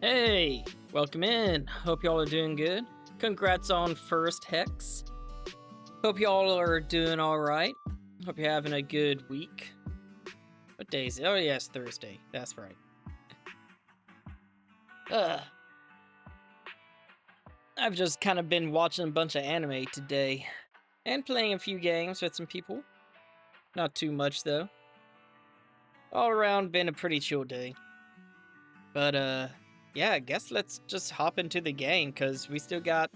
Hey, welcome in. Hope y'all are doing good. Congrats on first Hex. Hope y'all are doing alright. Hope you're having a good week. What day is it? Oh, yes, Thursday. That's right. I've just kind of been watching a bunch of anime today. And playing a few games with some people. Not too much, though. All around, been a pretty chill day. But, yeah, I guess let's just hop into the game, because we still got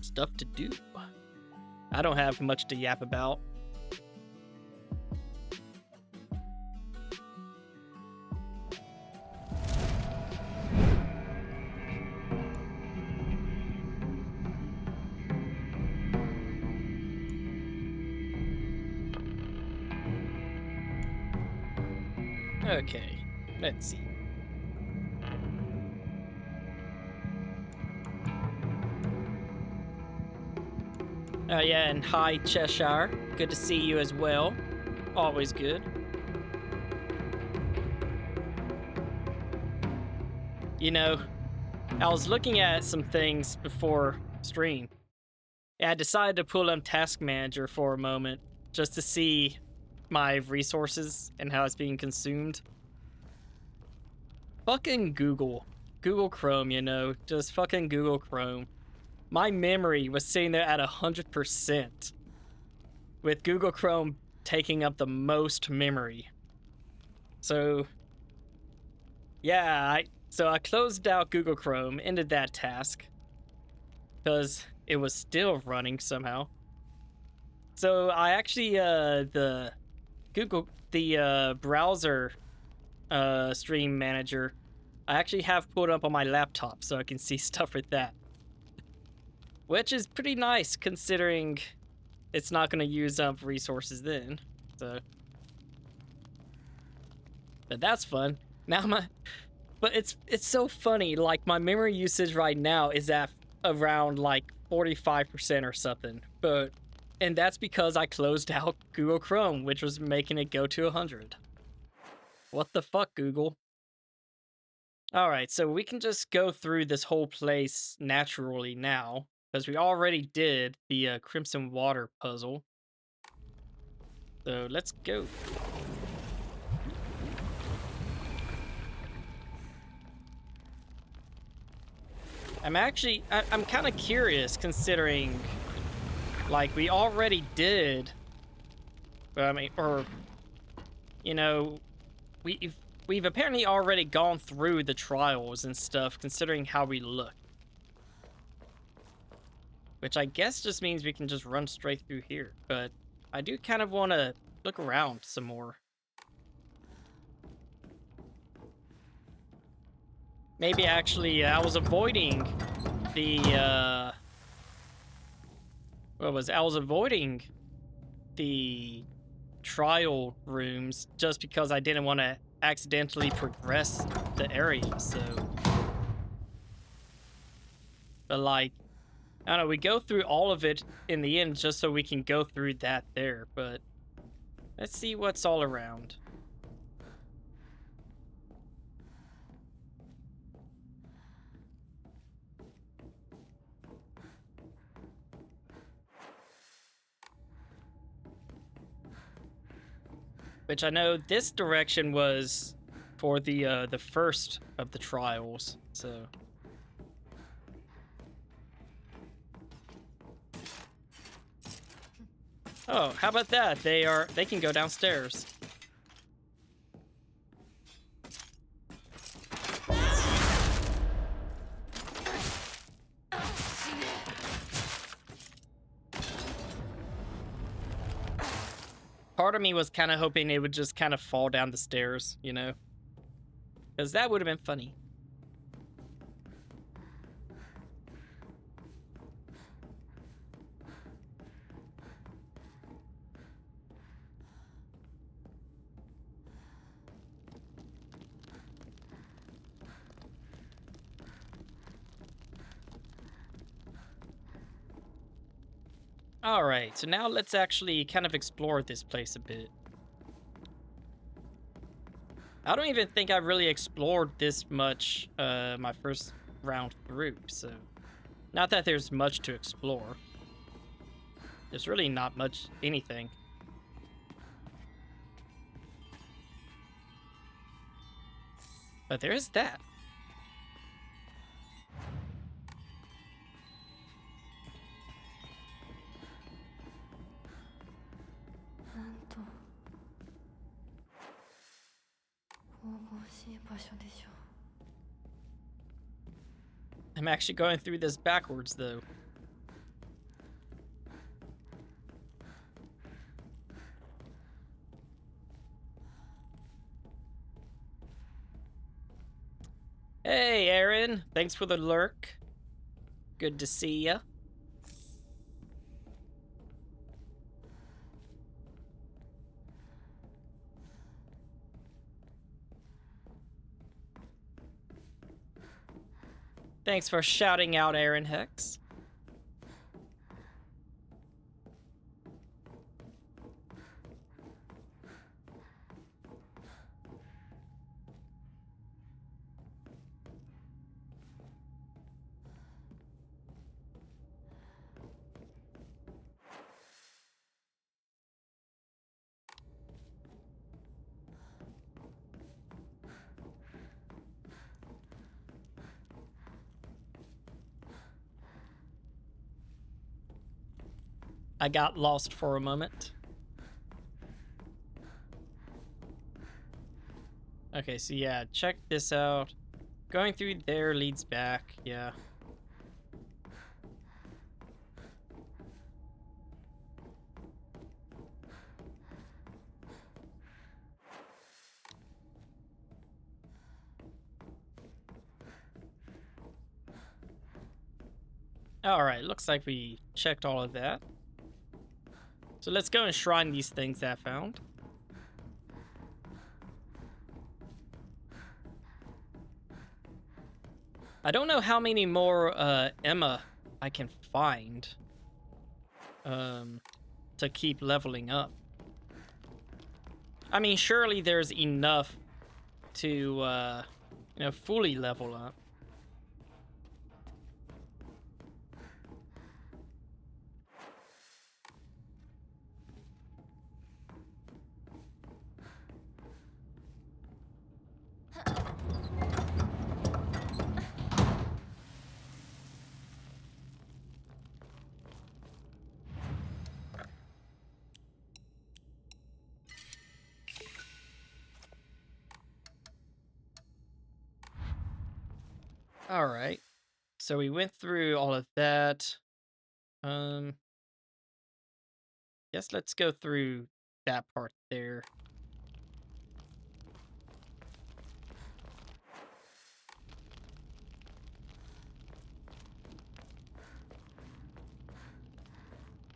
stuff to do. I don't have much to yap about. Okay, let's see. Yeah, and hi, Cheshire. Good to see you as well. Always good. You know, I was looking at some things before stream. And I decided to pull up Task Manager for a moment just to see my resources and how it's being consumed. Fucking Google. Google Chrome, you know, just fucking Google Chrome. My memory was sitting there at 100%, with Google Chrome taking up the most memory. So, yeah, I closed out Google Chrome, ended that task, because it was still running somehow. So I actually, the browser stream manager, I actually have pulled up on my laptop so I can see stuff with that. Which is pretty nice considering it's not going to use up resources then. So, but that's fun. But it's so funny. Like, my memory usage right now is at around like 45% or something. And that's because I closed out Google Chrome, which was making it go to 100. What the fuck, Google? All right, so we can just go through this whole place naturally now, because we already did the Crimson Water puzzle. So let's go. I'm kind of curious considering, like, we already did, you know, we've apparently already gone through the trials and stuff considering how we look. Which I guess just means we can just run straight through here, but I do kind of want to look around some more. Maybe actually, I was avoiding the, I was avoiding the trial rooms just because I didn't want to accidentally progress the area, so. But like, I don't know, we go through all of it in the end just so we can go through that there, but let's see what's all around. Which I know this direction was for the first of the trials, so. Oh, how about that? They can go downstairs. Part of me was kind of hoping it would just kind of fall down the stairs, you know? Because that would have been funny. Alright, so now let's actually kind of explore this place a bit. I don't even think I really explored this much my first round through, so not that there's much to explore. There's really not much anything. But there is that. I'm actually going through this backwards, though. Hey, Aaron. Thanks for the lurk. Good to see ya. Thanks for shouting out, Aaron Hex. I got lost for a moment. Okay, so yeah, check this out. Going through there leads back, yeah. Alright, looks like we checked all of that. So let's go and shrine these things that I found. I don't know how many more Emma I can find to keep leveling up. I mean, surely there's enough to you know, fully level up. All right. So we went through all of that. Guess let's go through that part there.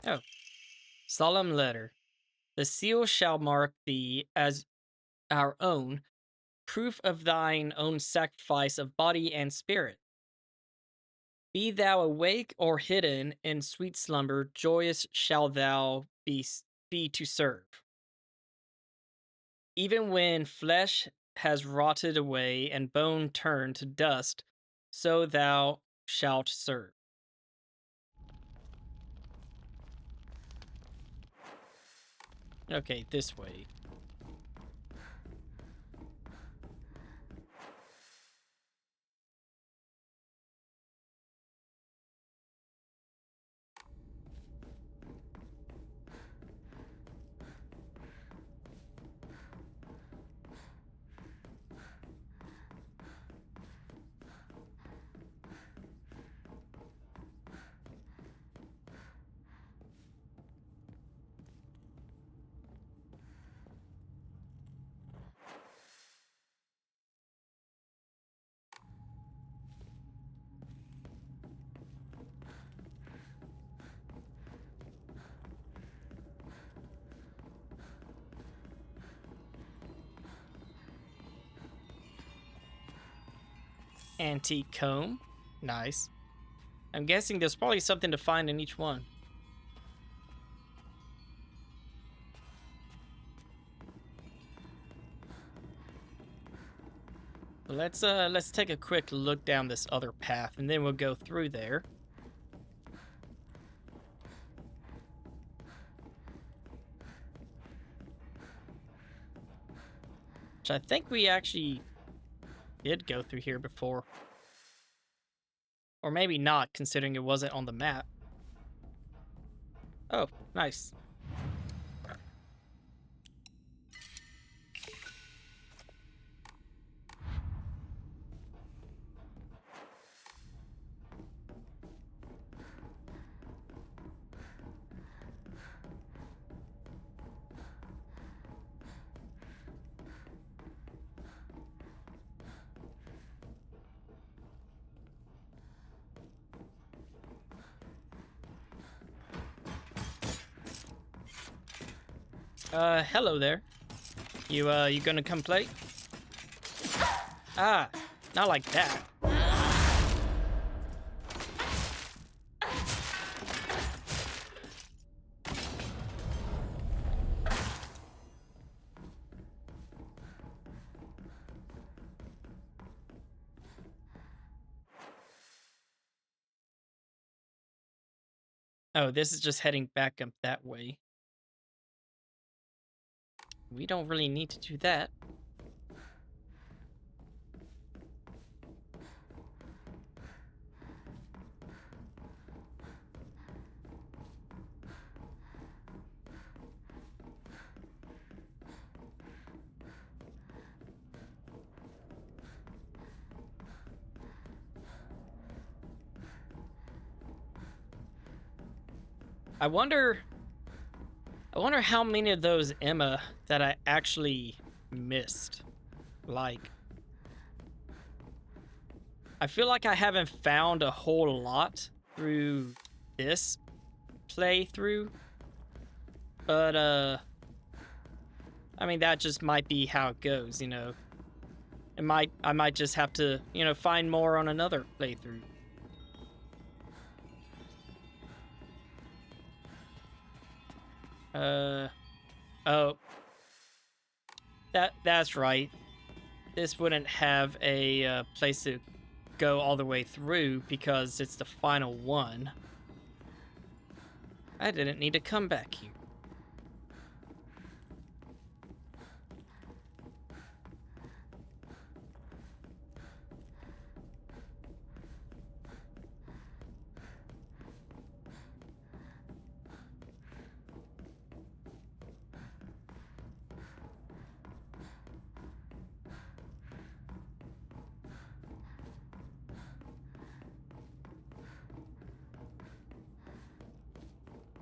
Oh. Solemn letter. The seal shall mark thee as our own, proof of thine own sacrifice of body and spirit. Be thou awake or hidden in sweet slumber, joyous shall thou be to serve. Even when flesh has rotted away and bone turned to dust, so thou shalt serve. Okay, this way. Antique comb. Nice. I'm guessing there's probably something to find in each one. Let's take a quick look down this other path, and then we'll go through there. Which I think we actually did go through here before. Or maybe not, considering it wasn't on the map. Oh, nice. Hello there. You gonna come play? Ah, not like that. Oh, this is just heading back up that way. We don't really need to do that. I wonder how many of those Emma that I actually missed. Like, I feel like I haven't found a whole lot through this playthrough. But, I mean, that just might be how it goes, you know. I might just have to, you know, find more on another playthrough. Oh. That's right. This wouldn't have a place to go all the way through because it's the final one. I didn't need to come back here.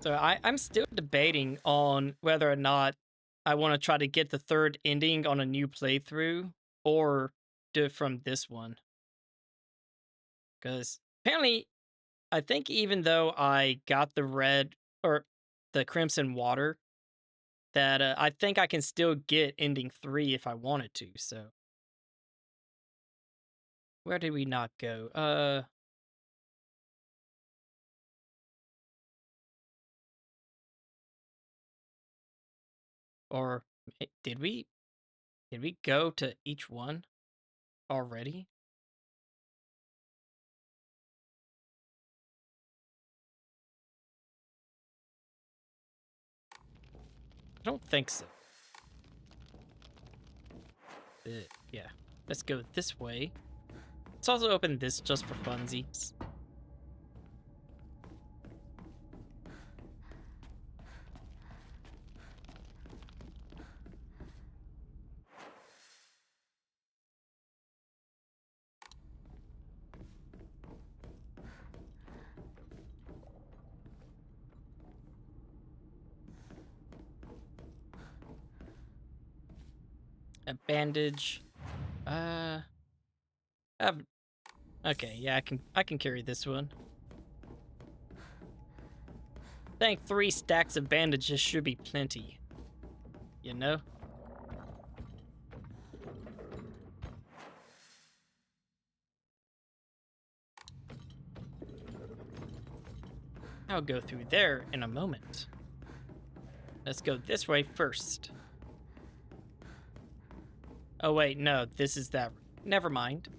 So I'm still debating on whether or not I want to try to get the third ending on a new playthrough or do it from this one. Because apparently, I think even though I got the red or the crimson water, that I think I can still get ending 3 if I wanted to. So where did we not go? Or did we go to each one already? I don't think so. Yeah, let's go this way. Let's also open this just for funsies. A bandage. Okay, yeah, I can carry this one. I think 3 stacks of bandages should be plenty. You know? I'll go through there in a moment. Let's go this way first. Oh wait, no, this is that. never mind.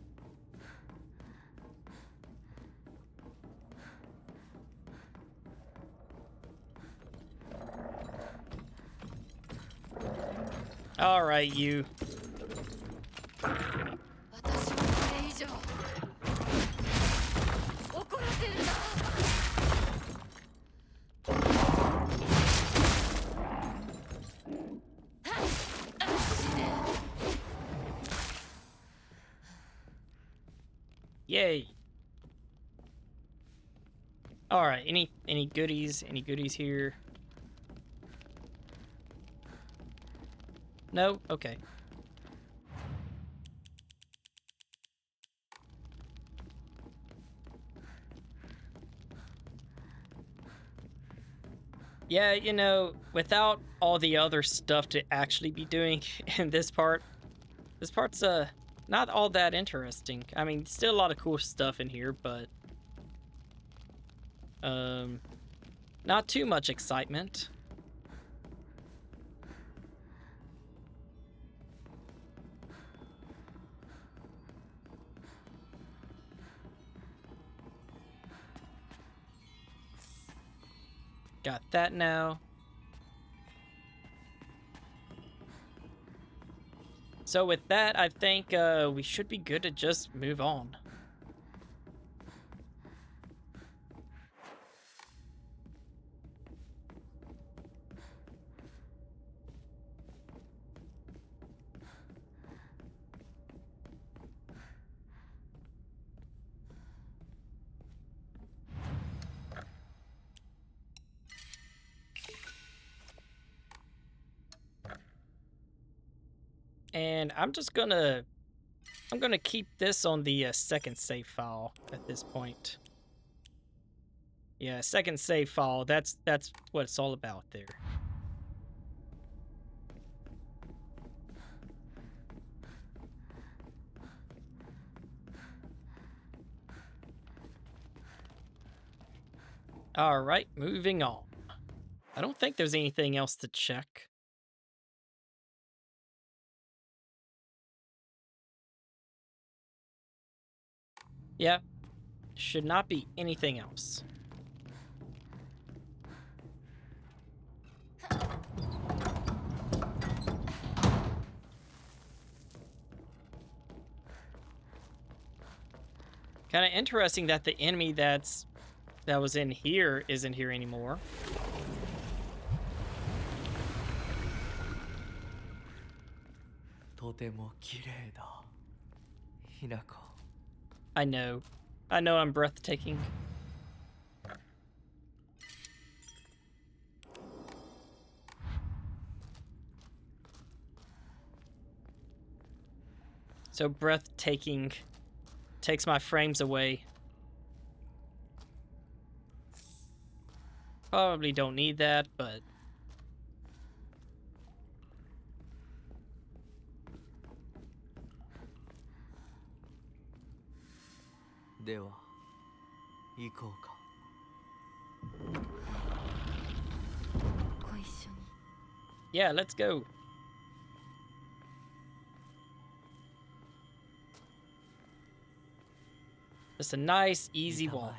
All right, you. Yay. All right, any goodies? Any goodies here? No? Okay. Yeah, you know, without all the other stuff to actually be doing in this part's not all that interesting. I mean, still a lot of cool stuff in here, but not too much excitement. Got that now. So with that, I think we should be good to just move on. And I'm gonna keep this on the second save file at this point. Yeah, second save file, that's what it's all about there. All right, moving on. I don't think there's anything else to check. Yeah, should not be anything else. Kind of interesting that the enemy that was in here isn't here anymore. I know I'm breathtaking. So breathtaking takes my frames away. Probably don't need that, but yeah, let's go. Just a nice, easy walk.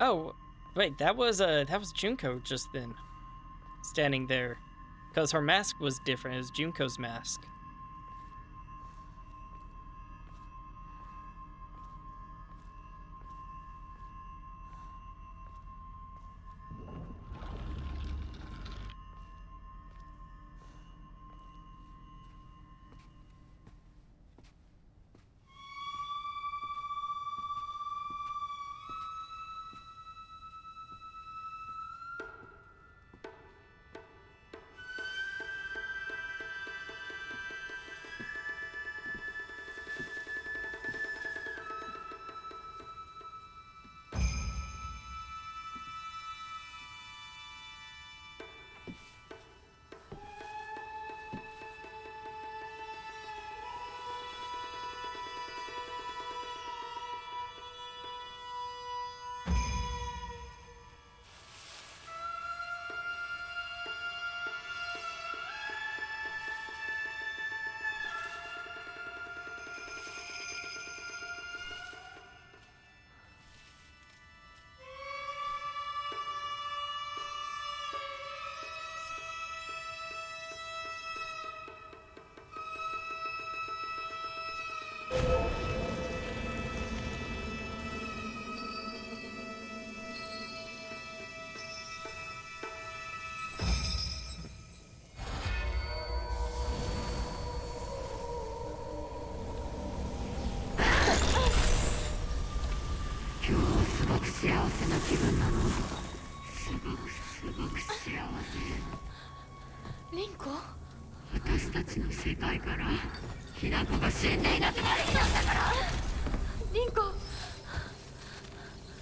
Oh, wait, that was Junko just then, standing there, because her mask was different. It was Junko's mask. リンコ、私たちの世界からひなこが死んでいなくなる日なんだから。リンコ、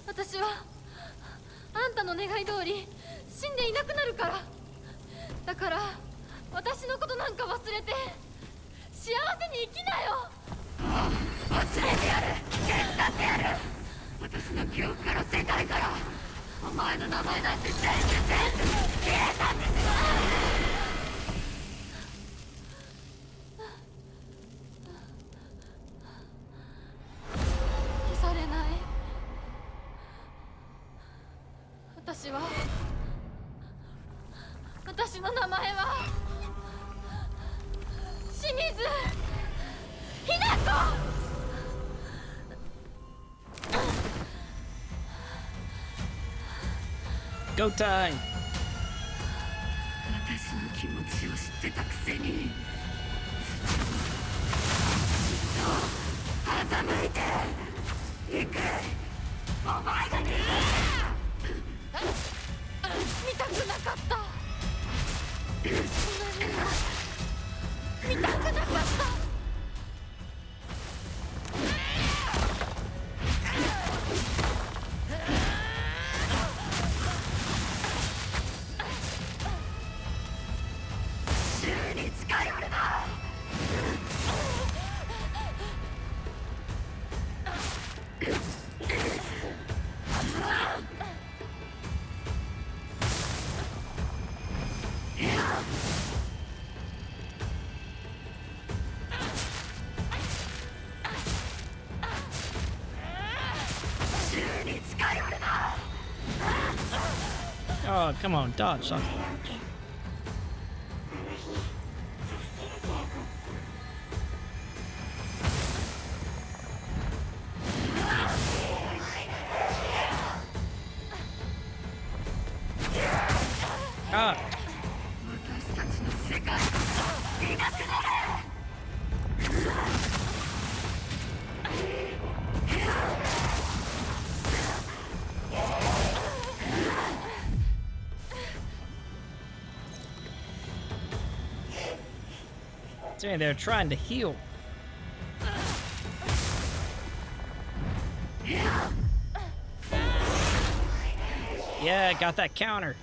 私はあんたの願い通り死んでいなくなるから。だから私のことなんか忘れて幸せに生きなよ。忘れてやる、手伝ってやる。私の記憶から世界からお前の名前なんて全部消えたんですよ。消されない。私の名前は清水ひな子。Go time! 私の気持ちを知ってたくせに傾いていくお前が逃げる。見たくなかった。見たくなかった。銃に近寄るな。Oh, come on, dodge, son. Ah! 私たちの世界がいなくなる。Dude, they're trying to heal. Yeah, got that counter.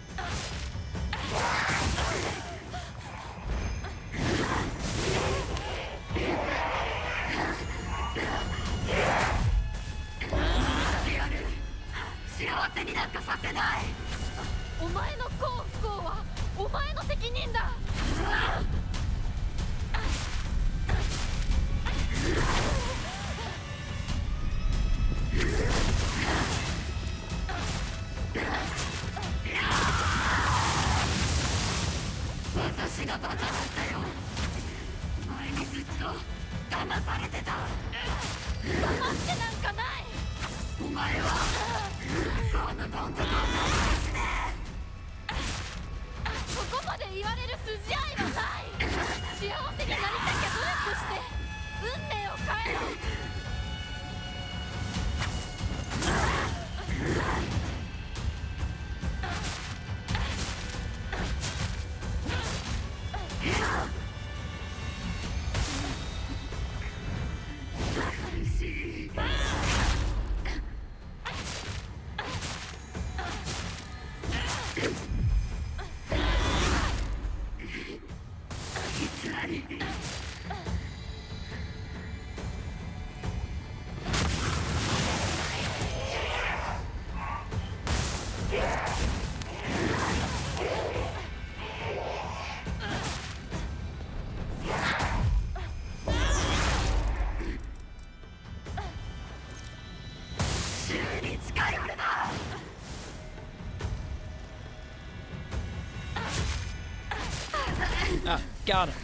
Ah, got him.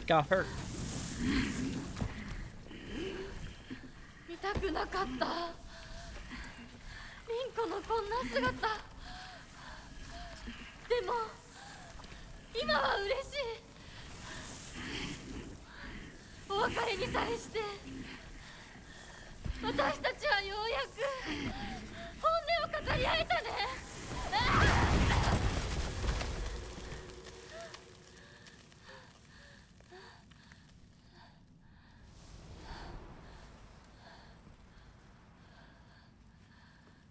Got hurt. 見たくなかった。リンコのこんな姿。でも今は嬉しい。お別れにさえして私たちはようやく本音を語り合えたね。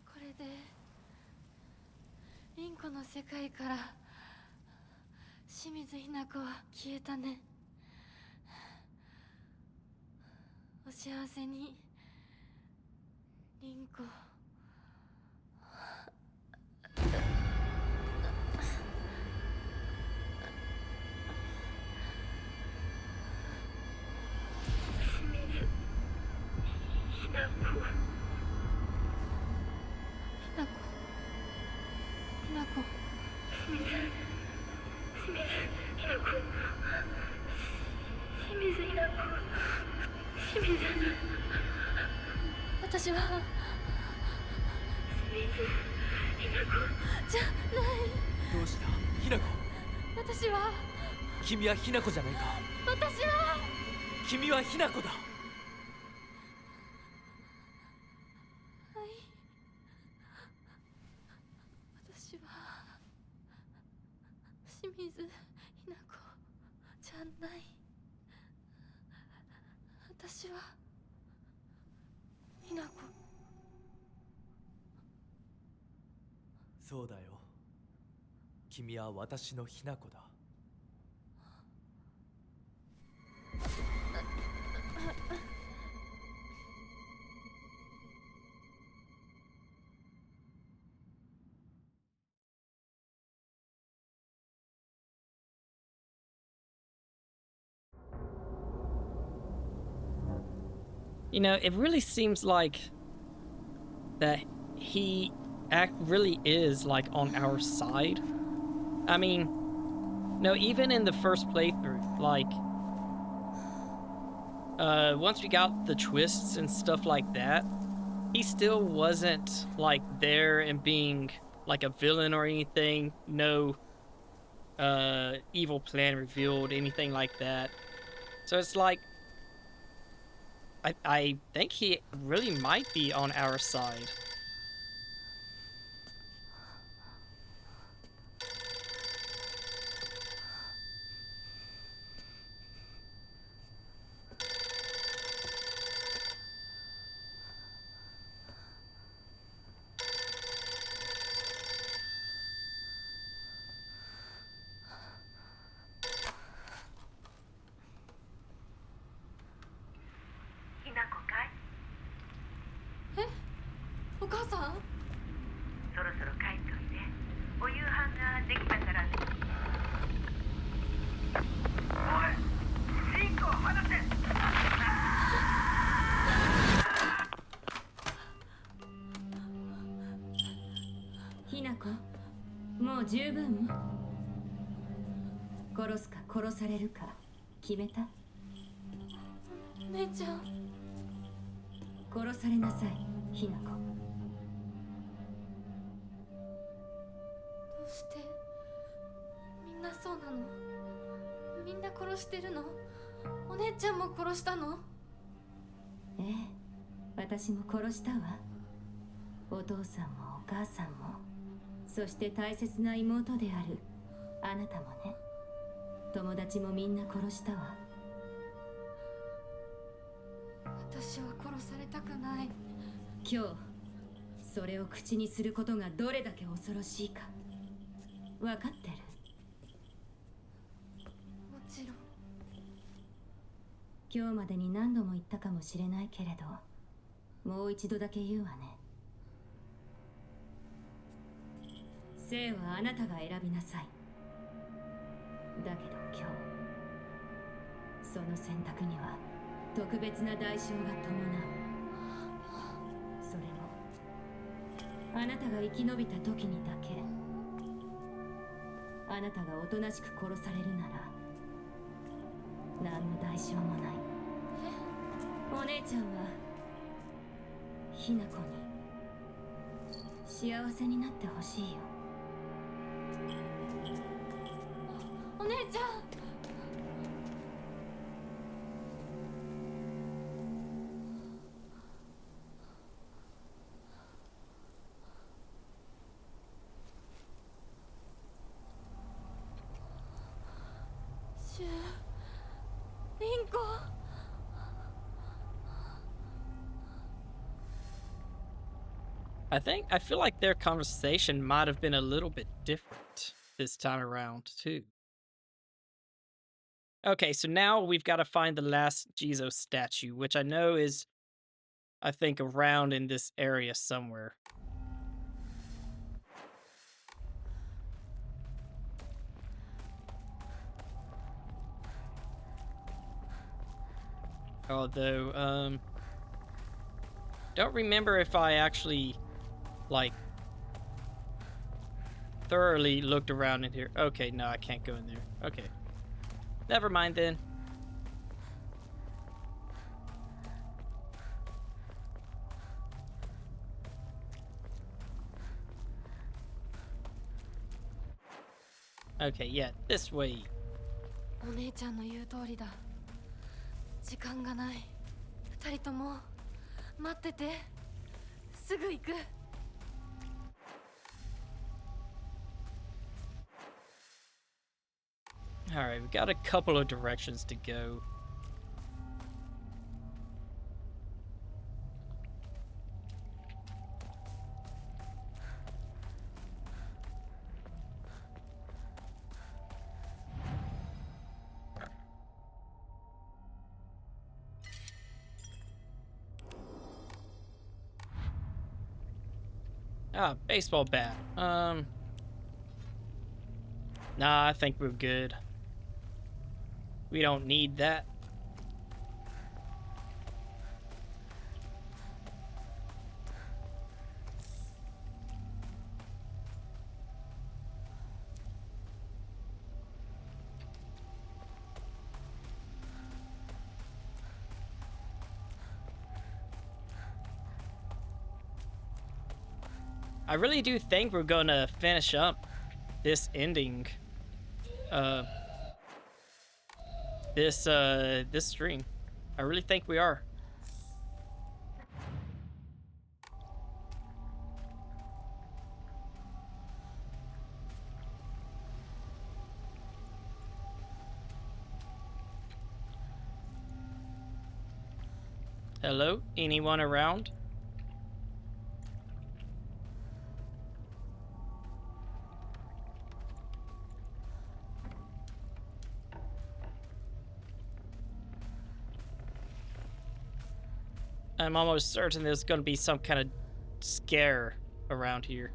これで凛子の世界から清水ひな子は消えたね。お幸せに凛子。私は清水ひな子じゃない。どうしたひな子。私は君はひな子じゃないか。私は君はひな子だ。はい。私は清水ひな子じゃない。私はひな子。そうだよ。君は私のひな子だ。You know, it really seems like that he really is like on our side. I mean, no, even in the first playthrough, like once we got the twists and stuff like that, he still wasn't like there and being like a villain or anything. No evil plan revealed, anything like that. So it's like I think he really might be on our side.もう十分。殺すか殺されるか決めた？姉ちゃん。殺されなさい、ひな子。どうしてみんなそうなの？みんな殺してるの？お姉ちゃんも殺したの？ええ、私も殺したわ。お父さんもお母さんも、そして大切な妹であるあなたもね。友達もみんな殺したわ。私は殺されたくない。今日それを口にすることがどれだけ恐ろしいか分かってる？もちろん。今日までに何度も言ったかもしれないけれど、もう一度だけ言うわね。生はあなたが選びなさい。だけど今日、その選択には特別な代償が伴う。それもあなたが生き延びた時にだけ。あなたがおとなしく殺されるなら何の代償もない。お姉ちゃんはひな子に幸せになってほしいよ。お姉ちゃん。I feel like their conversation might have been a little bit different this time around too. Okay, so now we've got to find the last Jesus statue, which I know is, I think, around in this area somewhere. Although, don't remember if I actually, like, thoroughly looked around in here. Okay, no, I can't go in there. Okay. Never mind then. Okay, yeah, this way. お姉ちゃんの言う通りだ。時間がない。二人とも待ってて。すぐ行く。Alright, we've got a couple of directions to go. Ah, baseball bat. Nah, I think we're good. We don't need that. I really do think we're gonna finish up this ending. This stream. I really think we are. Hello? Anyone around? I'm almost certain there's gonna be some kind of scare around here.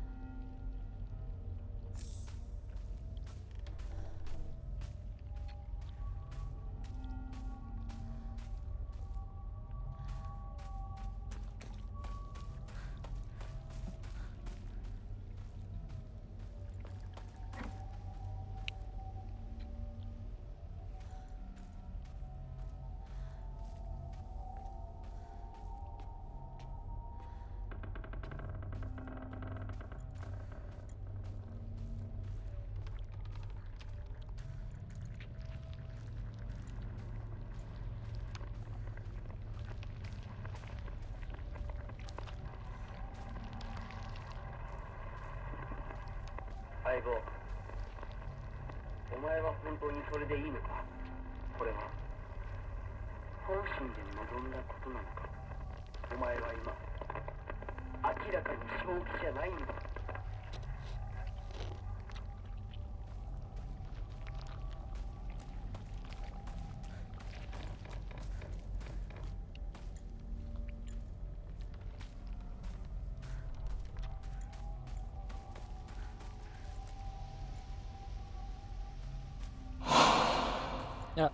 Yeah.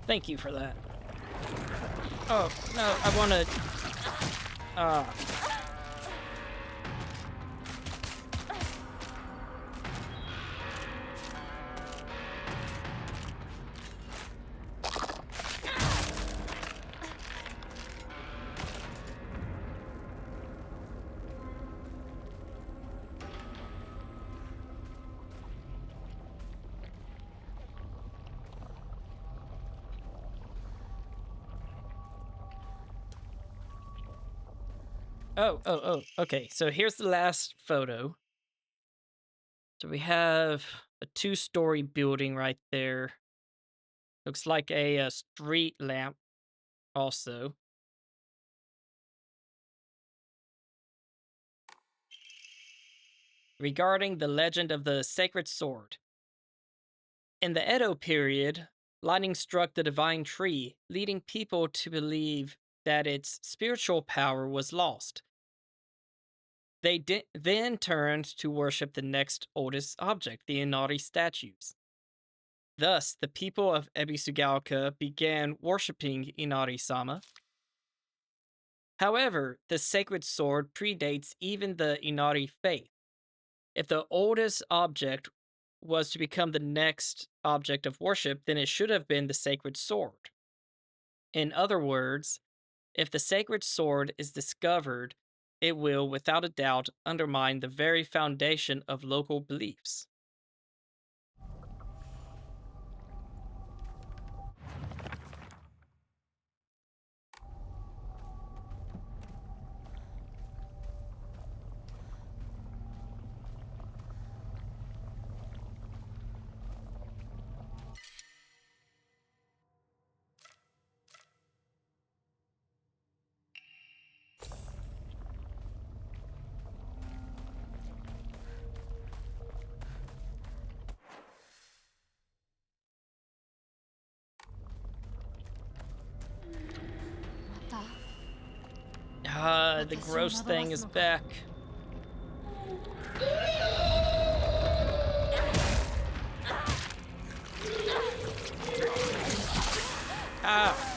Thank you for that. Oh, no, I wanna... Oh, okay. So here's the last photo. So we have a 2-story building right there. Looks like a street lamp also. regarding the legend of the sacred sword. In the Edo period, lightning struck the divine tree, leading people to believe that its spiritual power was lost. They then turned to worship the next oldest object, the Inari statues. Thus, the people of Ebisugaoka began worshipping Inari-sama. However, the sacred sword predates even the Inari faith. If the oldest object was to become the next object of worship, then it should have been the sacred sword. In other words, if the sacred sword is discovered, it will, without a doubt, undermine the very foundation of local beliefs. The gross thing is back. Ah.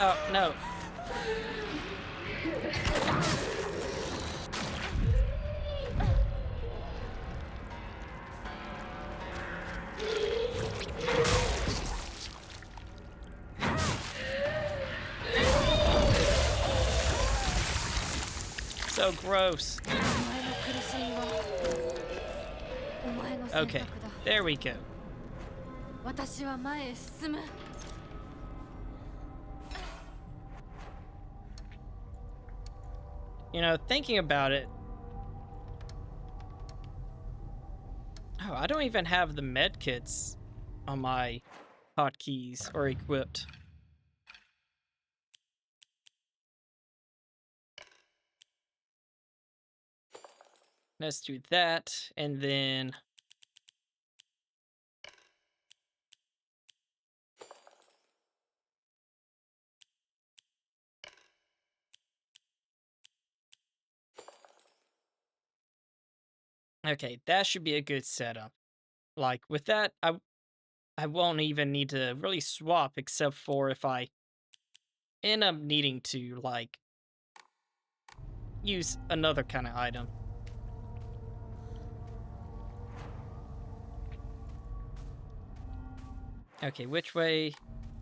Oh, no. So gross. Okay, there we go. You know, thinking about it. Oh, I don't even have the med kits on my hotkeys or equipped. Let's do that, and then okay, that should be a good setup. Like with that, I won't even need to really swap, except for if I end up needing to like use another kind of item. Okay, which way?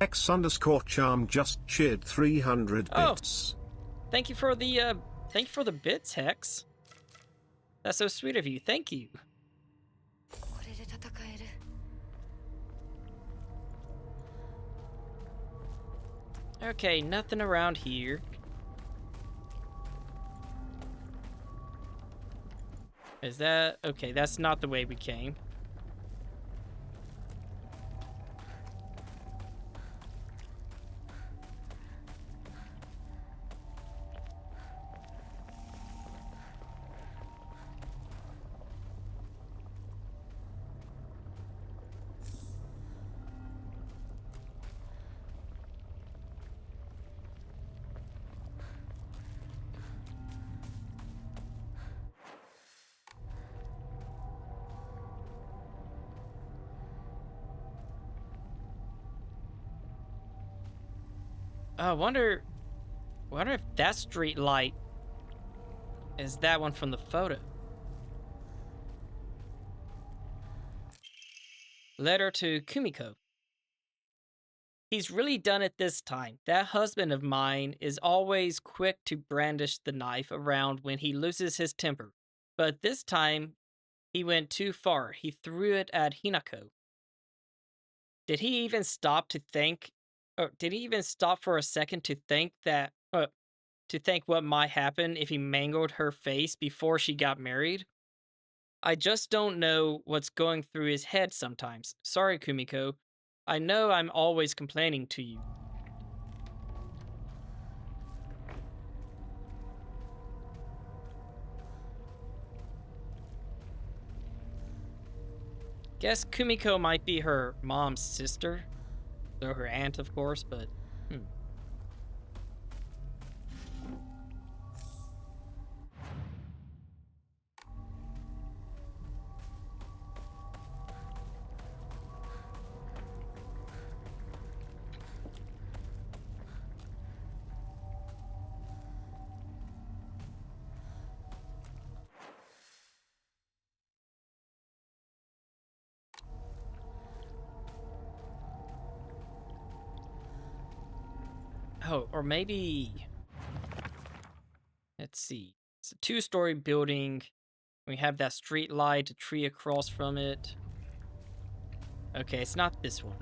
X_charm just cheered 300 bits. Thank you for the bits, Hex. That's so sweet of you. Thank you. Okay, nothing around here. Is that okay? That's not the way we came. I wonder if that street light is that one from the photo. Letter to Kumiko. He's really done it this time. That husband of mine is always quick to brandish the knife around when he loses his temper. But this time, he went too far. He threw it at Hinako. Did he even stop to think, or did he even stop for a second to think what might happen if he mangled her face before she got married? I just don't know what's going through his head sometimes. Sorry, Kumiko. I know I'm always complaining to you. Guess Kumiko might be her mom's sister. Though her aunt, of course, but... Oh, or maybe... Let's see. It's a 2-story building. We have that street light, a tree across from it. Okay, it's not this one.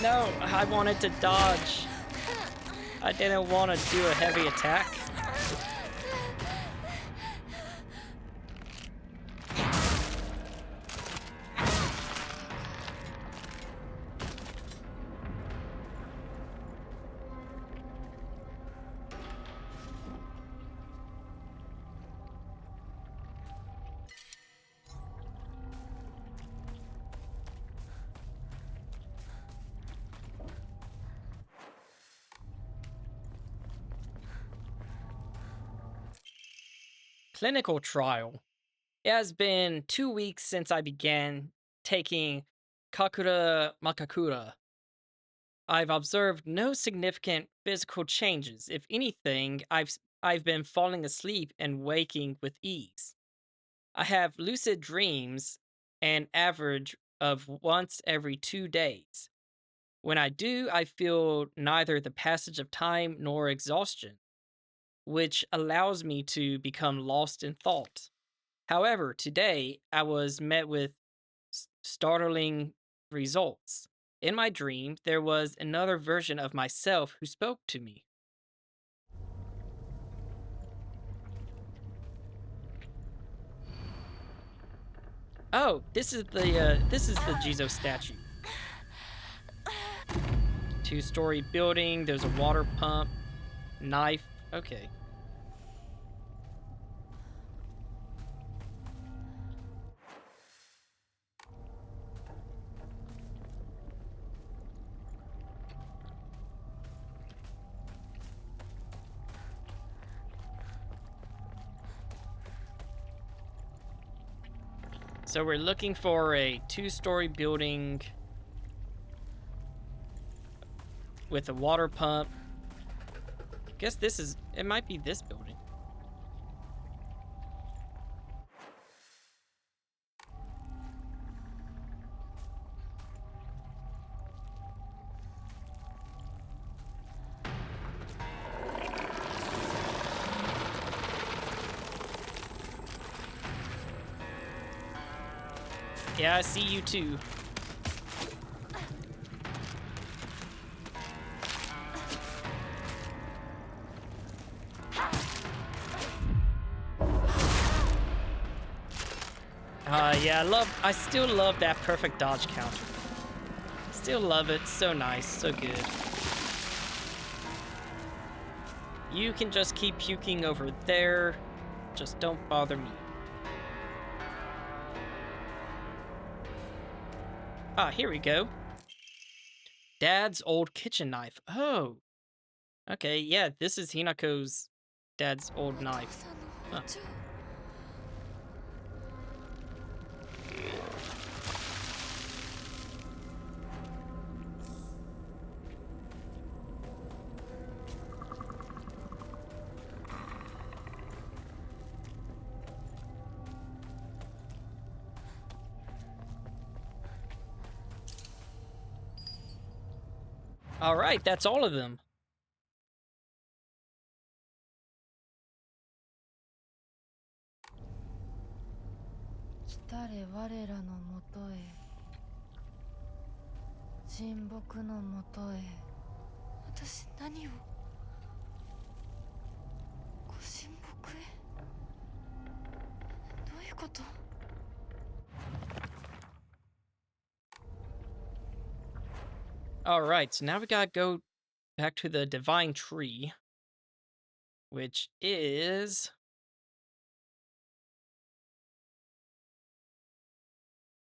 No, I wanted to dodge. I didn't want to do a heavy attack. Clinical trial. It has been 2 weeks since I began taking Kakura Makakura. I've observed no significant physical changes. If anything, I've been falling asleep and waking with ease. I have lucid dreams, an average of once every 2 days. When I do, I feel neither the passage of time nor exhaustion, which allows me to become lost in thought. However, today I was met with startling results. In my dream, there was another version of myself who spoke to me. Oh, this is the Jizo statue. 2-story building. There's a water pump, knife. Okay. So we're looking for a 2-story building with a water pump. Guess it might be this building. Yeah, I see you too. Yeah, I still love that perfect dodge counter. Still love it, so nice, so good. You can just keep puking over there, just don't bother me. Ah, here we go. Dad's old kitchen knife. Oh. Okay, yeah, this is Hinako's dad's old knife. Huh. All right, that's all of them. 来たれ我らのもとへ神木のもとへ私何をご神木へどういうこと All right, so now we gotta go back to the divine tree, which is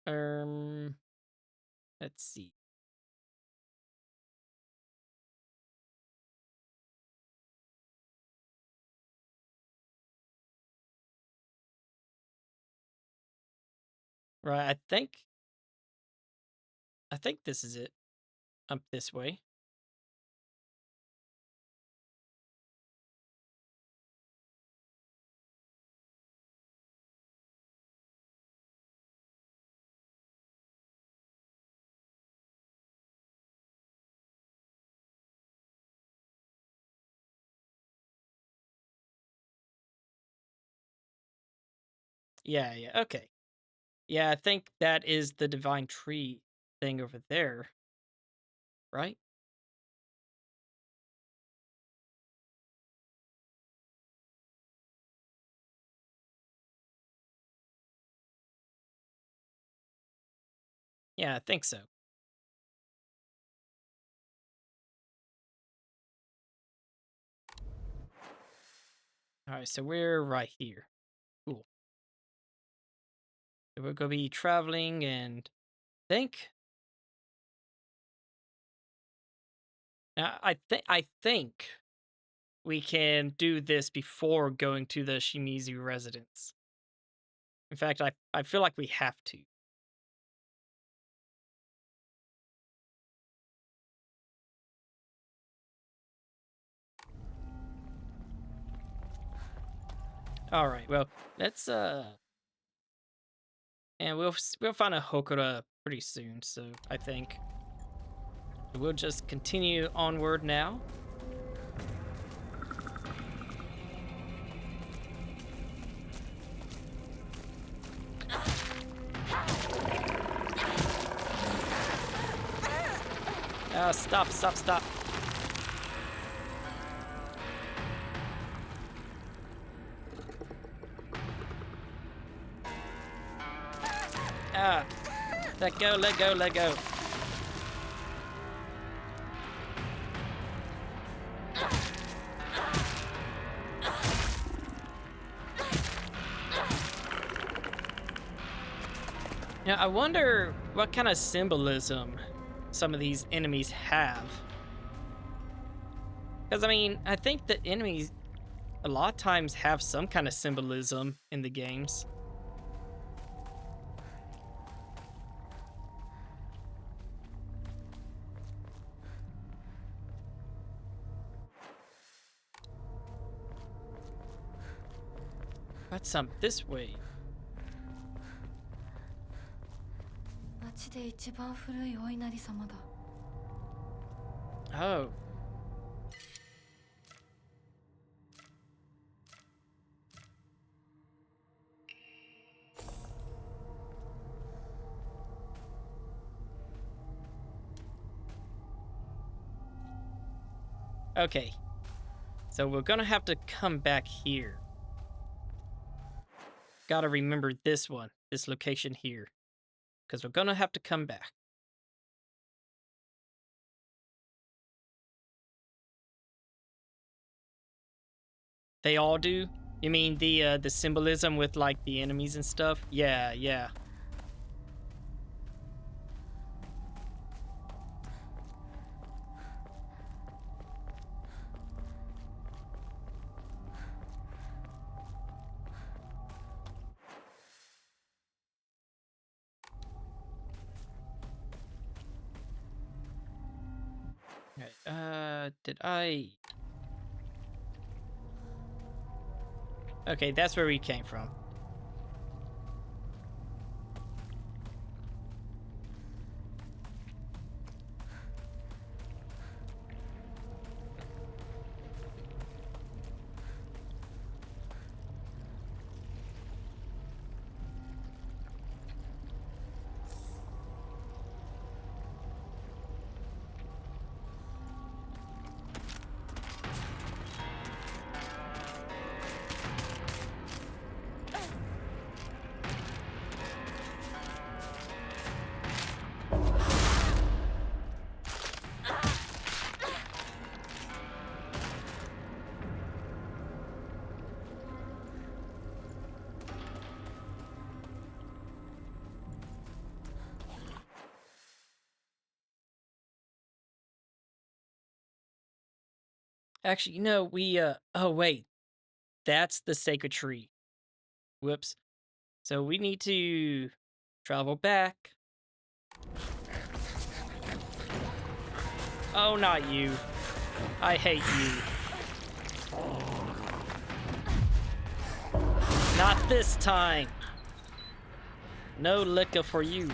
let's see. Right, I think this is it. Up this way. Yeah, yeah, okay. Yeah, I think that is the divine tree thing over there, right? Yeah, I think so. All right, so we're right here. Cool. So we're gonna be traveling and think. Now, I think we can do this before going to the Shimizu residence. In fact, I feel like we have to. All right, well, let's and we'll find a Hokura pretty soon, so I think we'll just continue onward now. Stop, stop, stop. Let go, let go, let go. Now, I wonder what kind of symbolism some of these enemies have. Because, I mean, I think the enemies a lot of times have some kind of symbolism in the games. But some this way. 町で一番古いお稲荷様だ Oh. Okay. So we're gonna have to come back here. Gotta remember this one, this location here. Because we're gonna have to come back. They all do? You mean the symbolism with like the enemies and stuff? Yeah, yeah. Okay, did I... Okay, that's where we came from. Actually, we, oh, wait. That's the sacred tree. Whoops. So we need to travel back. Oh, not you. I hate you. Not this time. No liquor for you.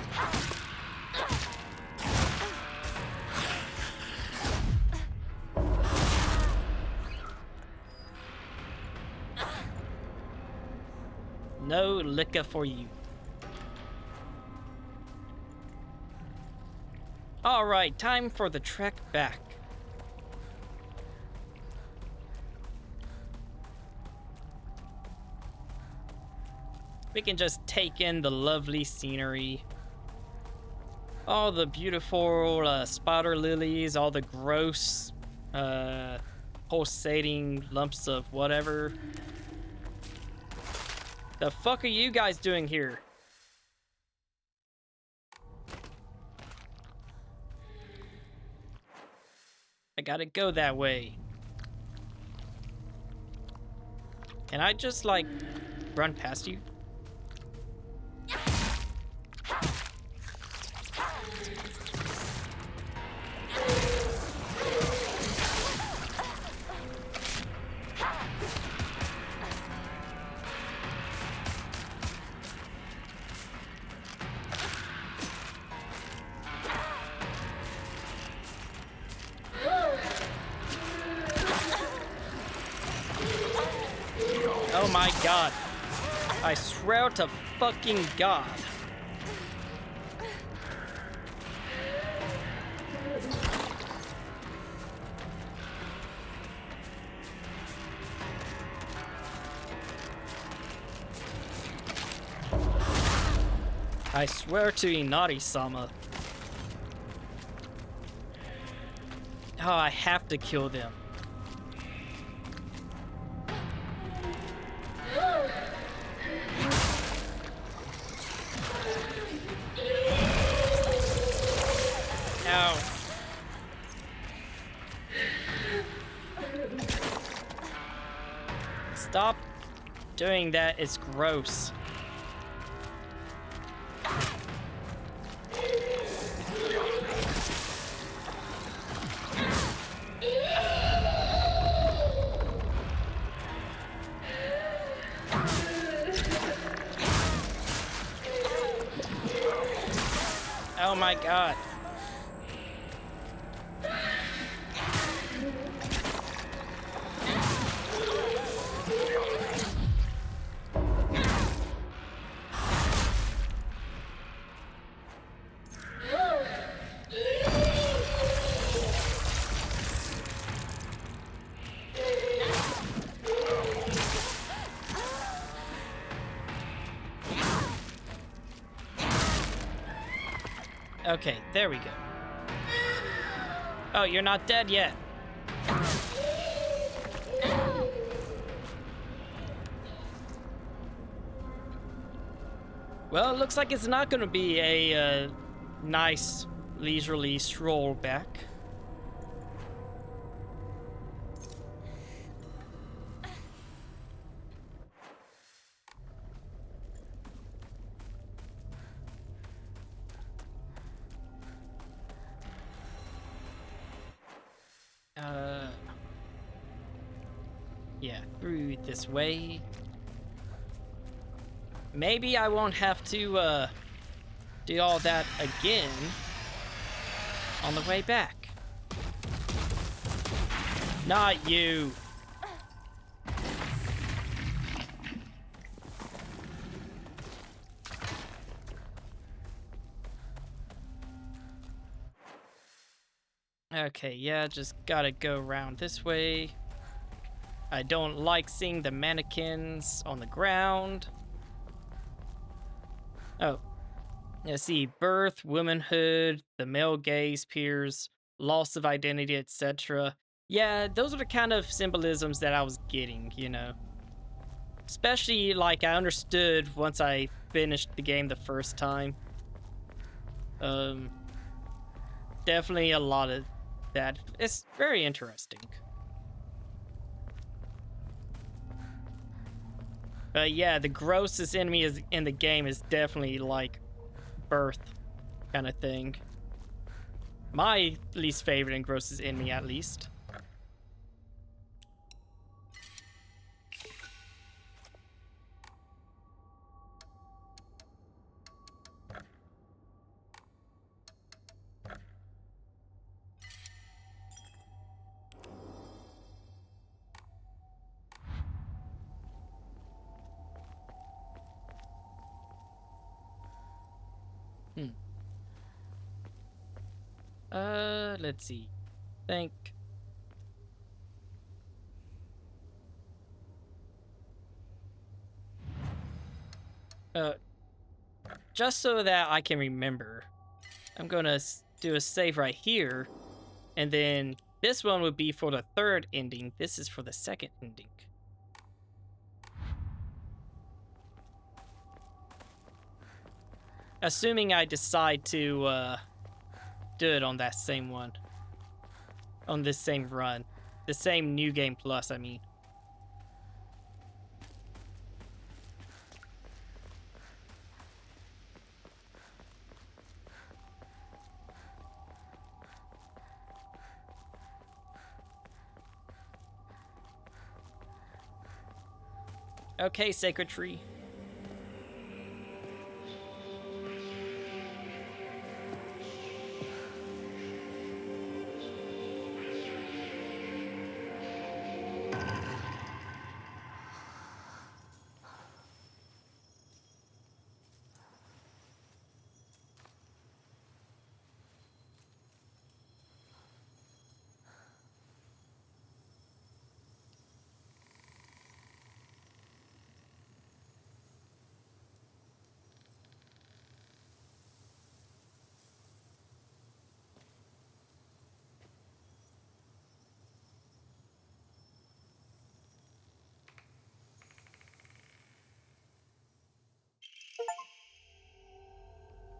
No liquor for you. Alright, time for the trek back. We can just take in the lovely scenery. All the beautiful spider lilies, all the gross pulsating lumps of whatever. The fuck are you guys doing here? I gotta go that way. Can I just, like, run past you? Oh my god. I swear to fucking god. I swear to Inari-sama. Oh, I have to kill them. Ow. Stop doing that, it's gross. Oh my god. Okay, there we go. Oh, you're not dead yet. Well, it looks like it's not going to be a nice leisurely stroll back. Yeah, through this way. Maybe I won't have to, do all that again on the way back. Not you. Okay, yeah, just gotta go around this way. I don't like seeing the mannequins on the ground. Oh. Let's see. Birth, womanhood, the male gaze peers, loss of identity, etc. Yeah, those are the kind of symbolisms that I was getting, you know. Especially, like, I understood once I finished the game the first time. Definitely a lot of that. It's very interesting. But yeah, the grossest enemy is in the game is definitely like birth kind of thing. My least favorite and grossest enemy, at least. Let's see. Think. Just so that I can remember, I'm gonna do a save right here, and then this one would be for the third ending. This is for the second ending. Assuming I decide to do it on that same one. On this same run. The same New Game Plus, I mean. Okay, Sacred Tree.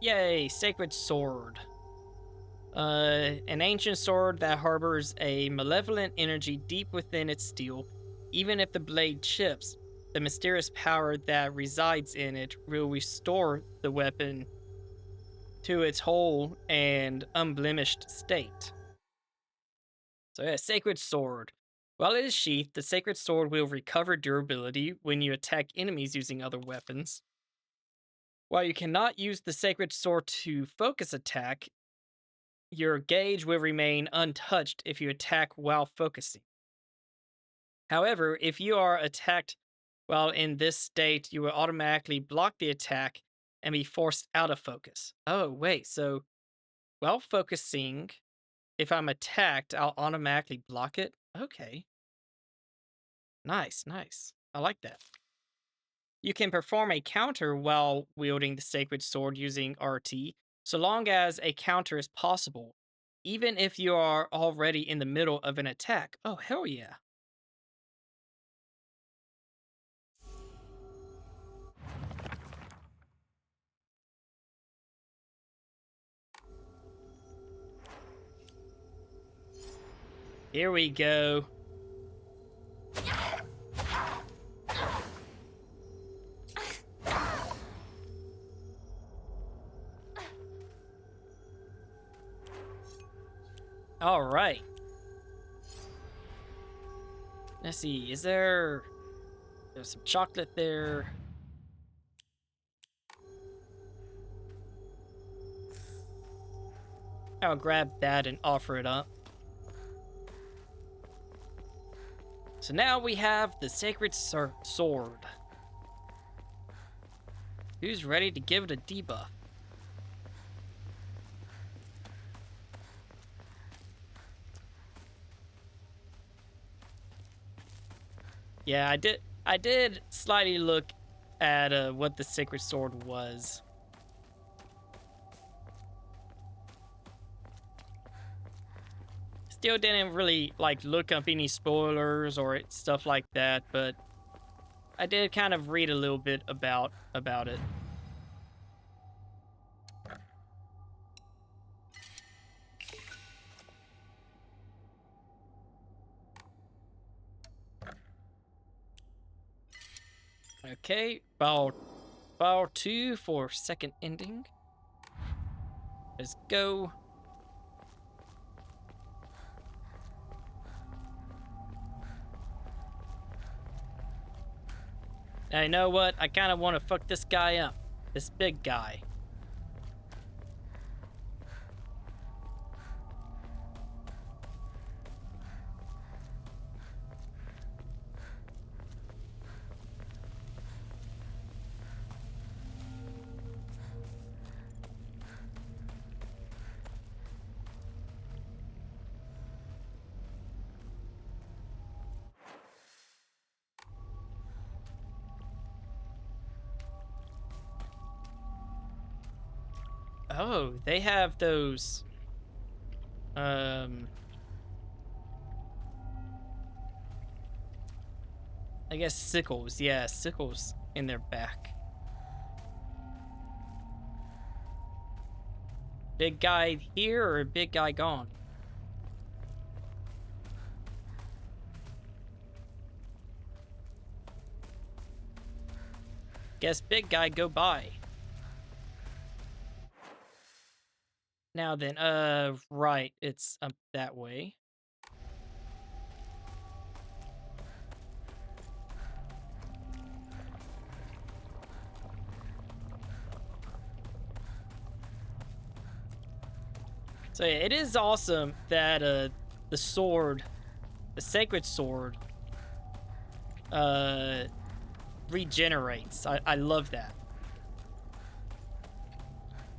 Yay, Sacred Sword. An ancient sword that harbors a malevolent energy deep within its steel. Even if the blade chips, the mysterious power that resides in it will restore the weapon to its whole and unblemished state. So yeah, Sacred Sword. While it is sheathed, the Sacred Sword will recover durability when you attack enemies using other weapons. While you cannot use the Sacred Sword to focus attack, your gauge will remain untouched if you attack while focusing. However, if you are attacked while in this state, you will automatically block the attack and be forced out of focus. Oh, wait, so while focusing, if I'm attacked, I'll automatically block it? Okay. Nice, nice. I like that. You can perform a counter while wielding the Sacred Sword using RT, so long as a counter is possible, even if you are already in the middle of an attack. Oh, hell yeah. Here we go. All right. Let's see. There's some chocolate there. I'll grab that and offer it up. So now we have the Sacred Sword. Who's ready to give it a debuff? Yeah, I did slightly look at what the Sacred Sword was. Still didn't really look up any spoilers or stuff like that, but I did kind of read a little bit about it. Okay, file 2 for second ending. Let's go. Now, you know what? I kind of want to fuck this guy up. This big guy. Oh, they have those, I guess sickles. Yeah, sickles in their back. Big guy here or big guy gone? Guess big guy go by. Now then, right, it's up that way. So yeah, it is awesome that the sword, the sacred sword, regenerates. I love that.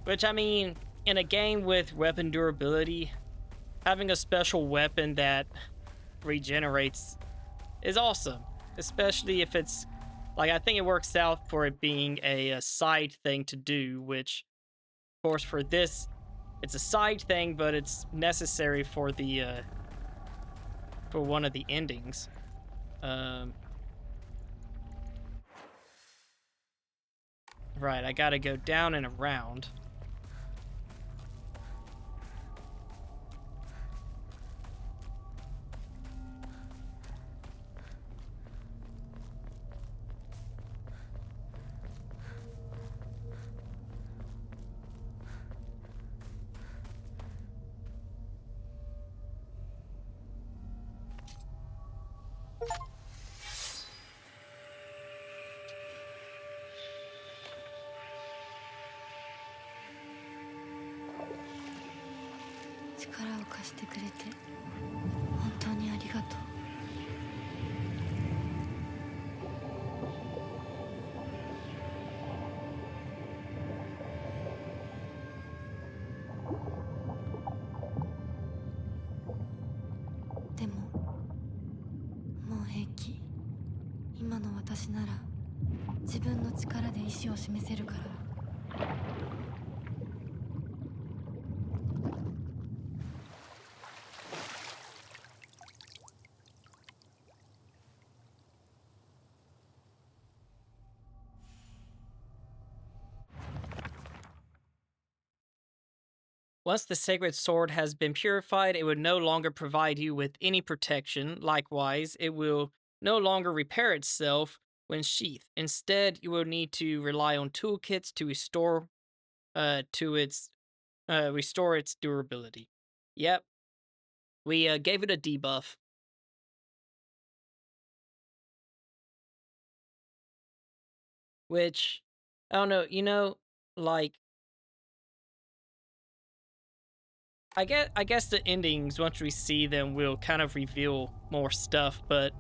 Which, I mean, in a game with weapon durability, having a special weapon that regenerates is awesome. Especially if it's, like, I think it works out for it being a side thing to do, which, of course, for this, it's a side thing, but it's necessary for the, for one of the endings. Right, I gotta go down and around. Once the sacred sword has been purified, it would no longer provide you with any protection. Likewise, it will no longer repair itself when sheathed. Instead, you will need to rely on toolkits to restore its durability. Yep, we gave it a debuff. Which, I don't know, like, I guess the endings, once we see them, will kind of reveal more stuff, but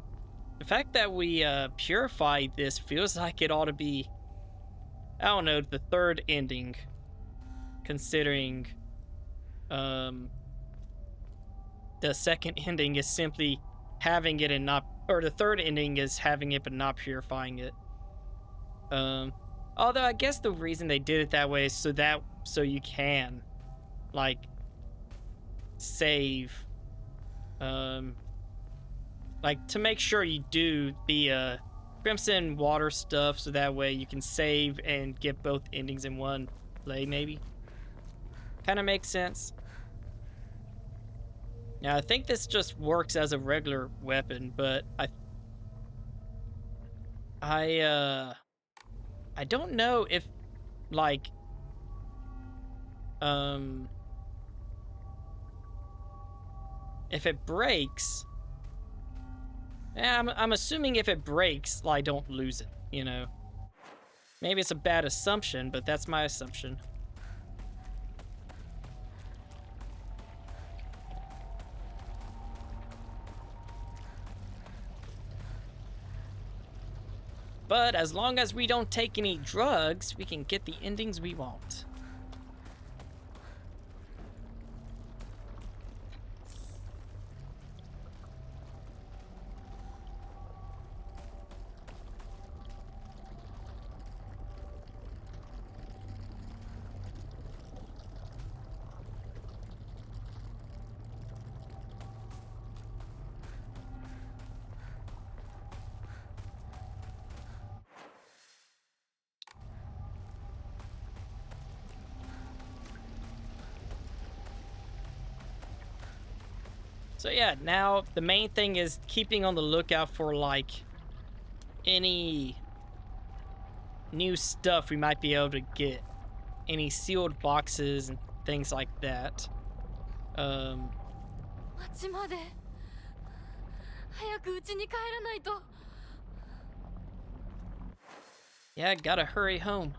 the fact that we purified this feels like it ought to be, I don't know, the third ending, considering the second ending is simply having it and not, or the third ending is having it but not purifying it. Although I guess the reason they did it that way is so you can, like, save, like, to make sure you do the Crimson Water stuff, so that way you can save and get both endings in one play, maybe. Kind of makes sense. Now, I think this just works as a regular weapon, but I don't know if, like, if it breaks. Yeah, I'm assuming if it breaks, I don't lose it, you know? Maybe it's a bad assumption, but that's my assumption. But as long as we don't take any drugs, we can get the endings we want. So yeah, now the main thing is keeping on the lookout for, like, any new stuff we might be able to get. Any sealed boxes and things like that. 町まで早く家に帰らないと。 Yeah, gotta hurry home.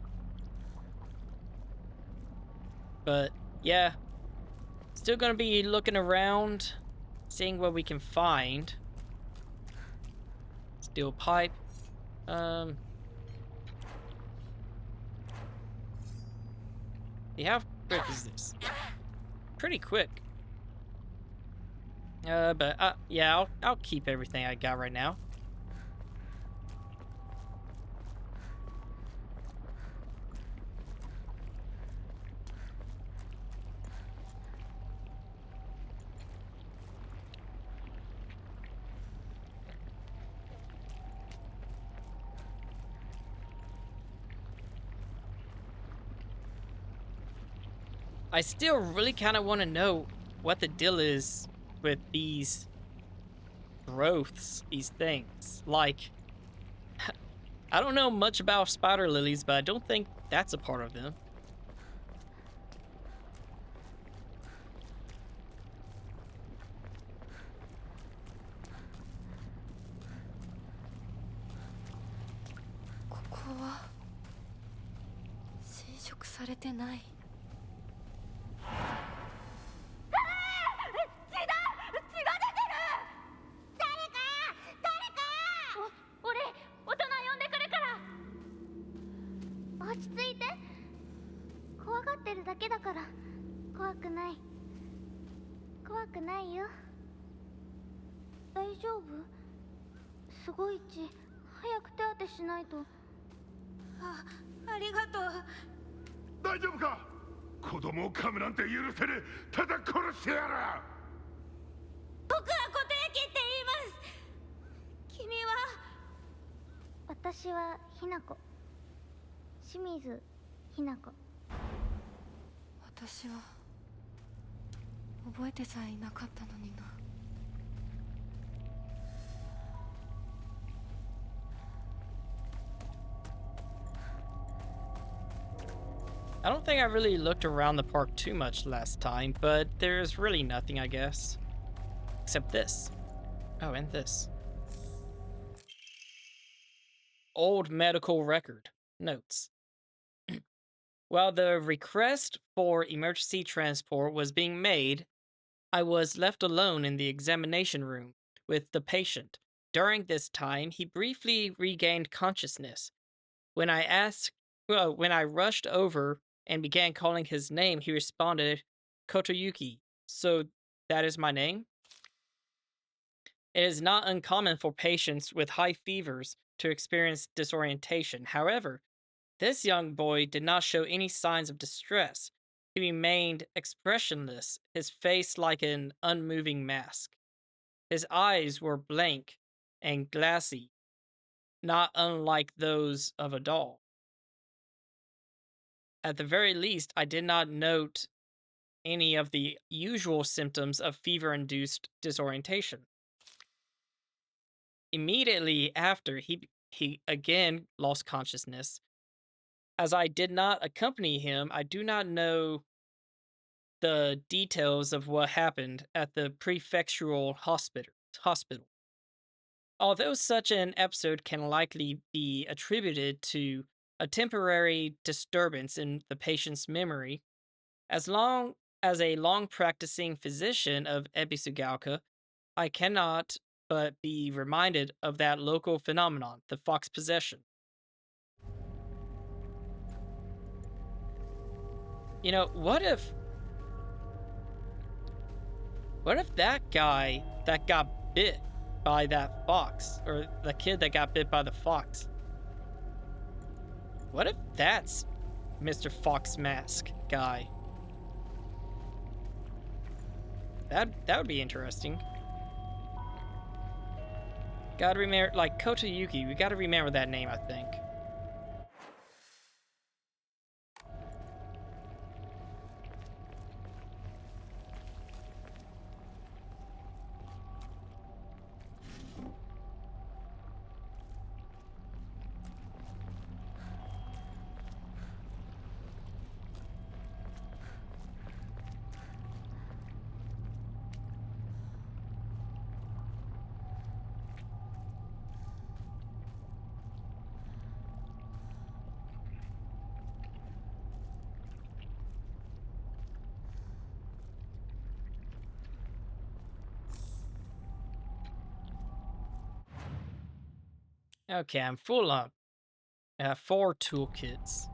But yeah, still gonna be looking around, seeing what we can find. Steel pipe. Yeah, how quick is this? Pretty quick. But yeah, I'll keep everything I got right now. I still really kind of want to know what the deal is with these growths, these things. Like, I don't know much about spider lilies, but I don't think that's a part of them. I don't think I really looked around the park too much last time, but there's really nothing, I guess. Except this. Oh, and this. Old medical record. Notes. While the request for emergency transport was being made, I was left alone in the examination room with the patient. During this time, he briefly regained consciousness. When I rushed over and began calling his name, he responded, "Kotoyuki." So that is my name? It is not uncommon for patients with high fevers to experience disorientation. However, this young boy did not show any signs of distress. He remained expressionless, his face like an unmoving mask. His eyes were blank and glassy, not unlike those of a doll. At the very least, I did not note any of the usual symptoms of fever-induced disorientation. Immediately after, he he again lost consciousness. As I did not accompany him, I do not know the details of what happened at the prefectural hospital. Although such an episode can likely be attributed to a temporary disturbance in the patient's memory, as long as a long practicing physician of Ebisugalka, I cannot but be reminded of that local phenomenon, the fox possession. You know, what if that guy that got bit by that fox, or the kid that got bit by the fox, what if that's Mr. Fox Mask guy? That would be interesting. Gotta remember, like, Kotoyuki, we gotta remember that name, I think. Okay, I'm full up. I have 4 toolkits.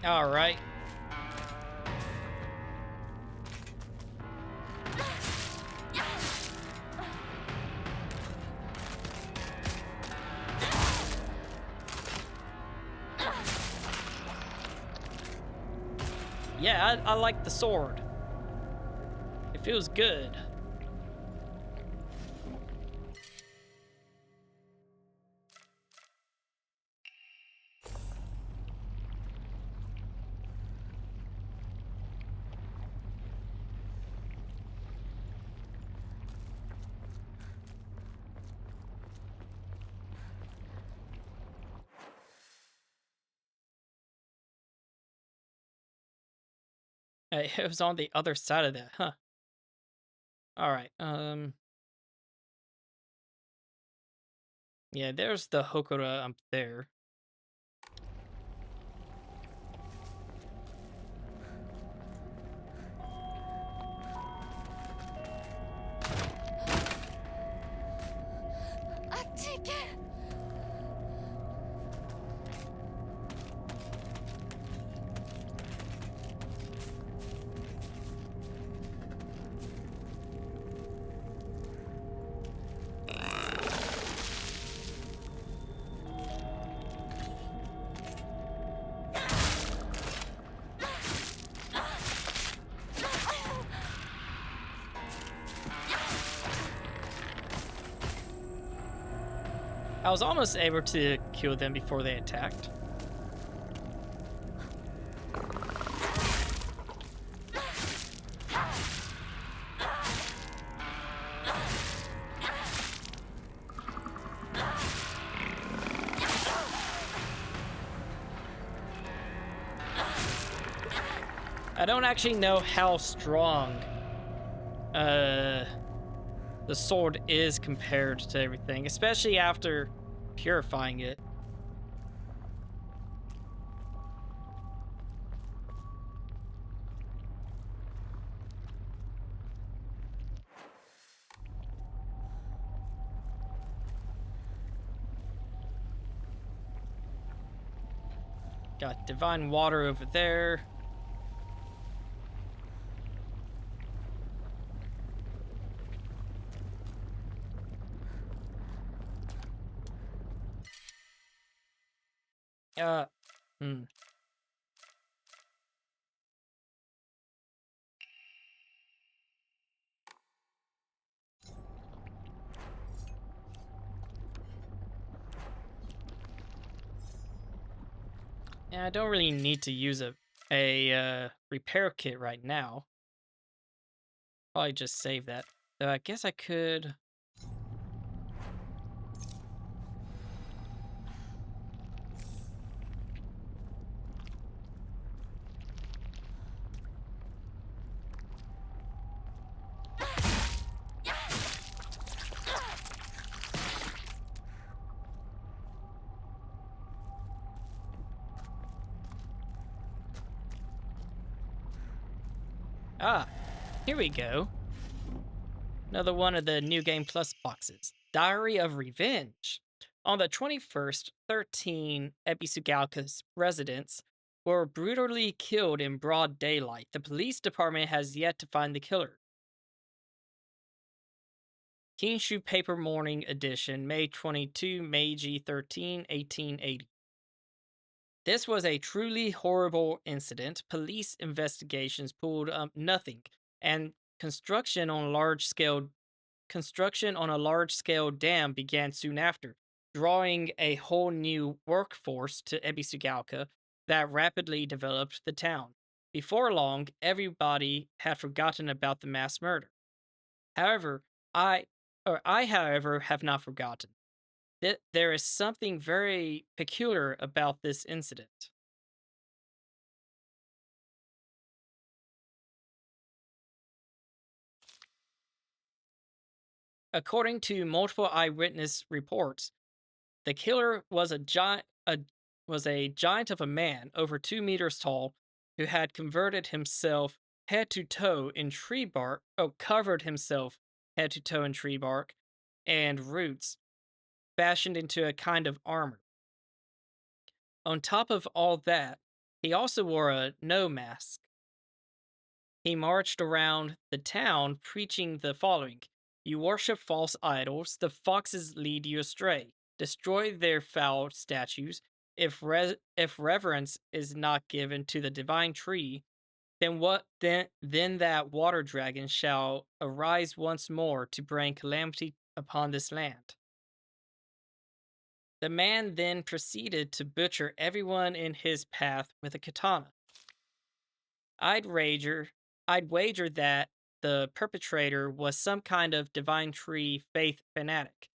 All right. Yeah, I like the sword. It feels good. It was on the other side of that, huh? All right. Yeah, there's the Hokora up there. I was almost able to kill them before they attacked. I don't actually know how strong the sword is compared to everything, especially after purifying it. Got divine water over there. Uh, hmm. Yeah, I don't really need to use a repair kit right now. Probably just save that. Though I guess I could. Ah, here we go. Another one of the New Game Plus boxes. Diary of Revenge. On the 21st, 13 Ebisugalka's residents were brutally killed in broad daylight. The police department has yet to find the killer. Kinshu Paper Morning Edition, May 22, Meiji 13, 1880. This was a truly horrible incident. Police investigations pulled up nothing, and construction on a large-scale dam began soon after, drawing a whole new workforce to Ebisugalka that rapidly developed the town. Before long, everybody had forgotten about the mass murder. However, I have not forgotten. There is something very peculiar about this incident. According to multiple eyewitness reports, the killer was a giant of a man, over 2 meters tall, who had converted himself head to toe in tree bark. Covered himself head to toe in tree bark and roots, fashioned into a kind of armor. On top of all that, he also wore a no mask. He marched around the town preaching the following: "You worship false idols, the foxes lead you astray. Destroy their foul statues. If reverence is not given to the divine tree, then that water dragon shall arise once more to bring calamity upon this land." The man then proceeded to butcher everyone in his path with a katana. I'd wager I'd wager that the perpetrator was some kind of divine tree faith fanatic.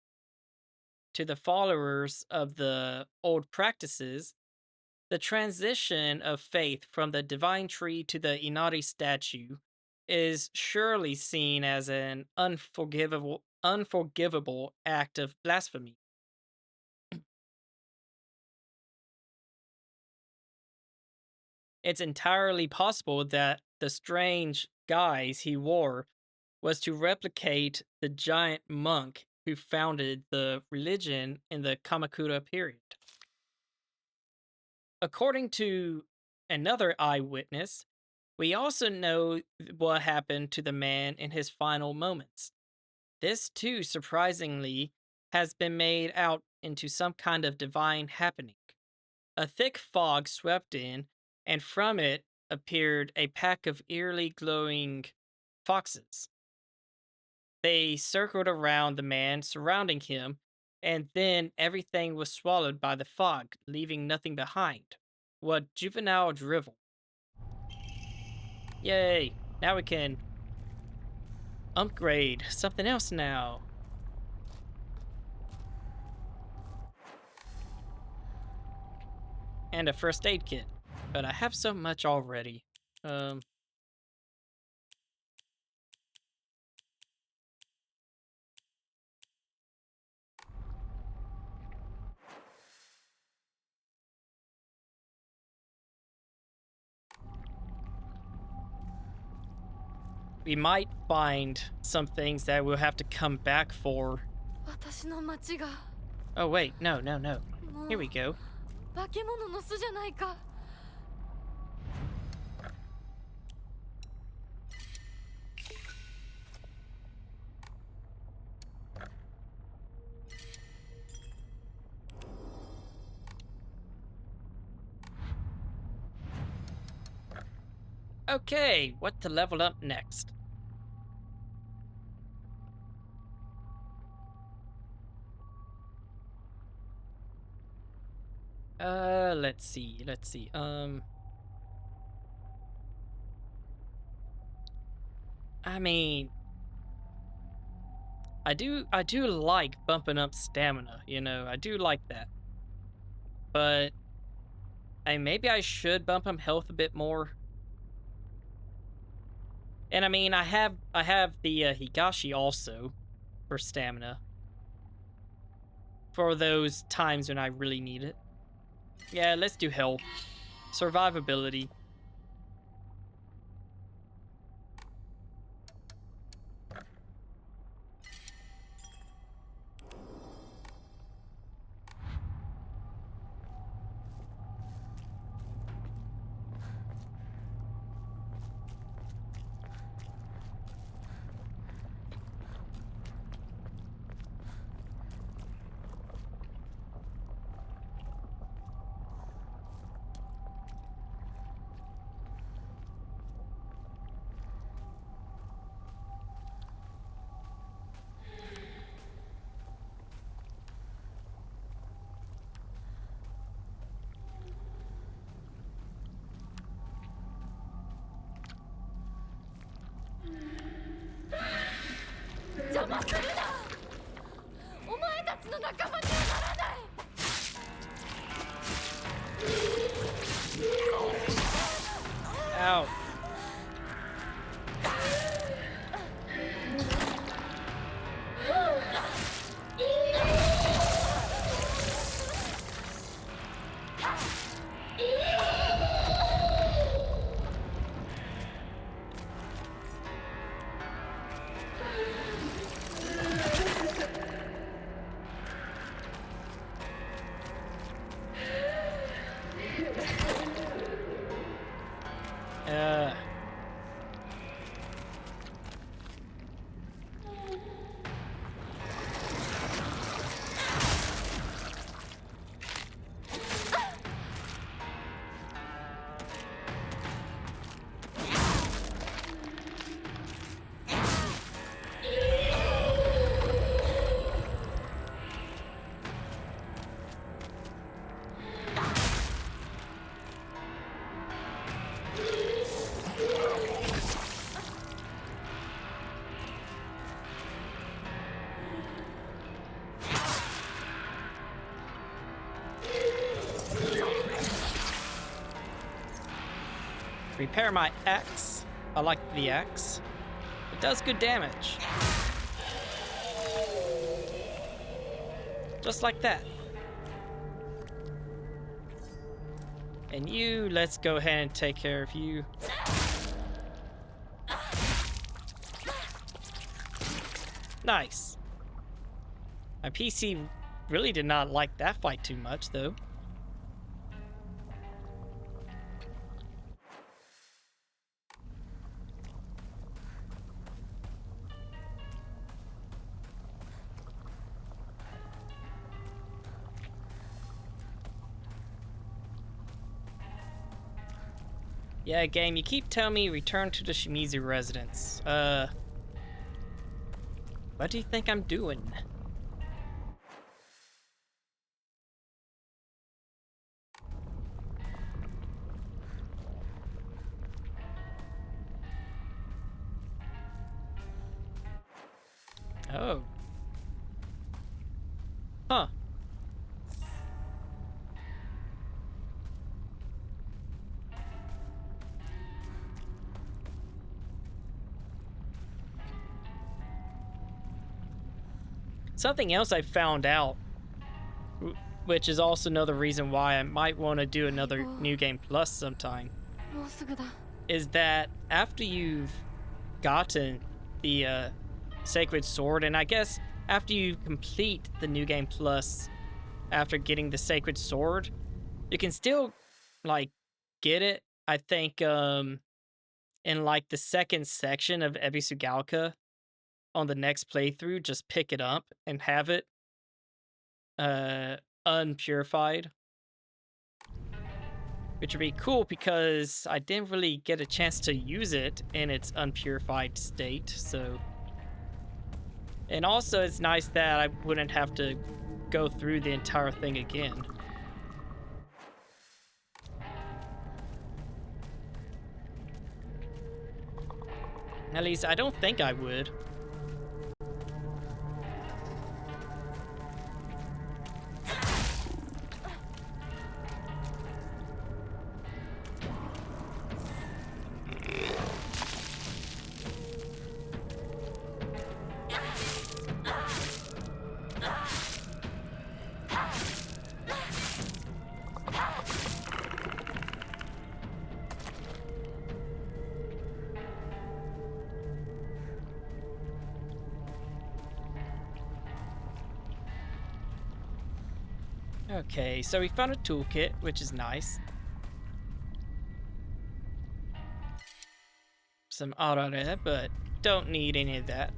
To the followers of the old practices, the transition of faith from the divine tree to the Inari statue is surely seen as an unforgivable act of blasphemy. It's entirely possible that the strange guise he wore was to replicate the giant monk who founded the religion in the Kamakura period. According to another eyewitness, we also know what happened to the man in his final moments. This, too, surprisingly, has been made out into some kind of divine happening. A thick fog swept in, and from it appeared a pack of eerily glowing foxes. They circled around the man, surrounding him, and then everything was swallowed by the fog, leaving nothing behind. What juvenile drivel. Yay! Now we can upgrade something else now. And a first aid kit. But I have so much already. We might find some things that we'll have to come back for. 私の町が Oh, wait. No. も Here う we go. 化け物の巣じゃないか。Okay, what to level up next? Let's see. I mean, I do like bumping up stamina, you know. I do like that. But maybe I should bump him health a bit more. And I mean, I have the Higashi also for stamina. For those times when I really need it. Yeah, let's do health. Survivability. Ow. Repair my axe. I like the axe. It does good damage. Just like that. And you, let's go ahead and take care of you. Nice. My PC really did not like that fight too much, though. Yeah, game, you keep telling me return to the Shimizu residence. What do you think I'm doing? Oh. Huh. Something else I found out, which is also another reason why I might want to do another New Game Plus sometime, is that after you've gotten the Sacred Sword, and I guess after you complete the New Game Plus, after getting the Sacred Sword, you can still, like, get it, I think, in, like, the second section of Ebisugalka on the next playthrough, just pick it up and have it unpurified. which would be cool because I didn't really get a chance to use it in its unpurified state, so... And also, it's nice that I wouldn't have to go through the entire thing again. At least, I don't think I would. Okay, so we found a toolkit, which is nice. Some auto there, but don't need any of that.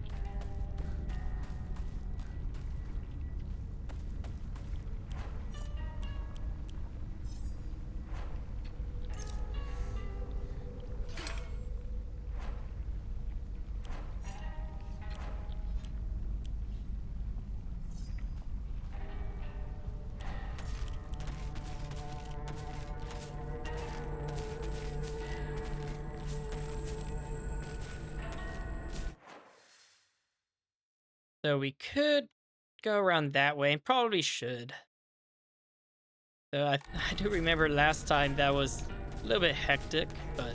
So we could go around that way, and probably should. So I do remember last time that was a little bit hectic, but...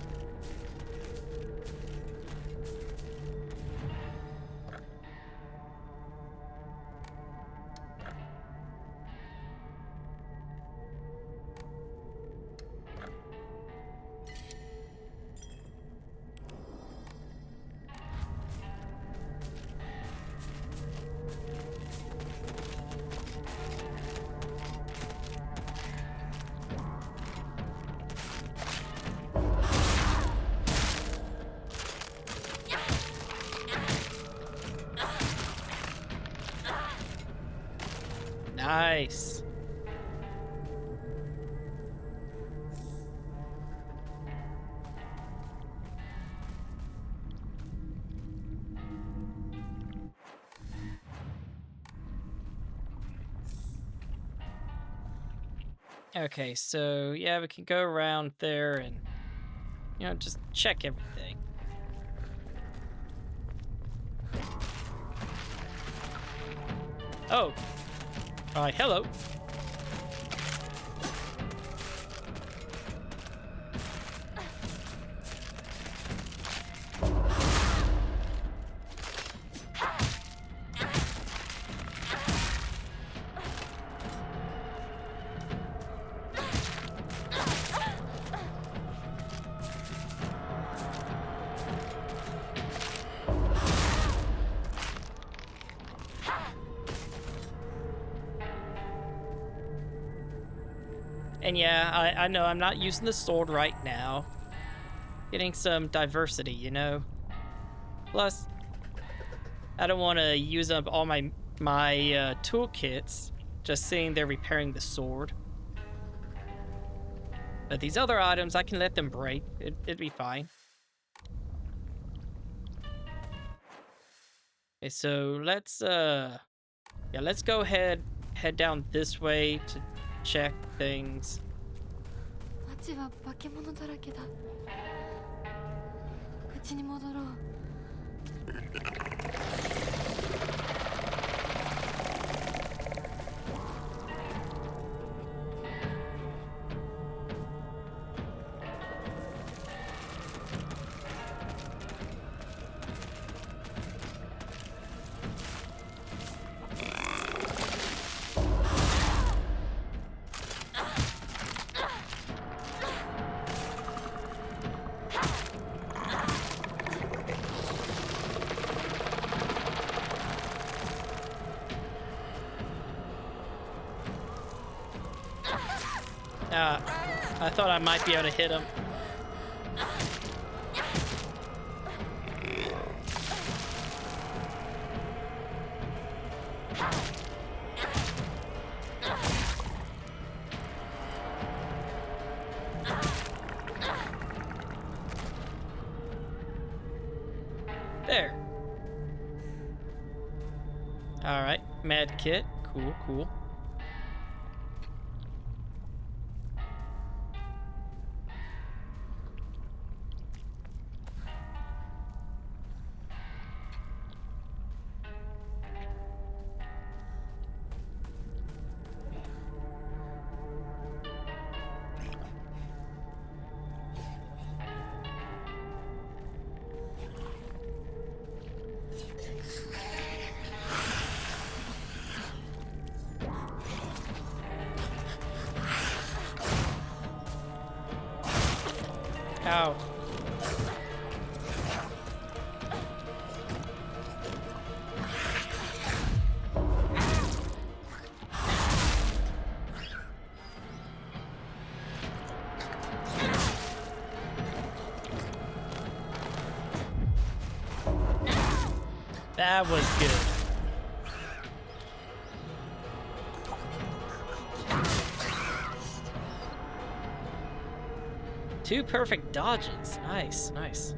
Nice. Okay, so yeah, we can go around there and, you know, just check everything. Oh. Hello. And yeah, I know I'm not using the sword right now. Getting some diversity, you know? Plus, I don't want to use up all my toolkits just sitting there repairing the sword. But these other items, I can let them break. It'd be fine. Okay, so let's go head down this way to check things. 街は化け物だらけだ。家に戻ろう。I thought I might be able to hit him. Med kit. Cool, cool. Ow. That was good. Two perfect dodges. Nice, nice.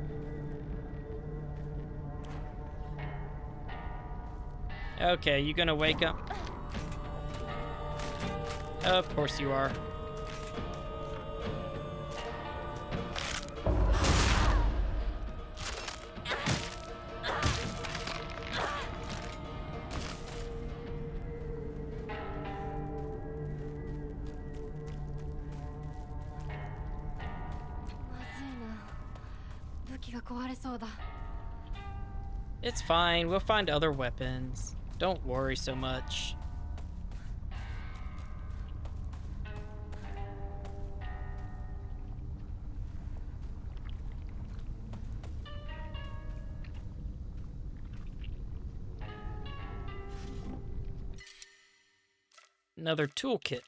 Okay, you gonna wake up? Of course you are. It's fine, we'll find other weapons. Don't worry so much. Another toolkit.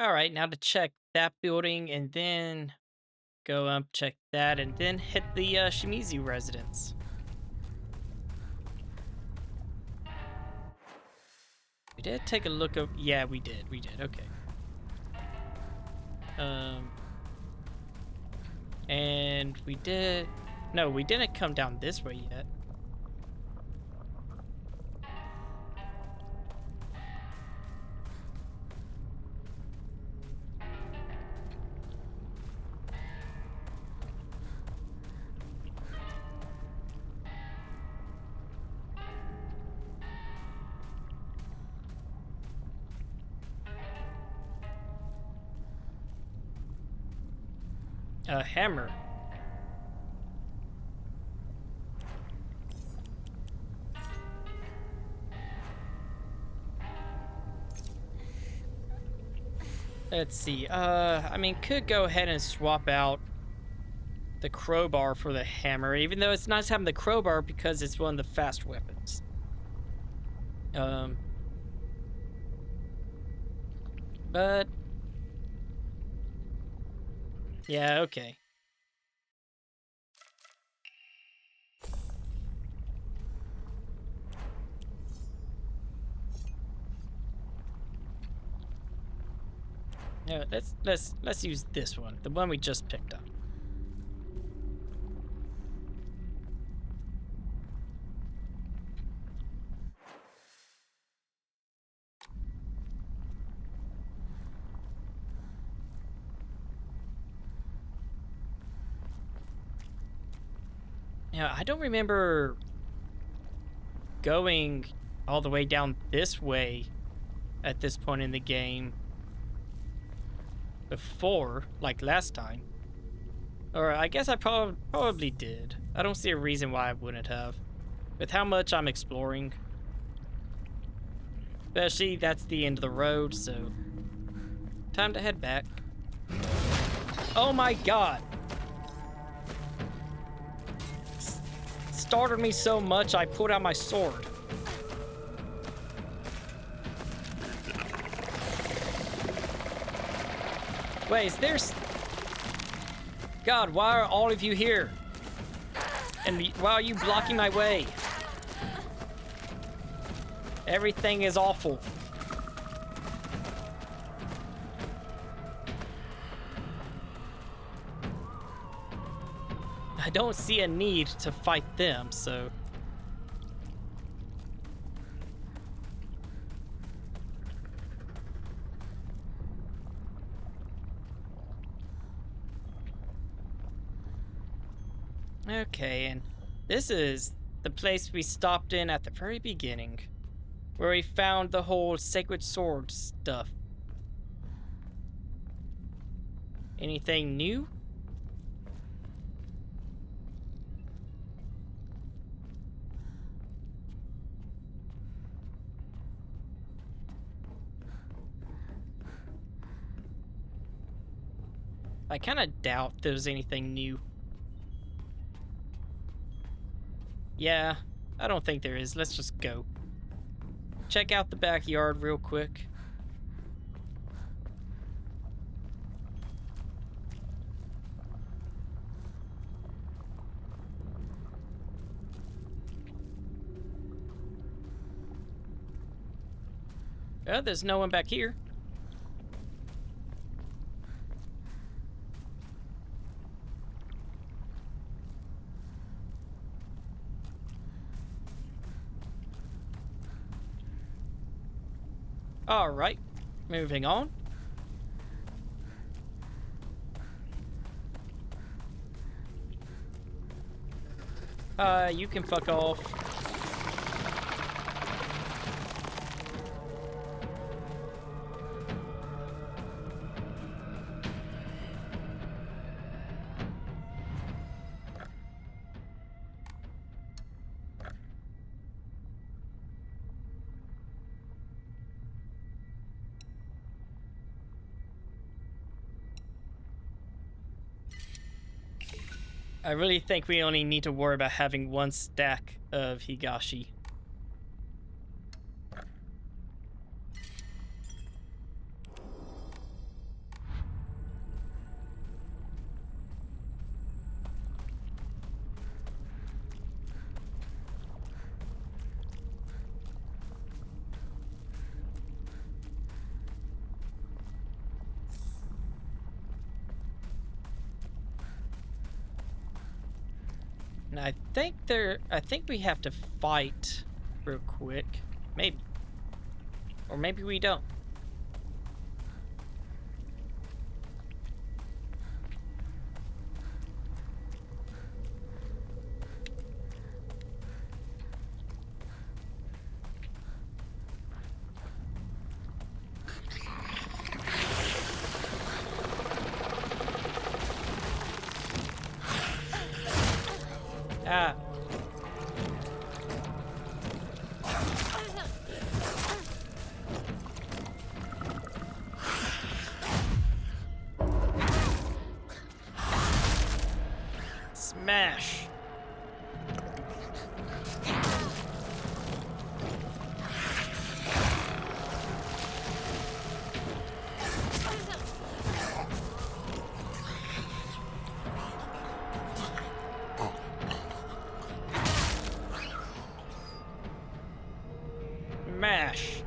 All right, now to check that building and then go up, check that, and then hit the Shimizu residence. We did take a look of, yeah, we did, okay. And we did, no, we didn't come down this way yet. A hammer. Let's see. I mean, could go ahead and swap out the crowbar for the hammer, even though it's nice having the crowbar because it's one of the fast weapons. But yeah, okay. Yeah, let's use this one, the one we just picked up. Yeah, I don't remember going all the way down this way at this point in the game before, like last time. Or I guess I probably did. I don't see a reason why I wouldn't have. With how much I'm exploring. Especially, that's the end of the road, so time to head back. Oh my god! Startled me so much, I pulled out my sword. Wait, is there... God, why are all of you here? And why are you blocking my way? Everything is awful. I don't see a need to fight them, so... Okay, and this is the place we stopped in at the very beginning, where we found the whole sacred sword stuff. Anything new? I kind of doubt there's anything new. Yeah, I don't think there is. Let's just go. Check out the backyard real quick. Oh, there's no one back here. All right, moving on. You can fuck off. I really think we only need to worry about having one stack of Higashi. And I think we have to fight real quick. Maybe. Or maybe we don't. Ah. Smash. Mash.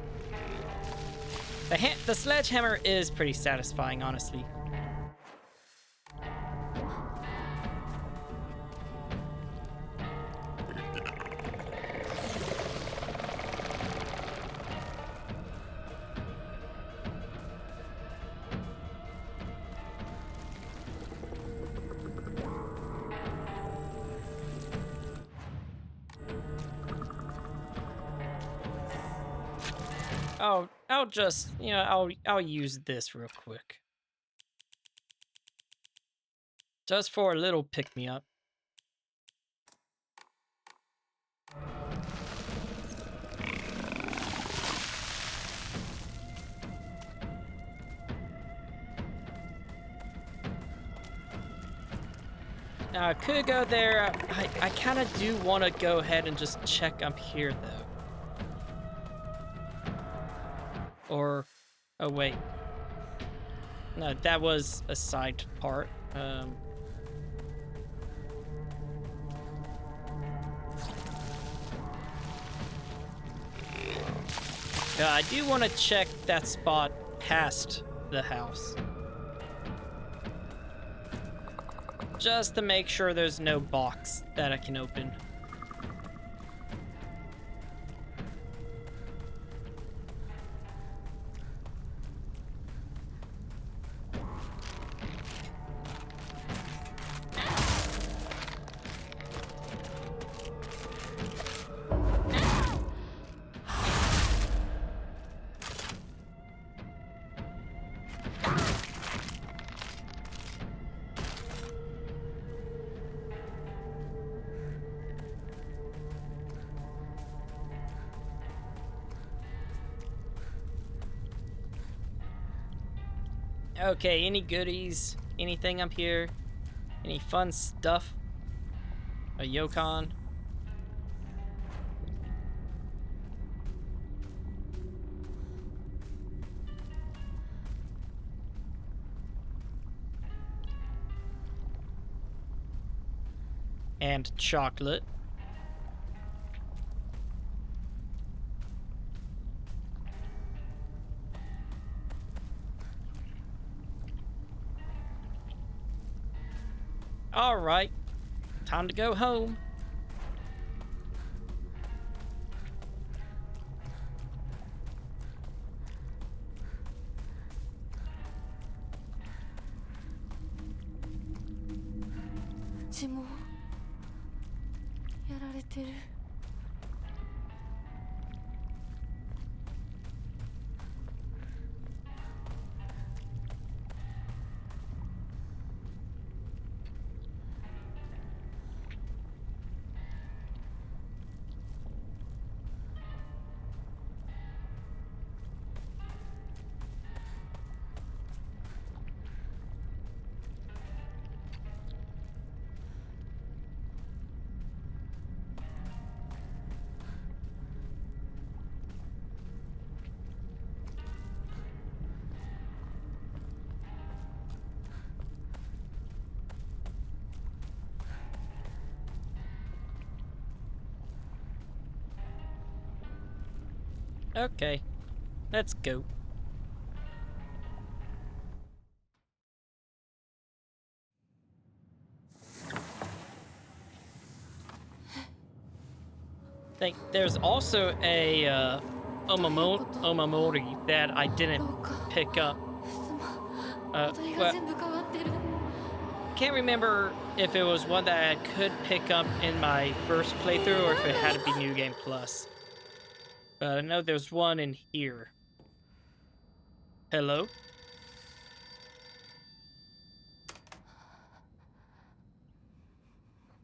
The sledgehammer is pretty satisfying, honestly. I'll just, I'll use this real quick. Just for a little pick-me-up. Now, I could go there. I kind of do want to go ahead and just check up here, though. Or, oh wait. No, that was a side part. I do want to check that spot past the house. Just to make sure there's no box that I can open. Okay, any goodies? Anything up here? Any fun stuff? A Yokon? And chocolate. All right, time to go home. Okay, let's go. Think there's also a omamori that I didn't pick up. Well, can't remember if it was one that I could pick up in my first playthrough or if it had to be New Game Plus. But I know there's one in here. Hello?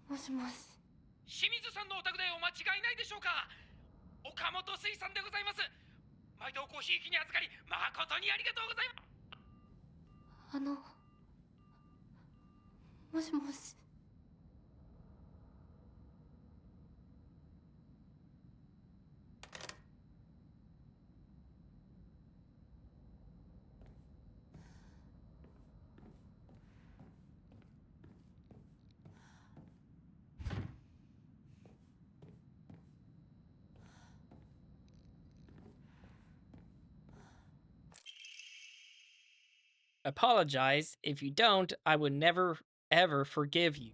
もしもし。清水さんのお宅でお間違いないでしょうか。岡本水産でございます。毎度ごひいきに預かり誠にありがとうございます。もしもし。Apologize. If you don't, I would never, ever forgive you.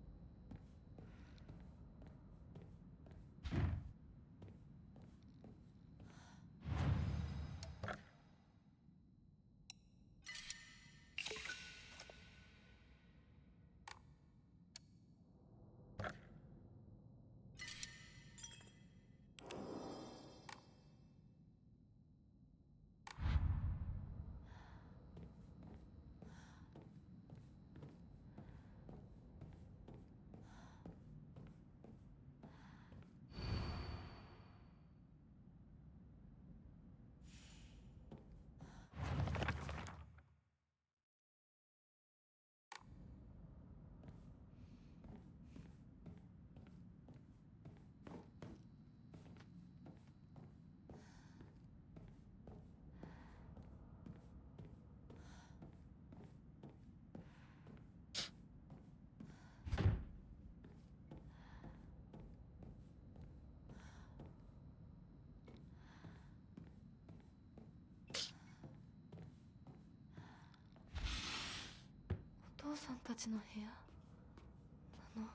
さんたちの部屋なの。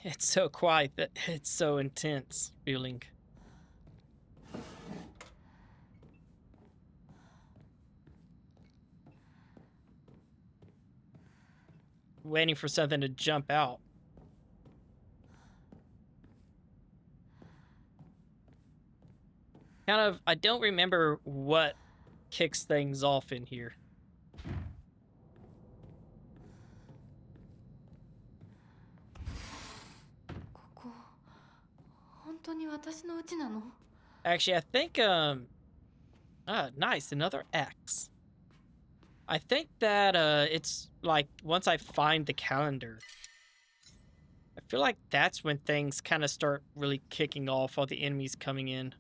It's so quiet that it's so intense feeling. Waiting for something to jump out. I don't remember what kicks things off in here. Actually, I think, nice, another X. I think that, it's, like, once I find the calendar, I feel like that's when things kind of start really kicking off, all the enemies coming in.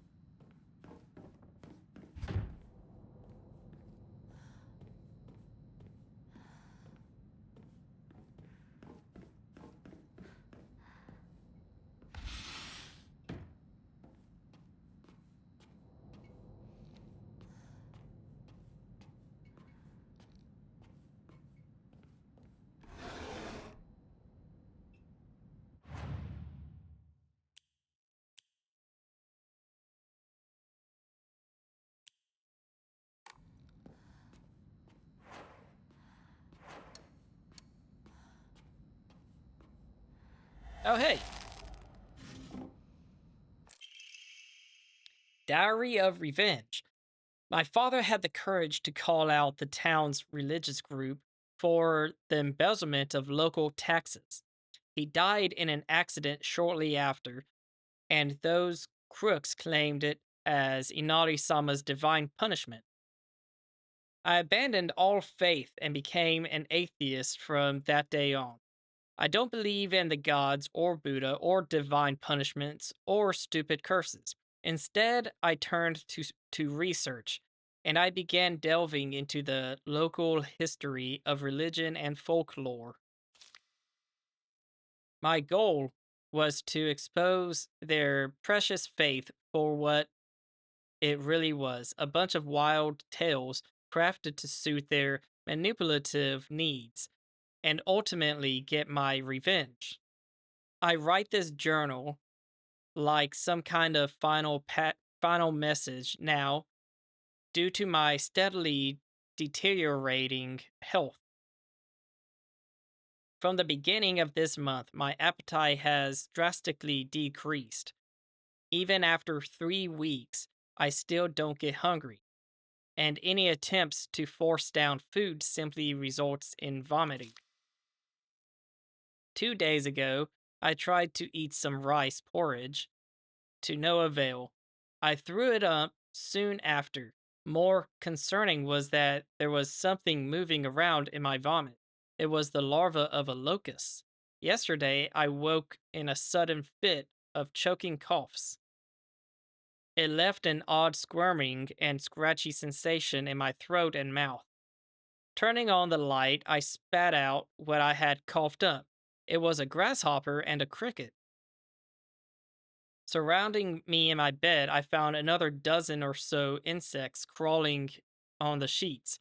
Oh, hey. Diary of Revenge. My father had the courage to call out the town's religious group for the embezzlement of local taxes. He died in an accident shortly after, and those crooks claimed it as Inari-sama's divine punishment. I abandoned all faith and became an atheist from that day on. I don't believe in the gods or Buddha or divine punishments or stupid curses. Instead, I turned to research, and I began delving into the local history of religion and folklore. My goal was to expose their precious faith for what it really was, a bunch of wild tales crafted to suit their manipulative needs, and ultimately get my revenge. I write this journal like some kind of final message now due to my steadily deteriorating health. From the beginning of this month, my appetite has drastically decreased. Even after 3 weeks, I still don't get hungry, and any attempts to force down food simply results in vomiting. 2 days ago, I tried to eat some rice porridge, to no avail. I threw it up soon after. More concerning was that there was something moving around in my vomit. It was the larva of a locust. Yesterday, I woke in a sudden fit of choking coughs. It left an odd squirming and scratchy sensation in my throat and mouth. Turning on the light, I spat out what I had coughed up. It was a grasshopper and a cricket. Surrounding me in my bed, I found another dozen or so insects crawling on the sheets.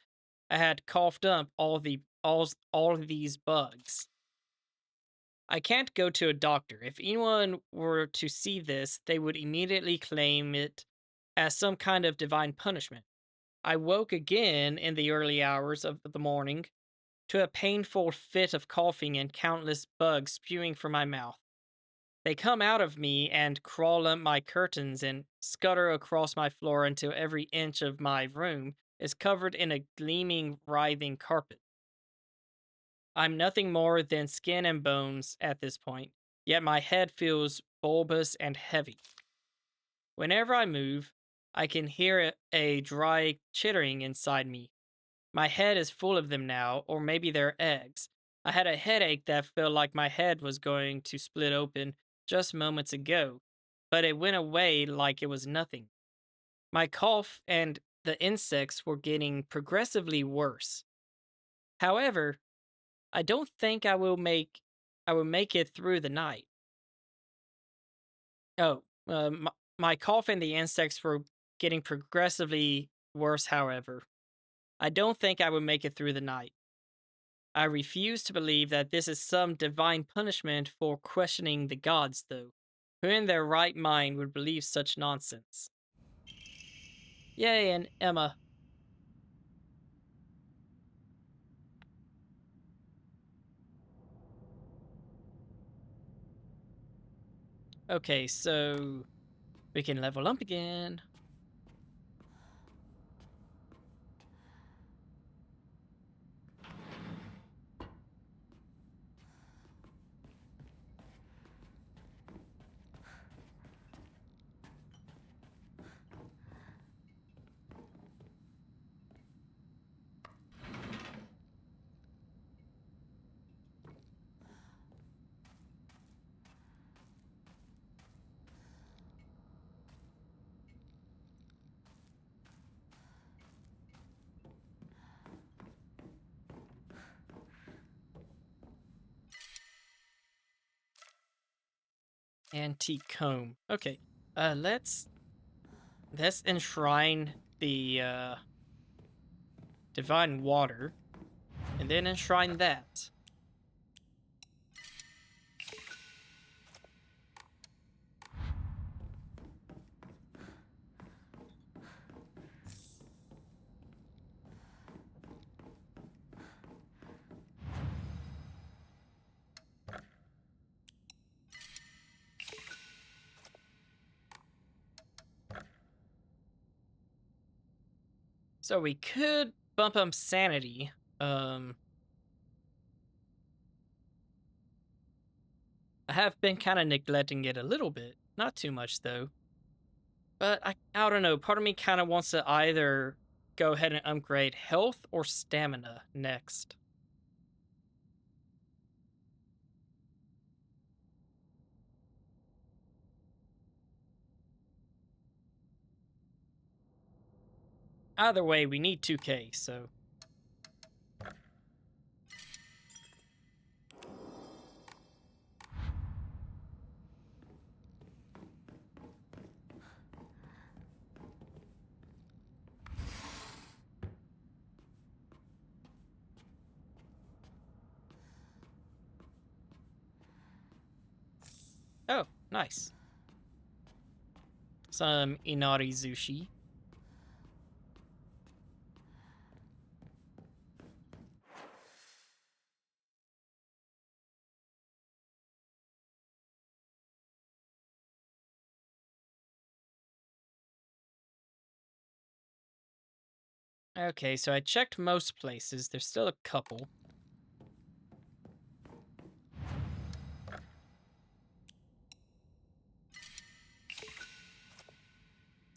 I had coughed up all of these bugs. I can't go to a doctor. If anyone were to see this, they would immediately claim it as some kind of divine punishment. I woke again in the early hours of the morning to a painful fit of coughing and countless bugs spewing from my mouth. They come out of me and crawl up my curtains and scutter across my floor until every inch of my room is covered in a gleaming, writhing carpet. I'm nothing more than skin and bones at this point, yet my head feels bulbous and heavy. Whenever I move, I can hear a dry chittering inside me. My head is full of them now, or maybe they're eggs. I had a headache that felt like my head was going to split open just moments ago, but it went away like it was nothing. My cough and the insects were getting progressively worse. However, I don't think I I would make it through the night. Oh, my cough and the insects were getting progressively worse, however. I don't think I would make it through the night. I refuse to believe that this is some divine punishment for questioning the gods, though. Who in their right mind would believe such nonsense? Yay, and Emma. Okay, so we can level up again. Antique comb. Okay. Let's enshrine the divine water and then enshrine that. So we could bump up sanity. I have been kind of neglecting it a little bit. Not too much, though. But I don't know. Part of me kind of wants to either go ahead and upgrade health or stamina next. Either way, we need 2K, so... Oh, nice. Some inari sushi. Okay, so I checked most places. There's still a couple.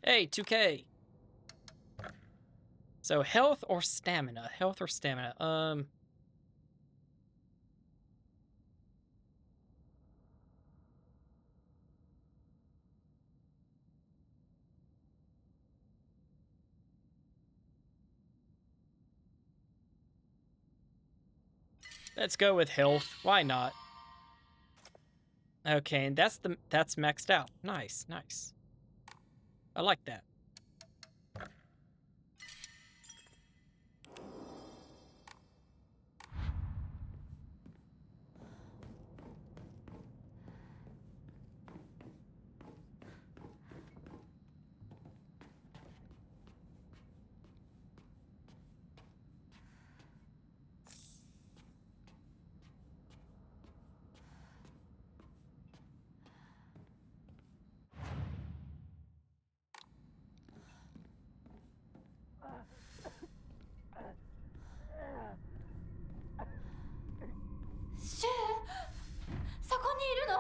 Hey, 2K. So health or stamina? Health or stamina? Let's go with health. Why not? Okay, and that's maxed out. Nice, nice. I like that.シュウ、そこにいるの？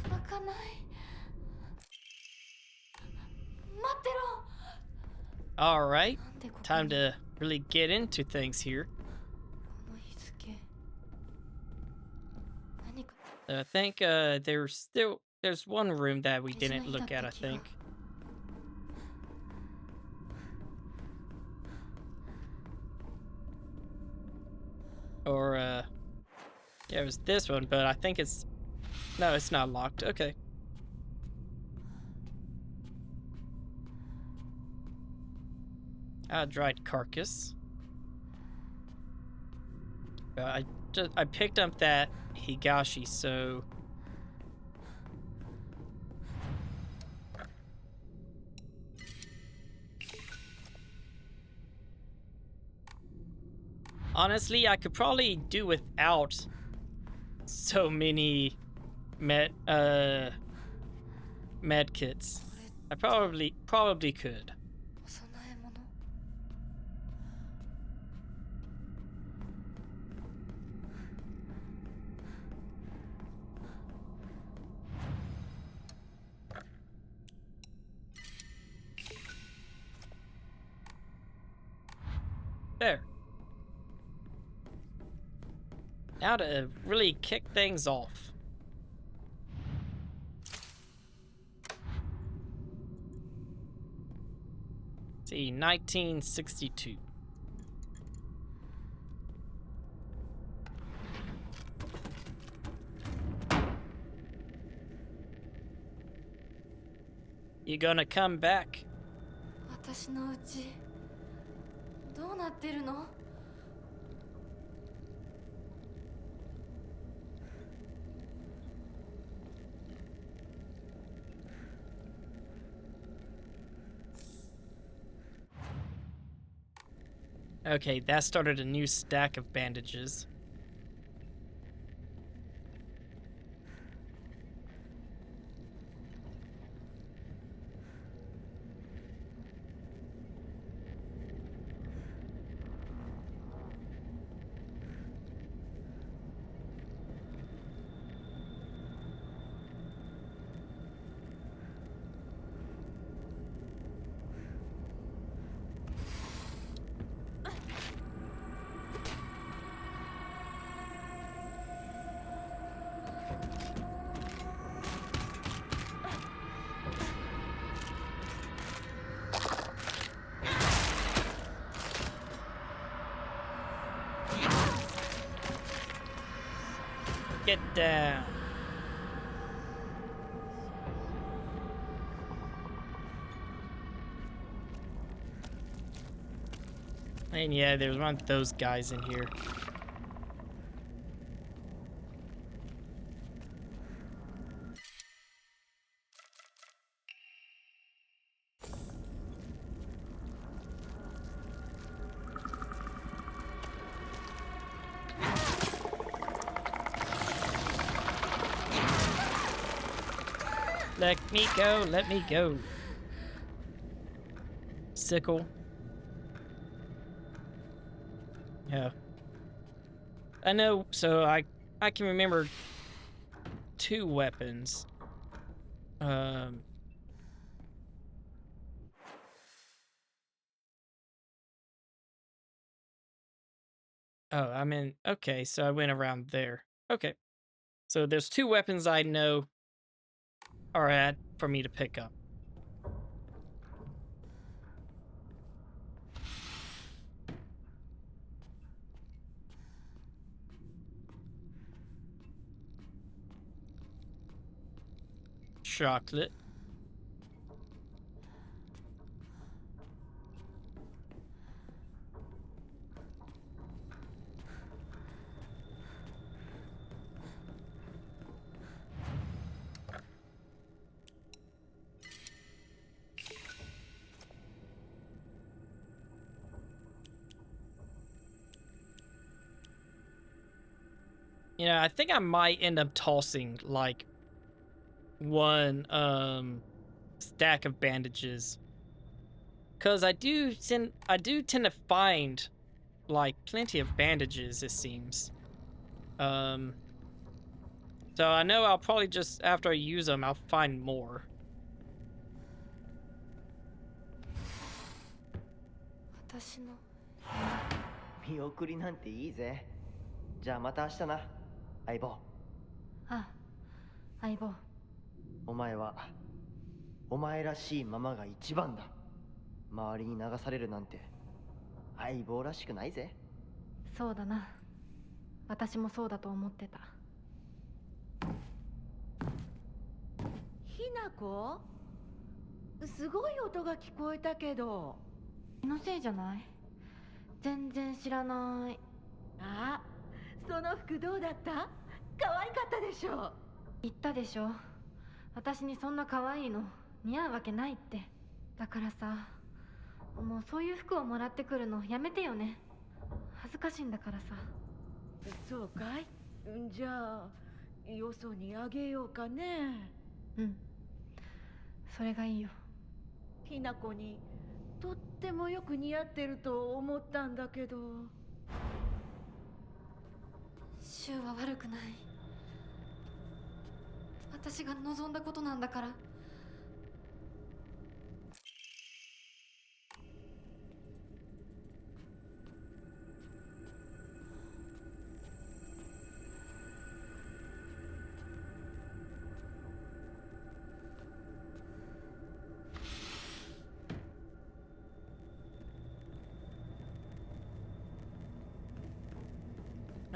開かない。待ってろ。 Alright, time to really get into things here. この日付。何か。 I think there's one room that we didn't look at, I think. Or, yeah, it was this one, but I think it's... No, it's not locked. Okay. Dried carcass. I picked up that higashi, so... Honestly, I could probably do without so many med kits. I probably could. お供え物 There. Now to really kick things off. See, 1962. You gonna come back? 私のうちどうなってるの Okay, that started a new stack of bandages. Get down. And yeah, there's one of those guys in here. Let me go, let me go. Sickle. Yeah. I know, so I can remember 2 weapons. Oh, I'm in, okay, so I went around there. Okay. So there's 2 weapons I know are at for me to pick up. Chocolate. You know, I think I might end up tossing like one stack of bandages, cause I do tend to find like plenty of bandages, it seems. So I know I'll probably just, after I use them, I'll find more. 私の 見送りなんていいぜ。じゃあまた明日な、相棒。あ、相棒。お前はお前らしいままが一番だ。周りに流されるなんて相棒らしくないぜ。そうだな。私もそうだと思ってた。ひなこ、すごい音が聞こえたけど。気のせいじゃない？全然知らない。あ、その服どうだった？可愛かったでしょ。言ったでしょ、私にそんな可愛いの似合うわけないって。だからさ、もうそういう服をもらってくるのやめてよね。恥ずかしいんだからさ。そうかい？じゃあよそにあげようかね。うん、それがいいよ。ひなこにとってもよく似合ってると思ったんだけど。シュウは悪くない。私が望んだことなんだから。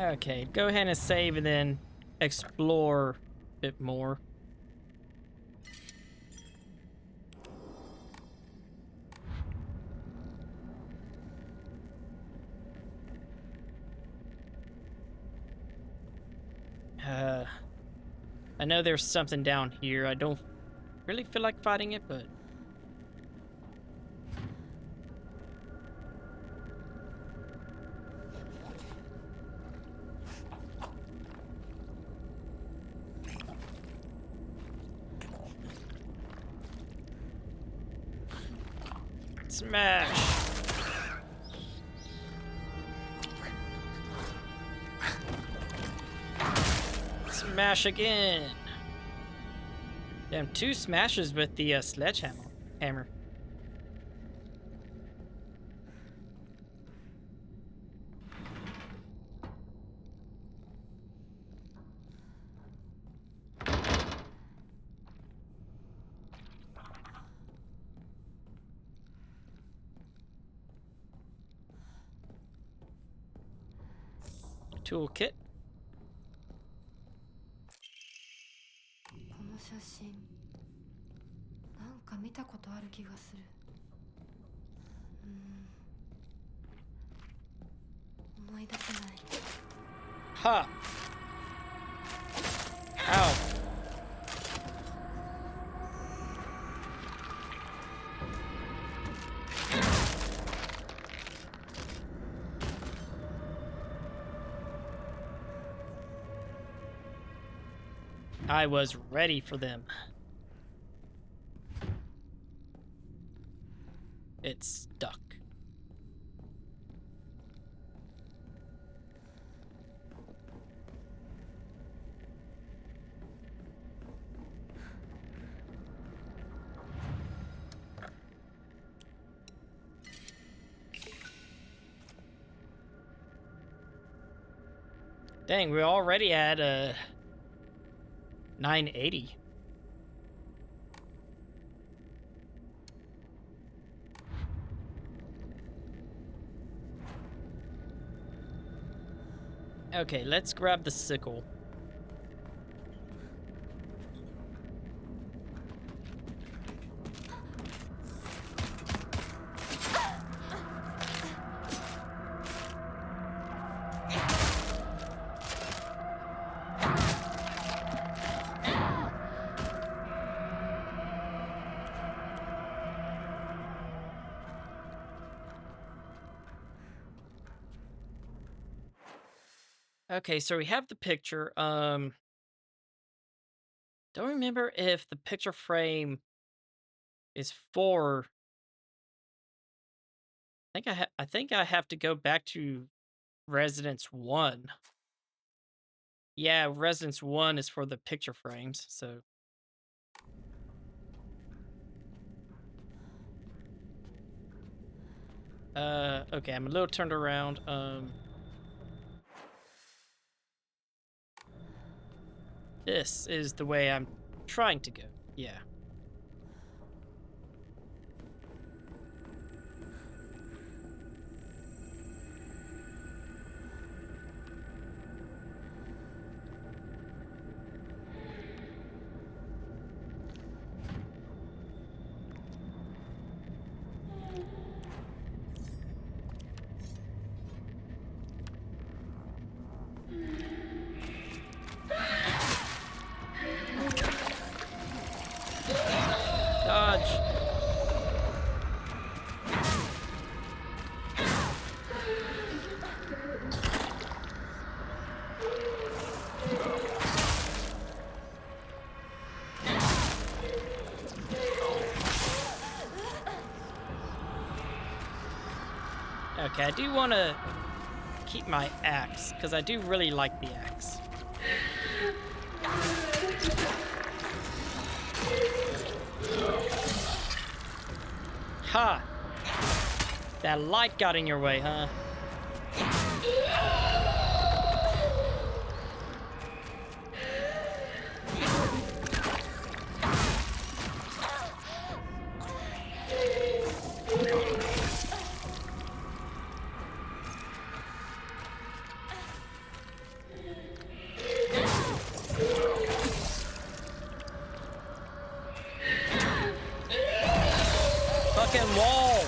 Okay, go ahead and save and then explore a bit more. I know there's something down here. I don't really feel like fighting it, but... Smash! Smash again! Damn, 2 smashes with the sledgehammer. Toolkit. この写真、なんか見たことある気がする。思い出せない。Ha! Ow! I was ready for them. It's stuck. Dang, we're already at 980. Okay, let's grab the sickle. Okay, so we have the picture. Don't remember if the picture frame is for... I think I have to go back to Residence 1. Yeah, Residence 1 is for the picture frames, so... Okay, I'm a little turned around. This is the way I'm trying to go. Yeah. Okay, I do want to keep my axe, because I do really like the axe. Ha! That light got in your way, huh? Fucking wall!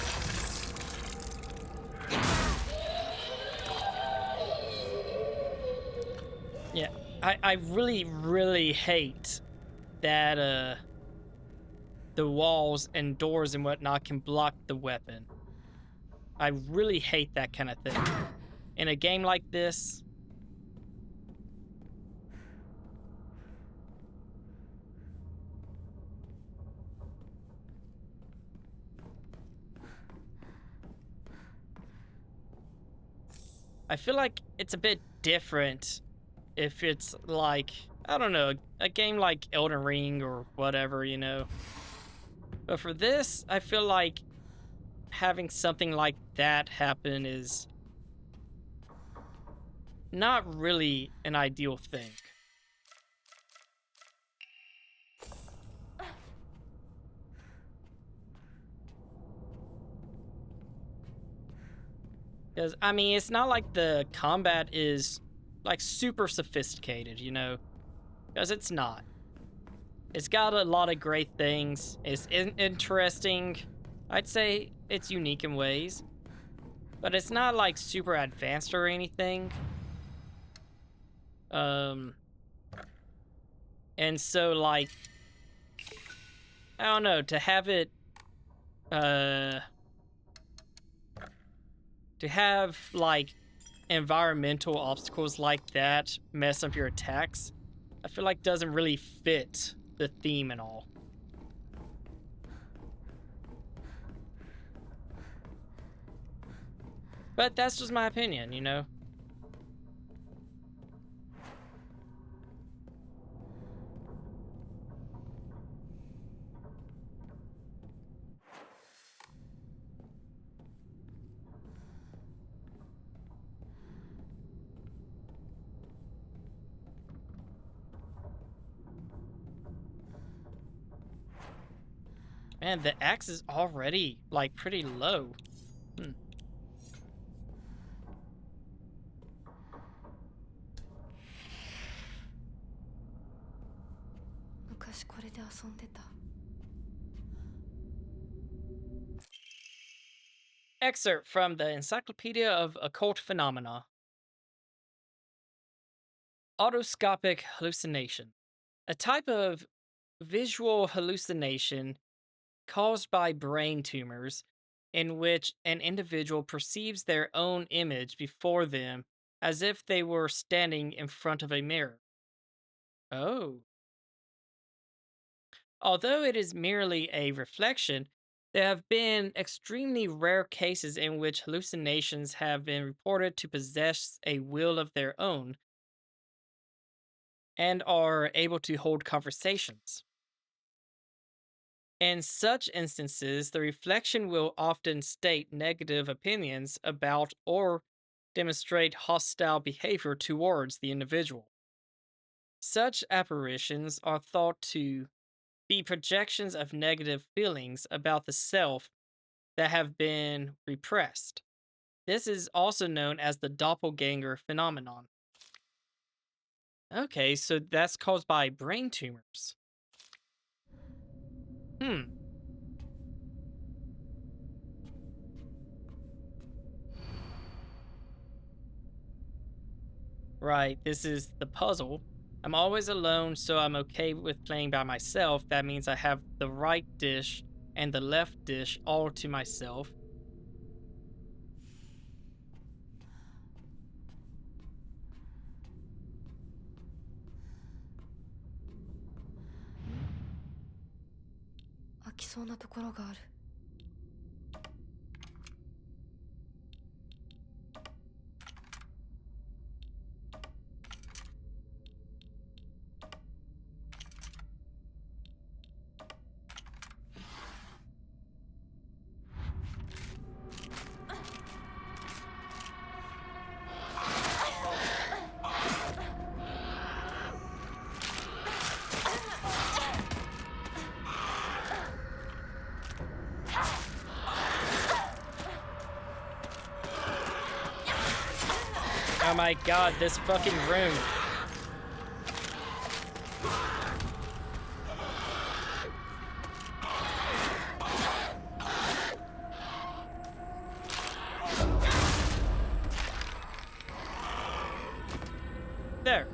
Yeah, I really, really hate that, the walls and doors and whatnot can block the weapon. I really hate that kind of thing. In a game like this, I feel like it's a bit different if it's like, I don't know, a game like Elden Ring or whatever, you know. But for this, I feel like having something like that happen is not really an ideal thing. Because, I mean, it's not like the combat is, like, super sophisticated, you know? Because it's not. It's got a lot of great things. It's interesting. I'd say it's unique in ways. But it's not, like, super advanced or anything. And so, like, I don't know, to have it, to have, like, environmental obstacles like that mess up your attacks, I feel like doesn't really fit the theme and all. But that's just my opinion, you know? Man, the axe is already, like, pretty low. Hmm. 昔これで遊んでた。 Excerpt from the Encyclopedia of Occult Phenomena. Autoscopic hallucination. A type of visual hallucination caused by brain tumors in which an individual perceives their own image before them as if they were standing in front of a mirror. Oh. Although it is merely a reflection, there have been extremely rare cases in which hallucinations have been reported to possess a will of their own and are able to hold conversations. In such instances, the reflection will often state negative opinions about or demonstrate hostile behavior towards the individual. Such apparitions are thought to be projections of negative feelings about the self that have been repressed. This is also known as the doppelganger phenomenon. Okay, so that's caused by brain tumors. Right, this is the puzzle. I'm always alone, so I'm okay with playing by myself. That means I have the right dish and the left dish all to myself. Oh my god, this fucking room. There.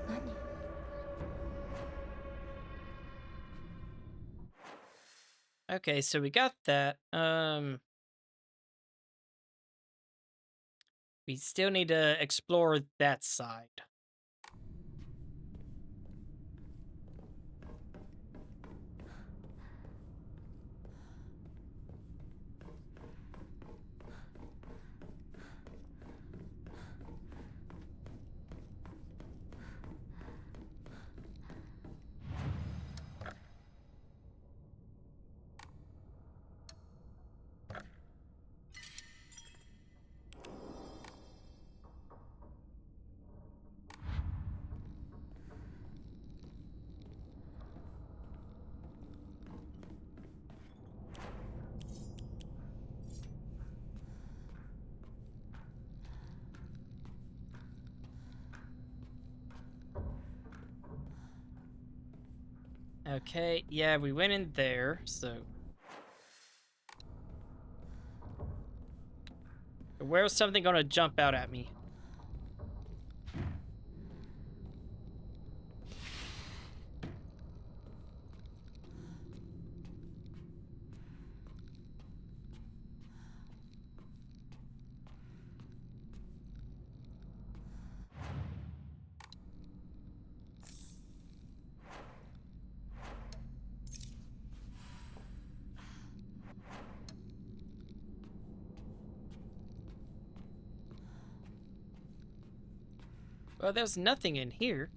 これ何？ Okay, so we got that. We still need to explore that side. Okay, yeah, we went in there, so... Where's something gonna jump out at me? Well, there's nothing in here.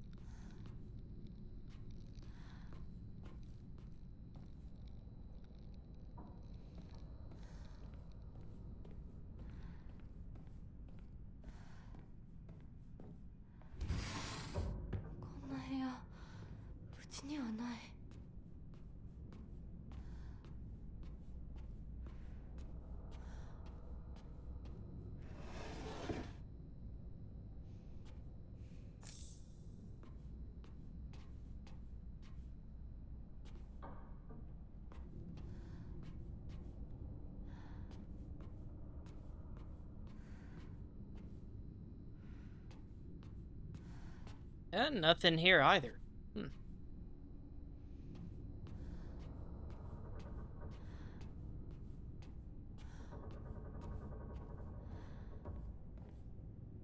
And nothing here either.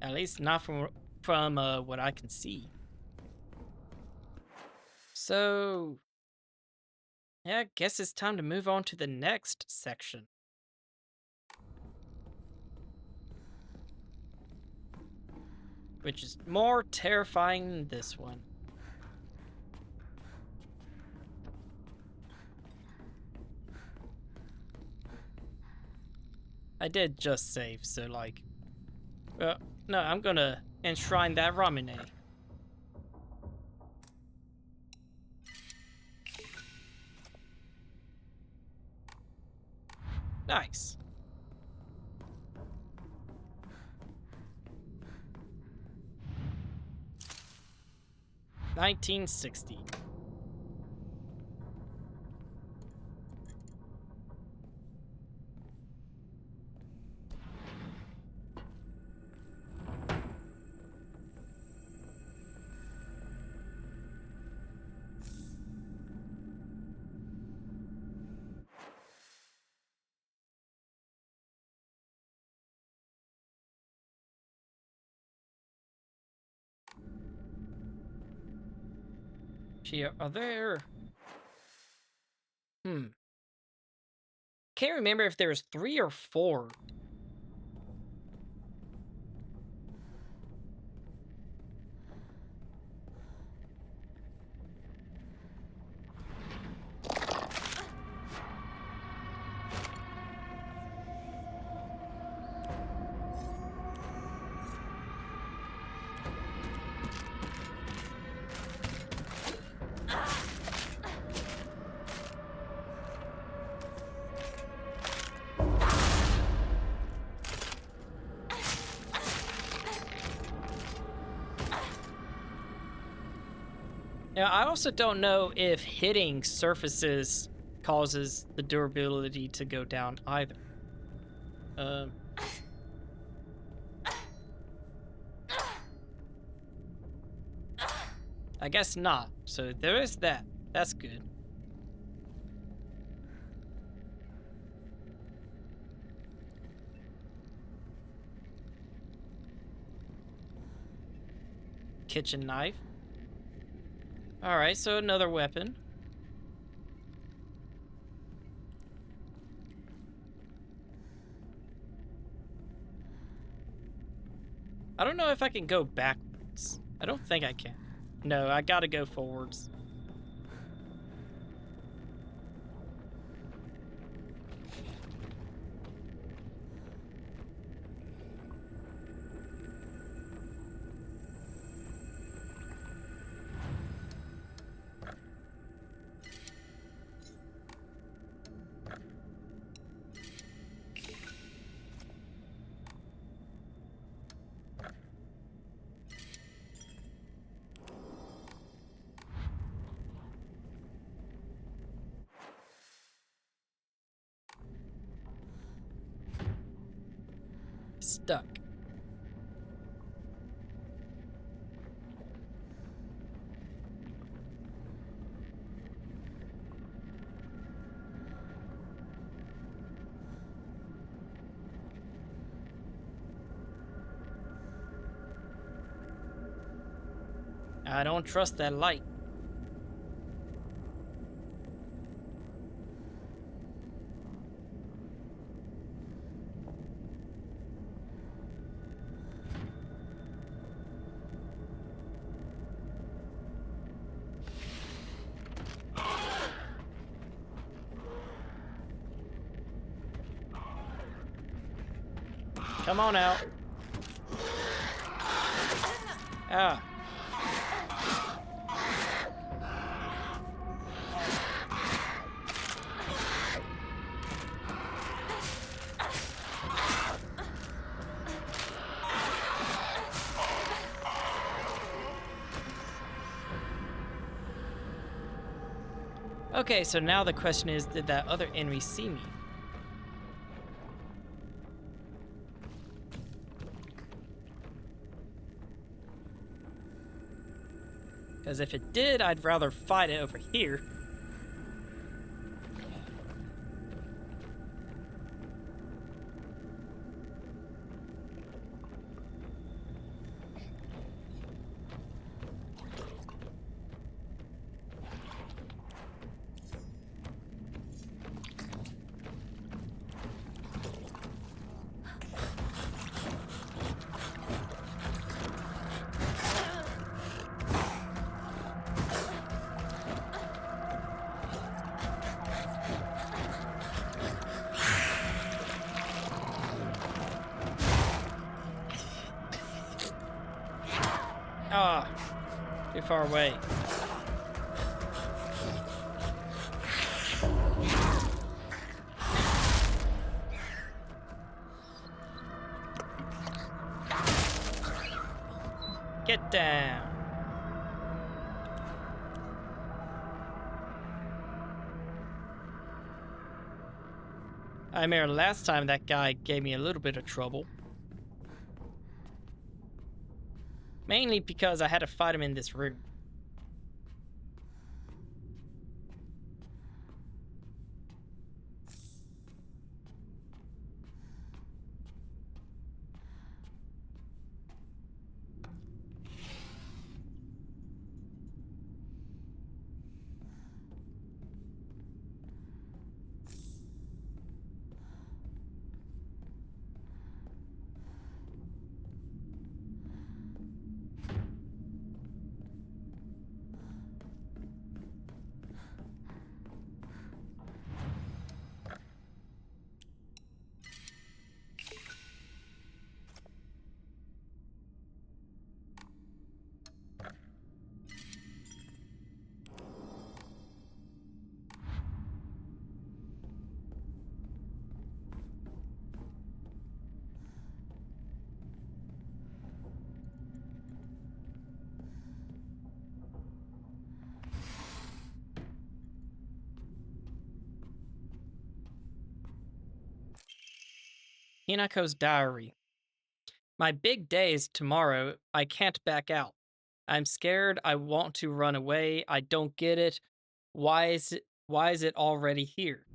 At least not from what I can see. So, yeah, I guess it's time to move on to the next section. Which is more terrifying than this one. I did just save, so like... no, I'm gonna enshrine that Ramune. Nice. $19.60. Are there... Can't remember if there's 3 or 4. Now, I also don't know if hitting surfaces causes the durability to go down either. I guess not. So there is that. That's good. Kitchen knife. Alright, so another weapon. I don't know if I can go backwards. I don't think I can. No, I gotta go forwards. Stuck. I don't trust that light. Come on out. Ah. Okay, so now the question is, did that other enemy see me? Because if it did, I'd rather fight it over here. Ah, too far away. Get down. I remember last time that guy gave me a little bit of trouble. Mainly because I had to fight him in this room. Hinako's diary. My big day is tomorrow. I can't back out. I'm scared. I want to run away. I don't get it. Why is it already here?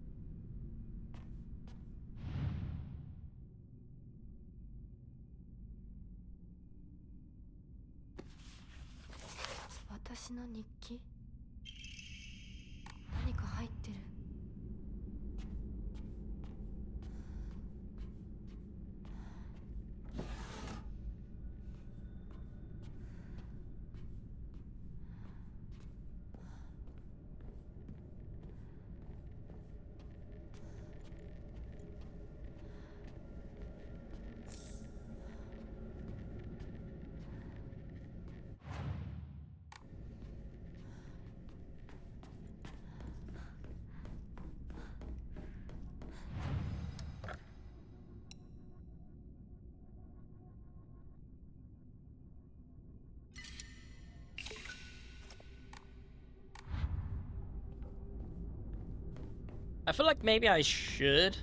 I feel like maybe I should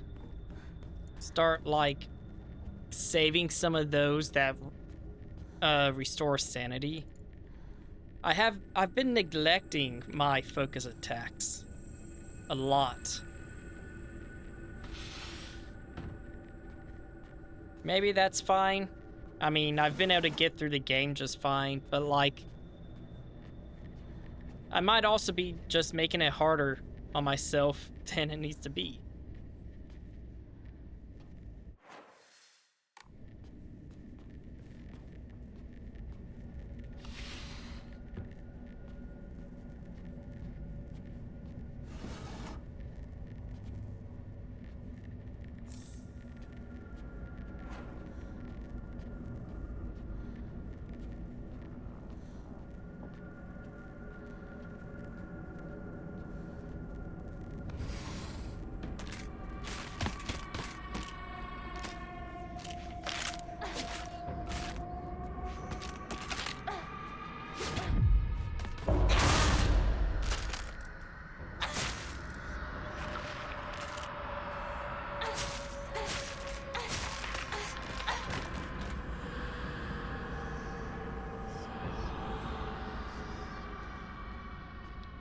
start like saving some of those that restore sanity. I've been neglecting my focus attacks a lot. Maybe that's fine. I mean, I've been able to get through the game just fine, but like I might also be just making it harder on myself than it needs to be.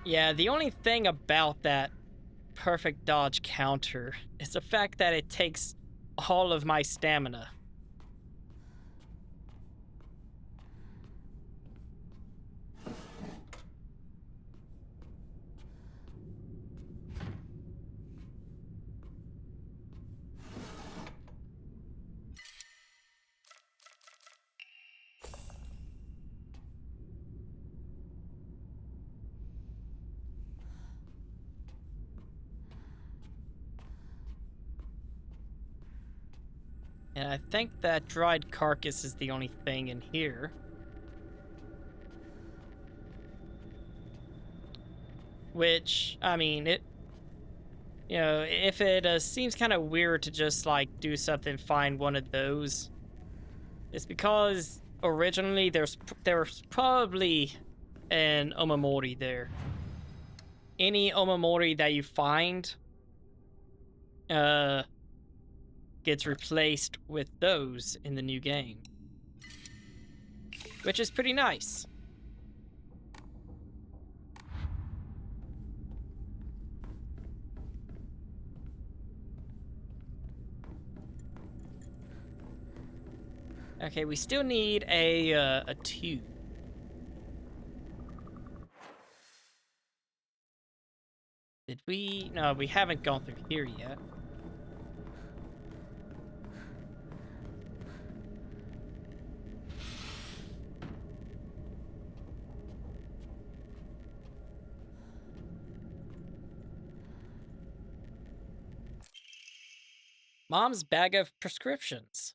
Yeah, the only thing about that perfect dodge counter is the fact that it takes all of my stamina. And I think that dried carcass is the only thing in here. Which, I mean, if it seems kind of weird to just, like, do something, find one of those, it's because originally there was probably an Omamori there. Any Omamori that you find, gets replaced with those in the new game. Which is pretty nice. Okay, we still need a tube. Did we? No, we haven't gone through here yet. Mom's bag of prescriptions.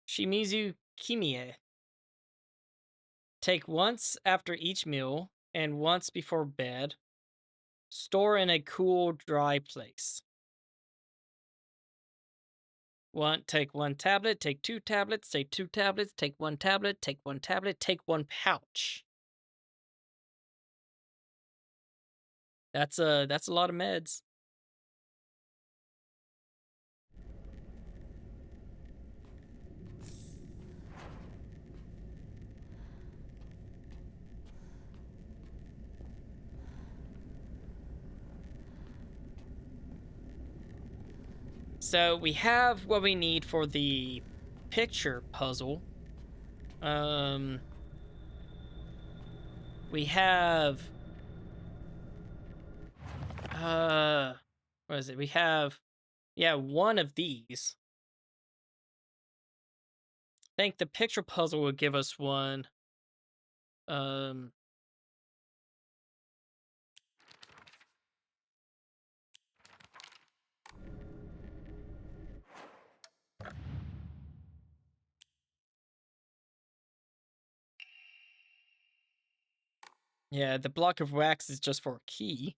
Shimizu Kimie. Take once after each meal and once before bed. Store in a cool, dry place. Take one tablet, take two tablets, take two tablets, take one tablet, take one tablet, take one pouch. That's a lot of meds. So we have what we need for the picture puzzle. We have what is it? We have, yeah, one of these. I think the picture puzzle will give us one. Yeah, the block of wax is just for a key.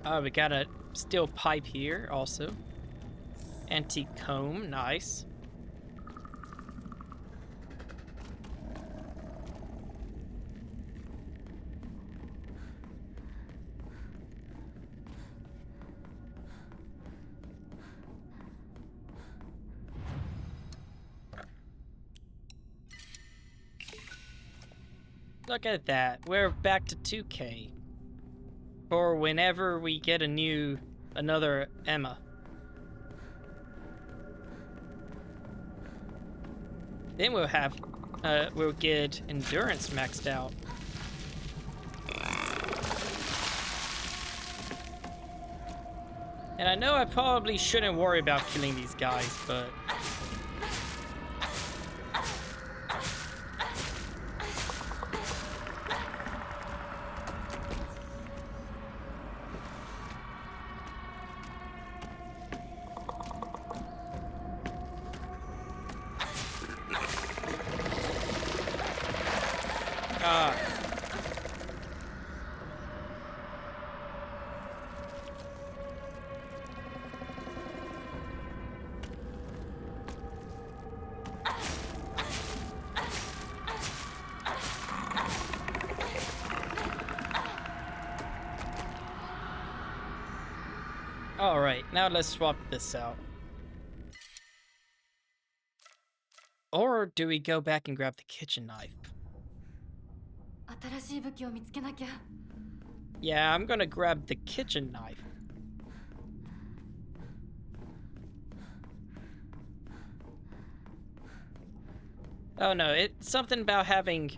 Oh, we got a steel pipe here also. Antique comb, nice. Look at that. We're back to 2K. For whenever we get another Emma. Then we'll get endurance maxed out. And I know I probably shouldn't worry about killing these guys, but alright, now let's swap this out. Or do we go back and grab the kitchen knife? 新しい武器を見つけなきゃ。 Yeah, I'm gonna grab the kitchen knife. Oh no, it's something about having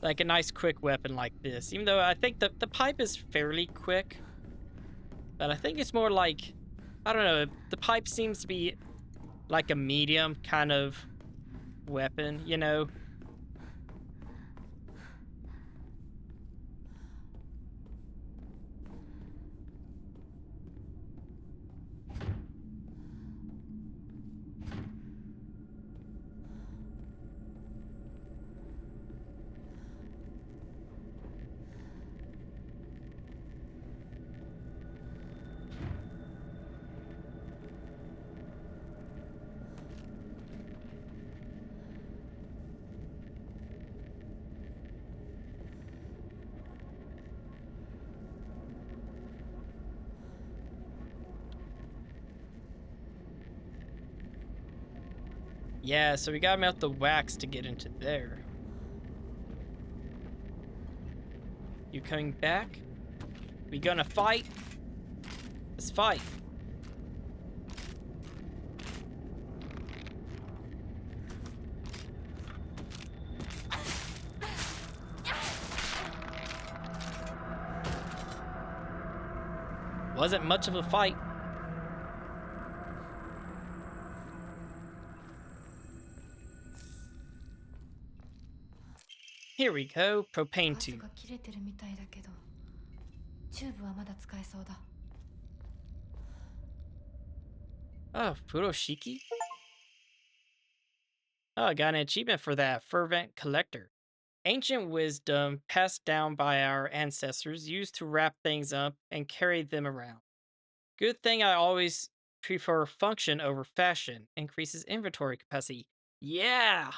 like a nice quick weapon like this. Even though I think the pipe is fairly quick. But I think it's more like, I don't know, the pipe seems to be like a medium kind of weapon, you know? Yeah, so we gotta melt the wax to get into there. You coming back? We gonna fight? Let's fight. Wasn't much of a fight. Here we go, propane ガス tube. が切れてるみたいだけど、チューブはまだ使えそうだ。 Oh, Furoshiki? Oh, I got an achievement for that. Fervent Collector. Ancient wisdom passed down by our ancestors used to wrap things up and carry them around. Good thing I always prefer function over fashion. Increases inventory capacity. Yeah!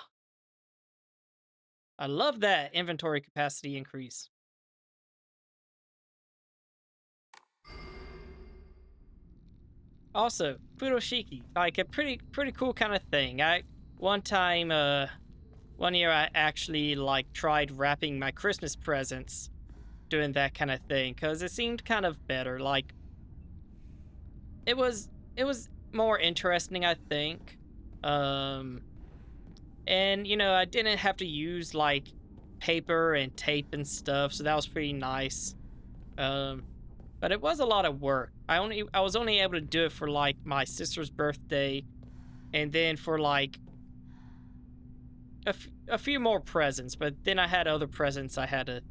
I love that inventory capacity increase. Also, furoshiki, like a pretty cool kind of thing. One year I actually like tried wrapping my Christmas presents doing that kind of thing because it seemed kind of better. Like it was more interesting, I think. And you know, I didn't have to use like paper and tape and stuff, so that was pretty nice. But it was a lot of work. I was only able to do it for like my sister's birthday, and then for like a few more presents. But then I had other presents I had to.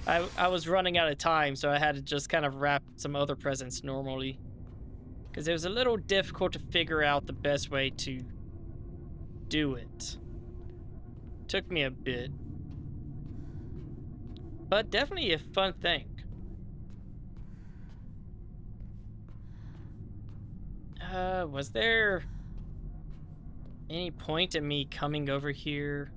I was running out of time, so I had to just kind of wrap some other presents normally, because it was a little difficult to figure out the best way to do it. Took me a bit, but definitely a fun thing. Was there any point in me coming over here?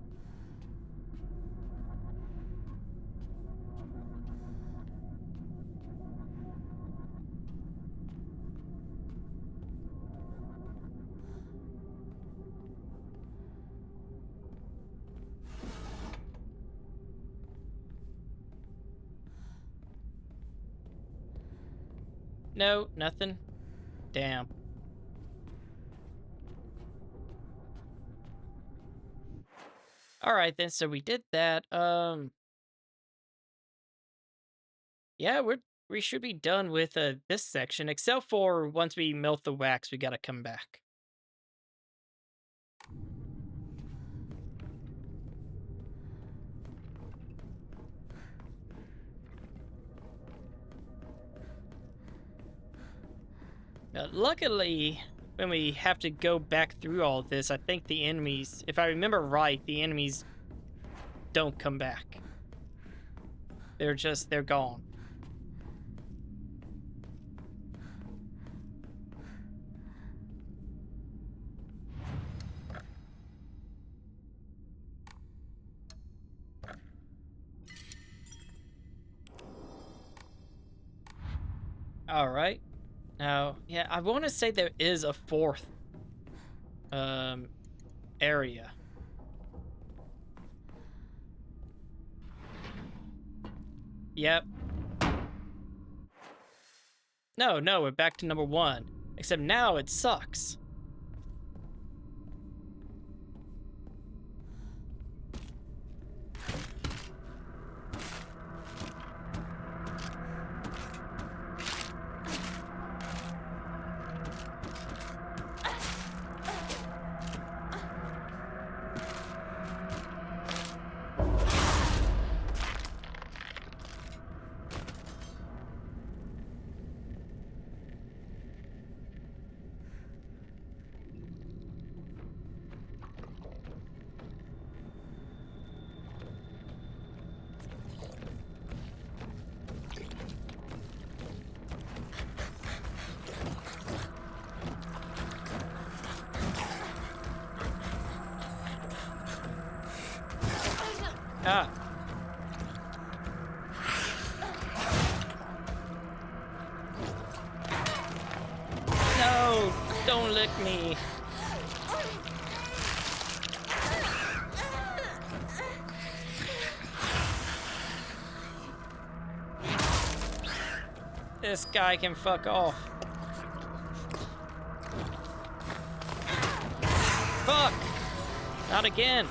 No, nothing. Damn. All right then, so we did that. Yeah, we should be done with this section, except for once we melt the wax, we gotta come back. Luckily, when we have to go back through all this, I think the enemies, if I remember right, the enemies don't come back. They're gone. All right. Now, yeah, I want to say there is a fourth area. Yep. No, we're back to number 1. Except now it sucks. Ah. No, don't lick me. This guy can fuck off. Fuck! Not again.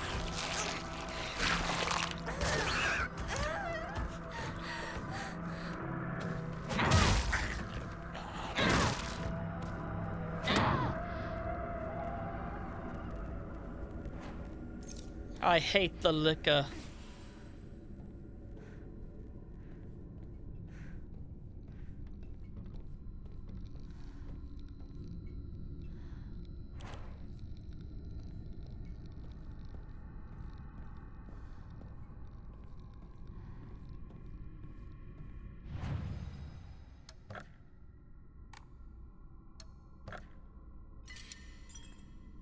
I hate the liquor.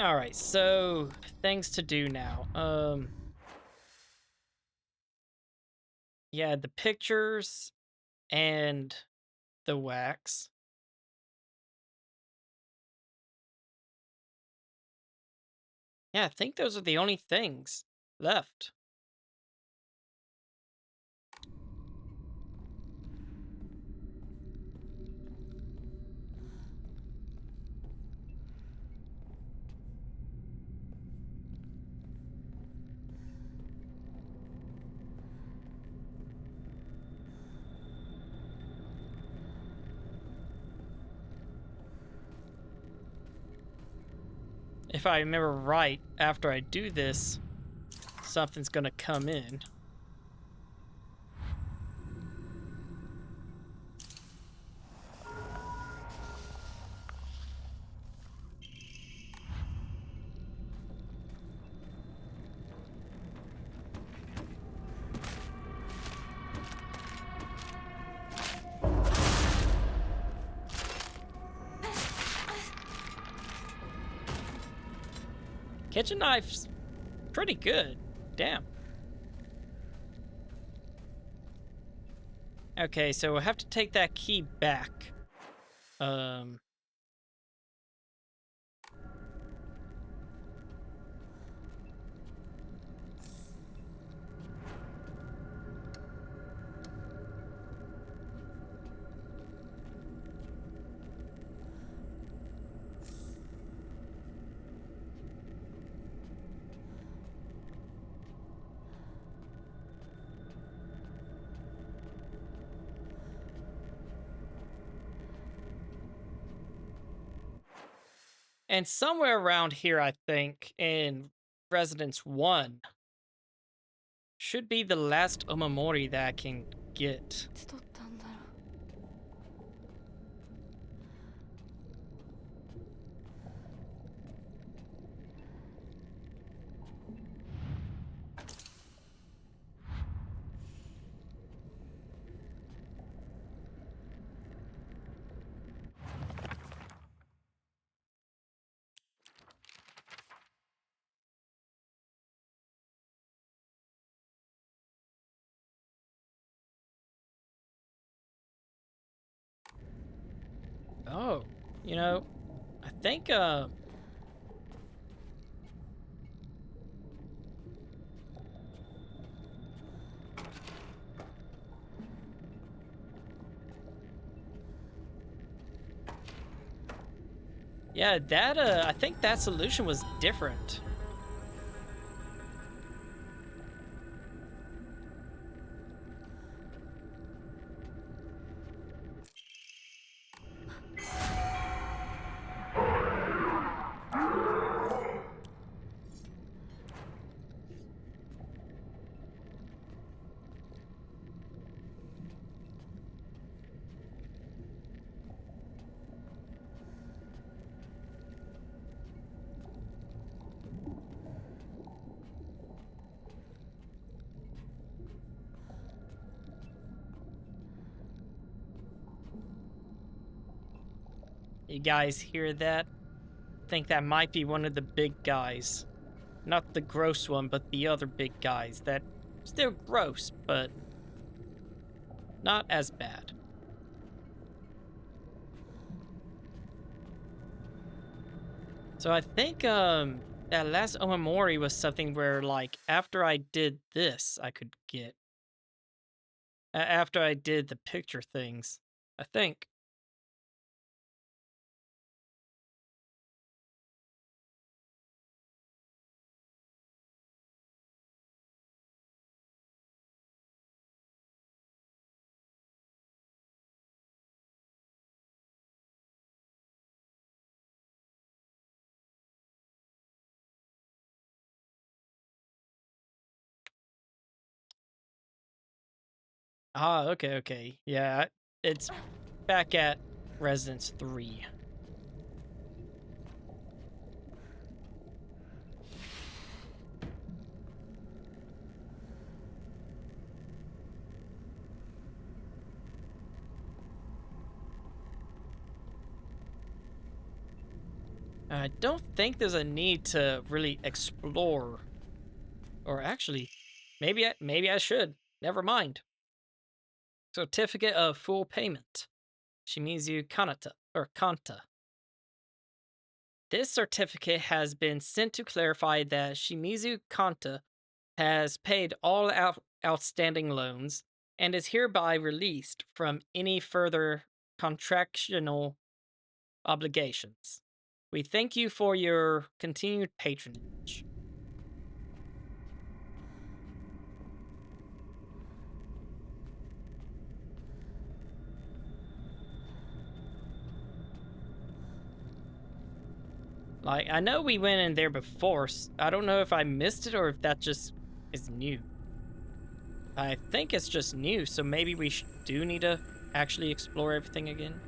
All right, so things to do now. Yeah, the pictures and the wax. Yeah, I think those are the only things left. If I remember right, after I do this, something's gonna come in. Kitchen knife's pretty good. Damn. Okay, so we'll have to take that key back. And somewhere around here, I think, in Residence 1, should be the last Omamori that I can get. いつ取ったんだろう。Oh, you know, I think, yeah, that, I think that solution was different. You guys hear that? I think that might be one of the big guys. Not the gross one, but the other big guys that still gross, but not as bad. So I think that last Omamori was something where, like, after I did this, I could get. After I did the picture things, I think. Ah, okay, okay. Yeah, it's back at Residence 3. I don't think there's a need to really explore. Or actually, maybe I should. Never mind. Certificate of full payment. Shimizu Kanta. This certificate has been sent to clarify that Shimizu Kanta has paid all outstanding loans and is hereby released from any further contractual obligations. We thank you for your continued patronage. Like, I know we went in there before. I don't know if I missed it or if that just is new. I think it's just new, so maybe we do need to actually explore everything again.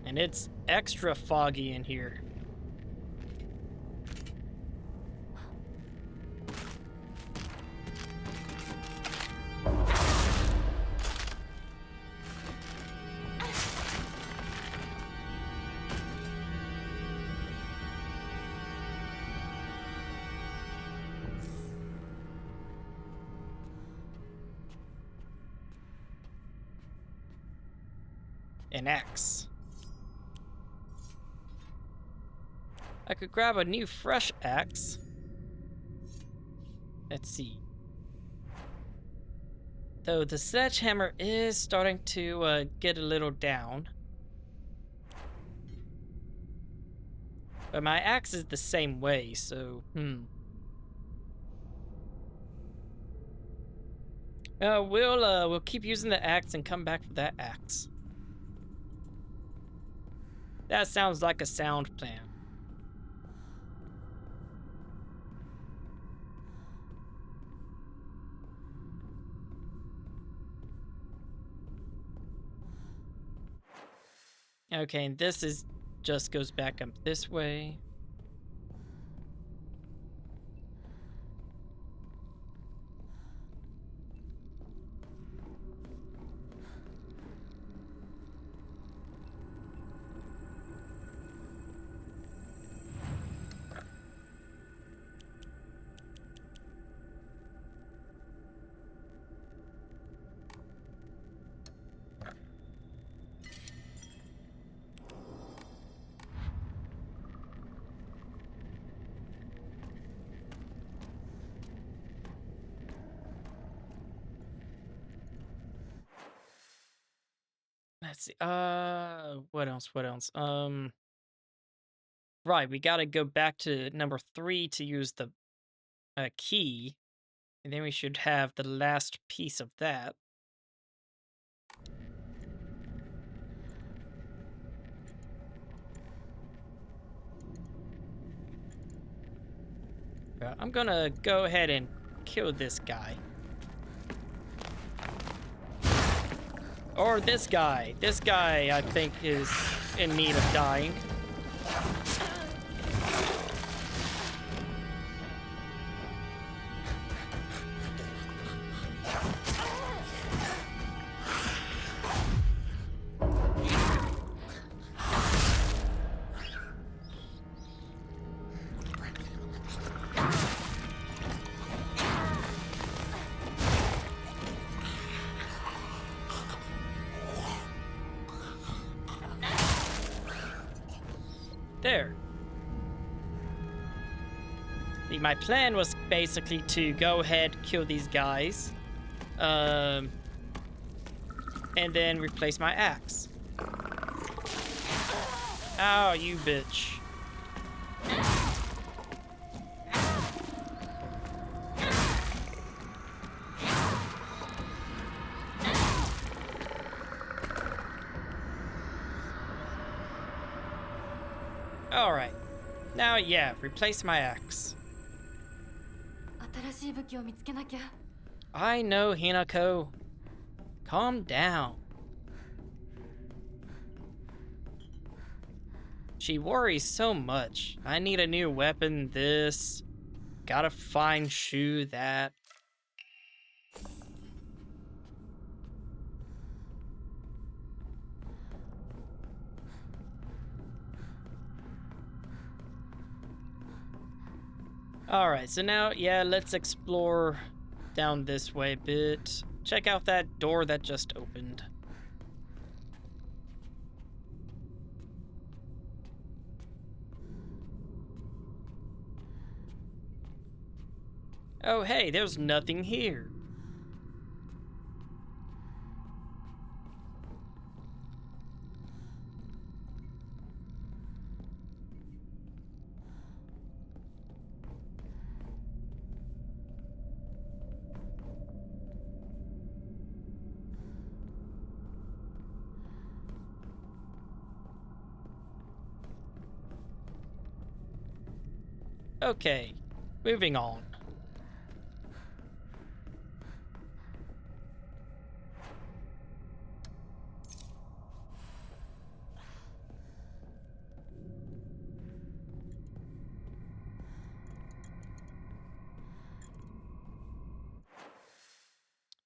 And it's extra foggy in here. An axe. I could grab a new fresh axe. Let's see. Though the sledgehammer is starting to get a little down. But my axe is the same way, so we'll keep using the axe and come back for that axe. That sounds like a sound plan. Okay, and this is just goes back up this way. Let's see. What else? Right, we gotta go back to number 3 to use the key. And then we should have the last piece of that. I'm gonna go ahead and kill this guy. Or this guy. This guy, I think, is in need of dying. There. See, my plan was basically to go ahead, kill these guys, and then replace my axe. Ow, you bitch. Alright. Now, yeah, replace my axe. 新しい武器を見つけなきゃ。 I know, Hinako. Calm down. She worries so much. I need a new weapon, this. Gotta find shoe, that. Alright, so now, yeah, let's explore down this way a bit. Check out that door that just opened. Oh, hey, there's nothing here. Okay, moving on.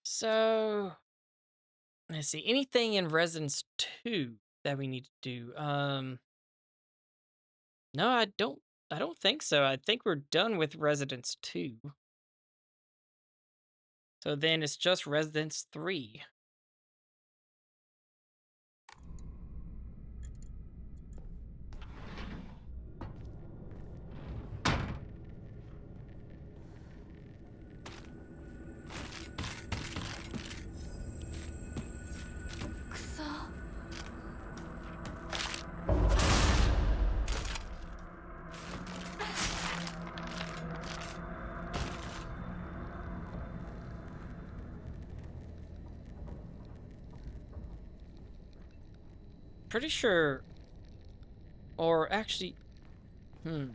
So, let's see, anything in Residence 2 that we need to do? No, I don't think so. I think we're done with Residence 2. So then it's just Residence 3. Pretty sure, or actually, can't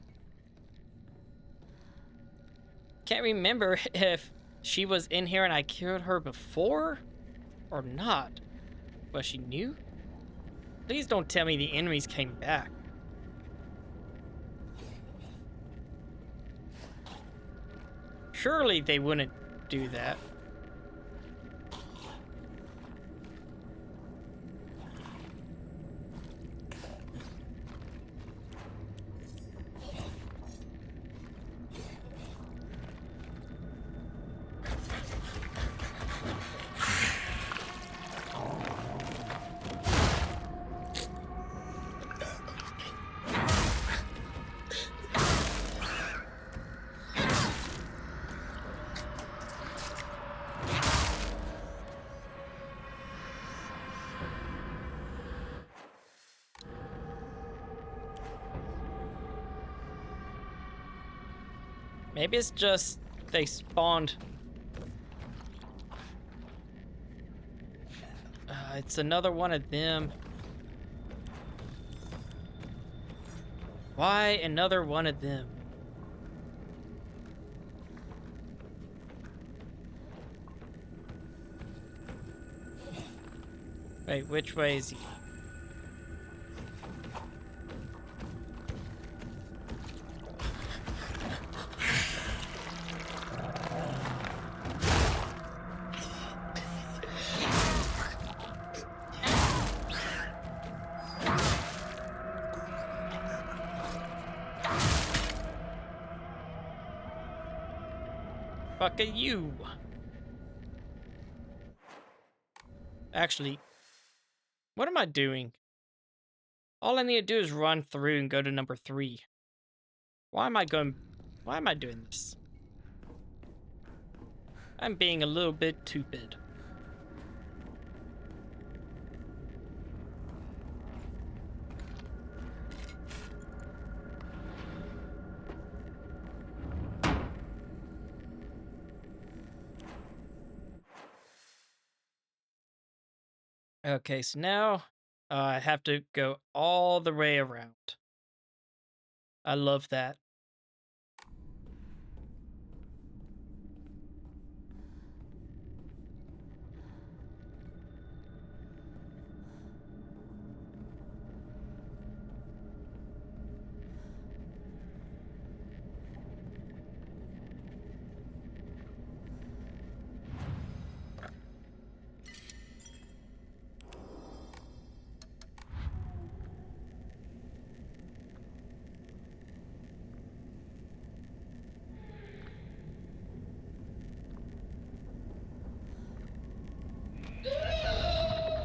remember if she was in here and I killed her before or not. Was she new? Please don't tell me the enemies came back. Surely they wouldn't do that. Maybe it's just they spawned. It's another one of them. Why another one of them? Wait, which way is he? Fuck you. Actually, what am I doing? All I need to do is run through and go to number 3. Why am I doing this? I'm being a little bit stupid. Okay, so now I have to go all the way around. I love that.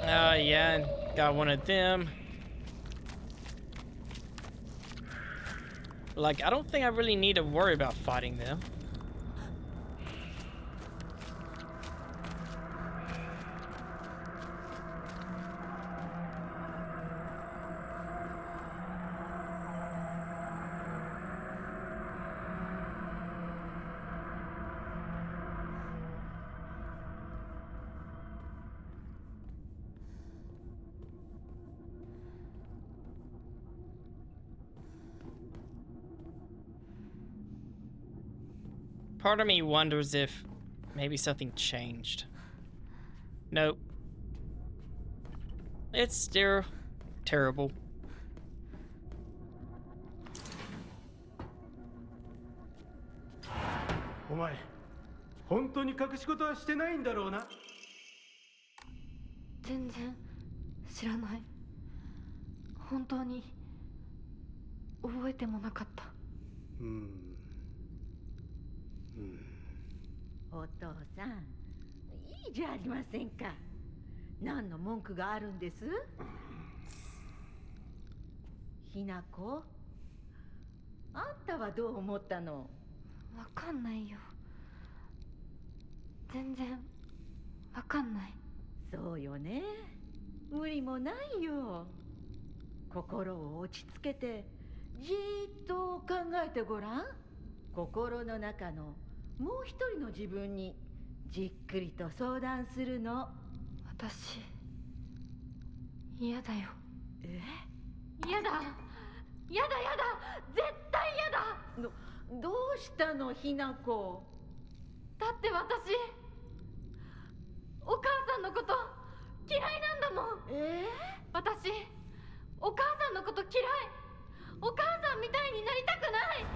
Yeah, and got one of them. Like, I don't think I really need to worry about fighting them. Part of me wonders if maybe something changed. Nope. It's still terrible. お前本当に隠し事はしてないんだろうな。全然知らない。本当に覚えてもなかった。お父さん、いいじゃありませんか。何の文句があるんです？ひなこ、あんたはどう思ったの？わかんないよ。全然わかんない。そうよね。無理もないよ。心を落ち着けてじーっと考えてごらん。心の中のもう一人の自分にじっくりと相談するの。私嫌だよ。え？嫌だ。嫌だ嫌だ。絶対嫌だ。どうしたのひなこ？だって私お母さんのこと嫌いなんだもん。私お母さんのこと嫌い。お母さんみたいになりたくない。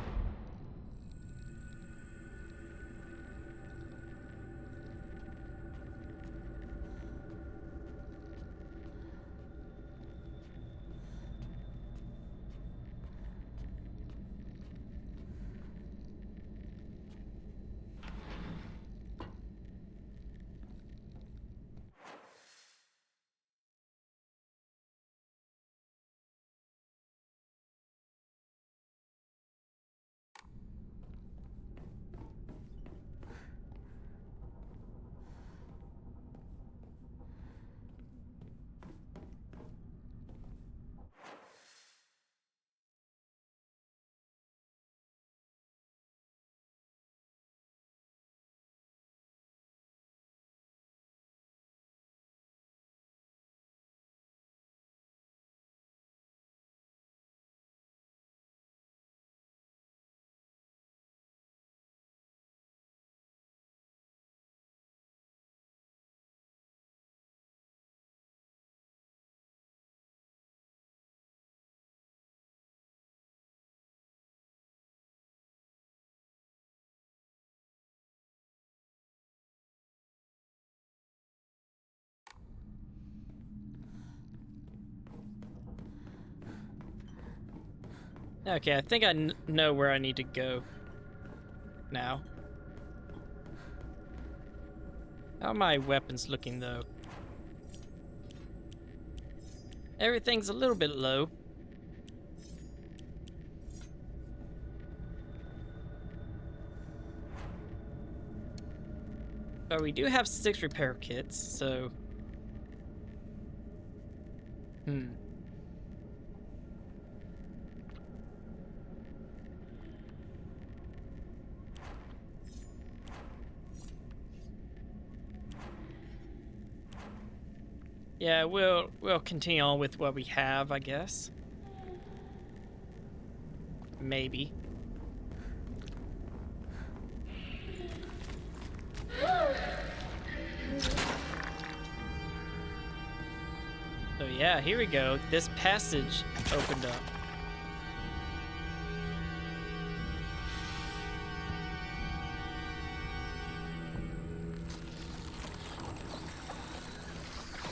Okay, I think I know where I need to go now. How are my weapons looking, though? Everything's a little bit low. But we do have 6 repair kits, so... Yeah, we'll continue on with what we have, I guess. Maybe. So yeah, here we go. This passage opened up.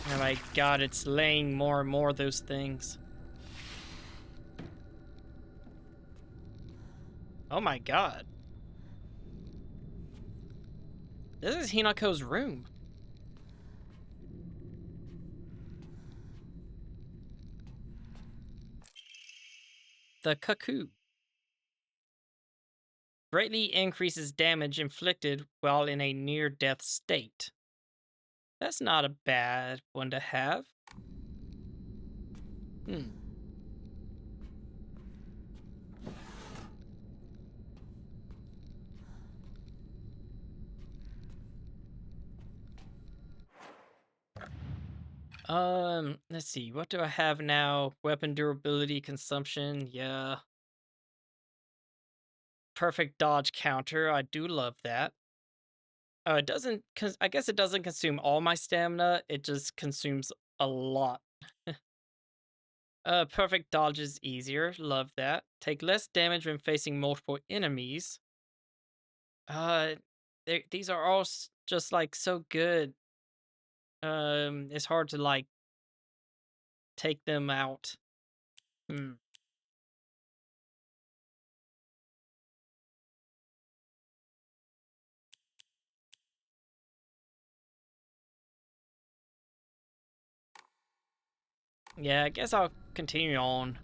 Oh my god, it's laying more and more of those things. Oh my god. This is Hinako's room. the cuckoo. Greatly increases damage inflicted while in a near-death state. That's not a bad one to have. Let's see. What do I have now? Weapon durability, consumption. Yeah. Perfect dodge counter. I do love that. It doesn't, I guess it doesn't consume all my stamina. It just consumes a lot. Perfect dodge is easier. Love that. Take less damage when facing multiple enemies. These are all just like so good. It's hard to like take them out. Yeah, I guess I'll continue on.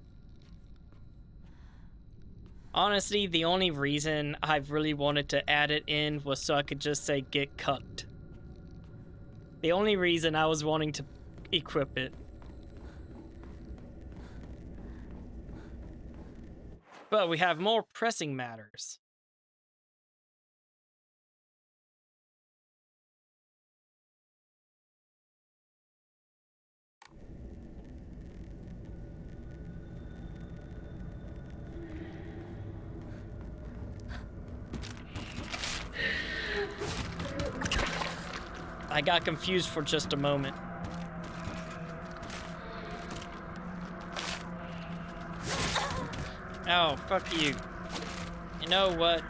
Honestly, the only reason I really wanted to add it in was so I could just say get cucked. The only reason I was wanting to equip it. But we have more pressing matters. I got confused for just a moment. Oh, fuck you. You know what?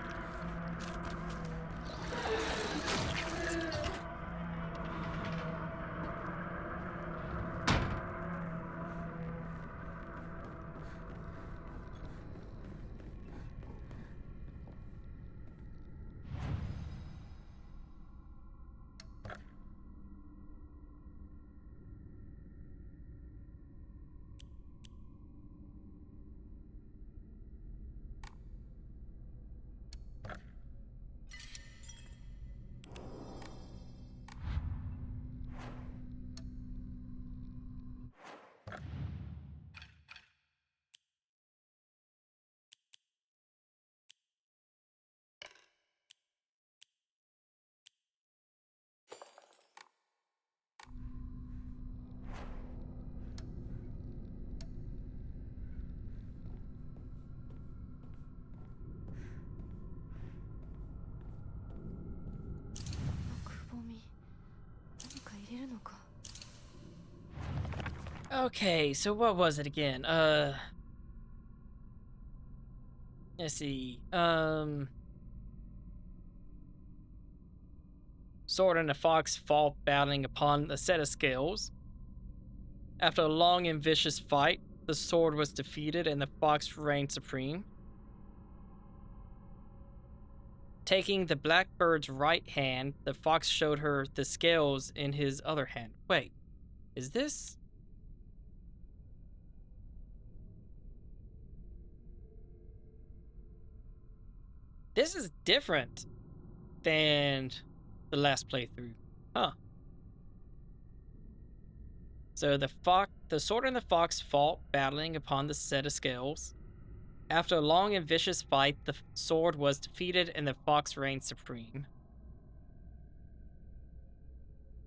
Okay, so what was it again? Let's see. Sword and the fox fall battling upon a set of scales. After a long and vicious fight, the sword was defeated and the fox reigned supreme. Taking the blackbird's right hand, the fox showed her the scales in his other hand. Wait, is this? This is different than the last playthrough. Huh. So the sword and the fox fought, battling upon the set of scales. After a long and vicious fight, the sword was defeated and the fox reigned supreme.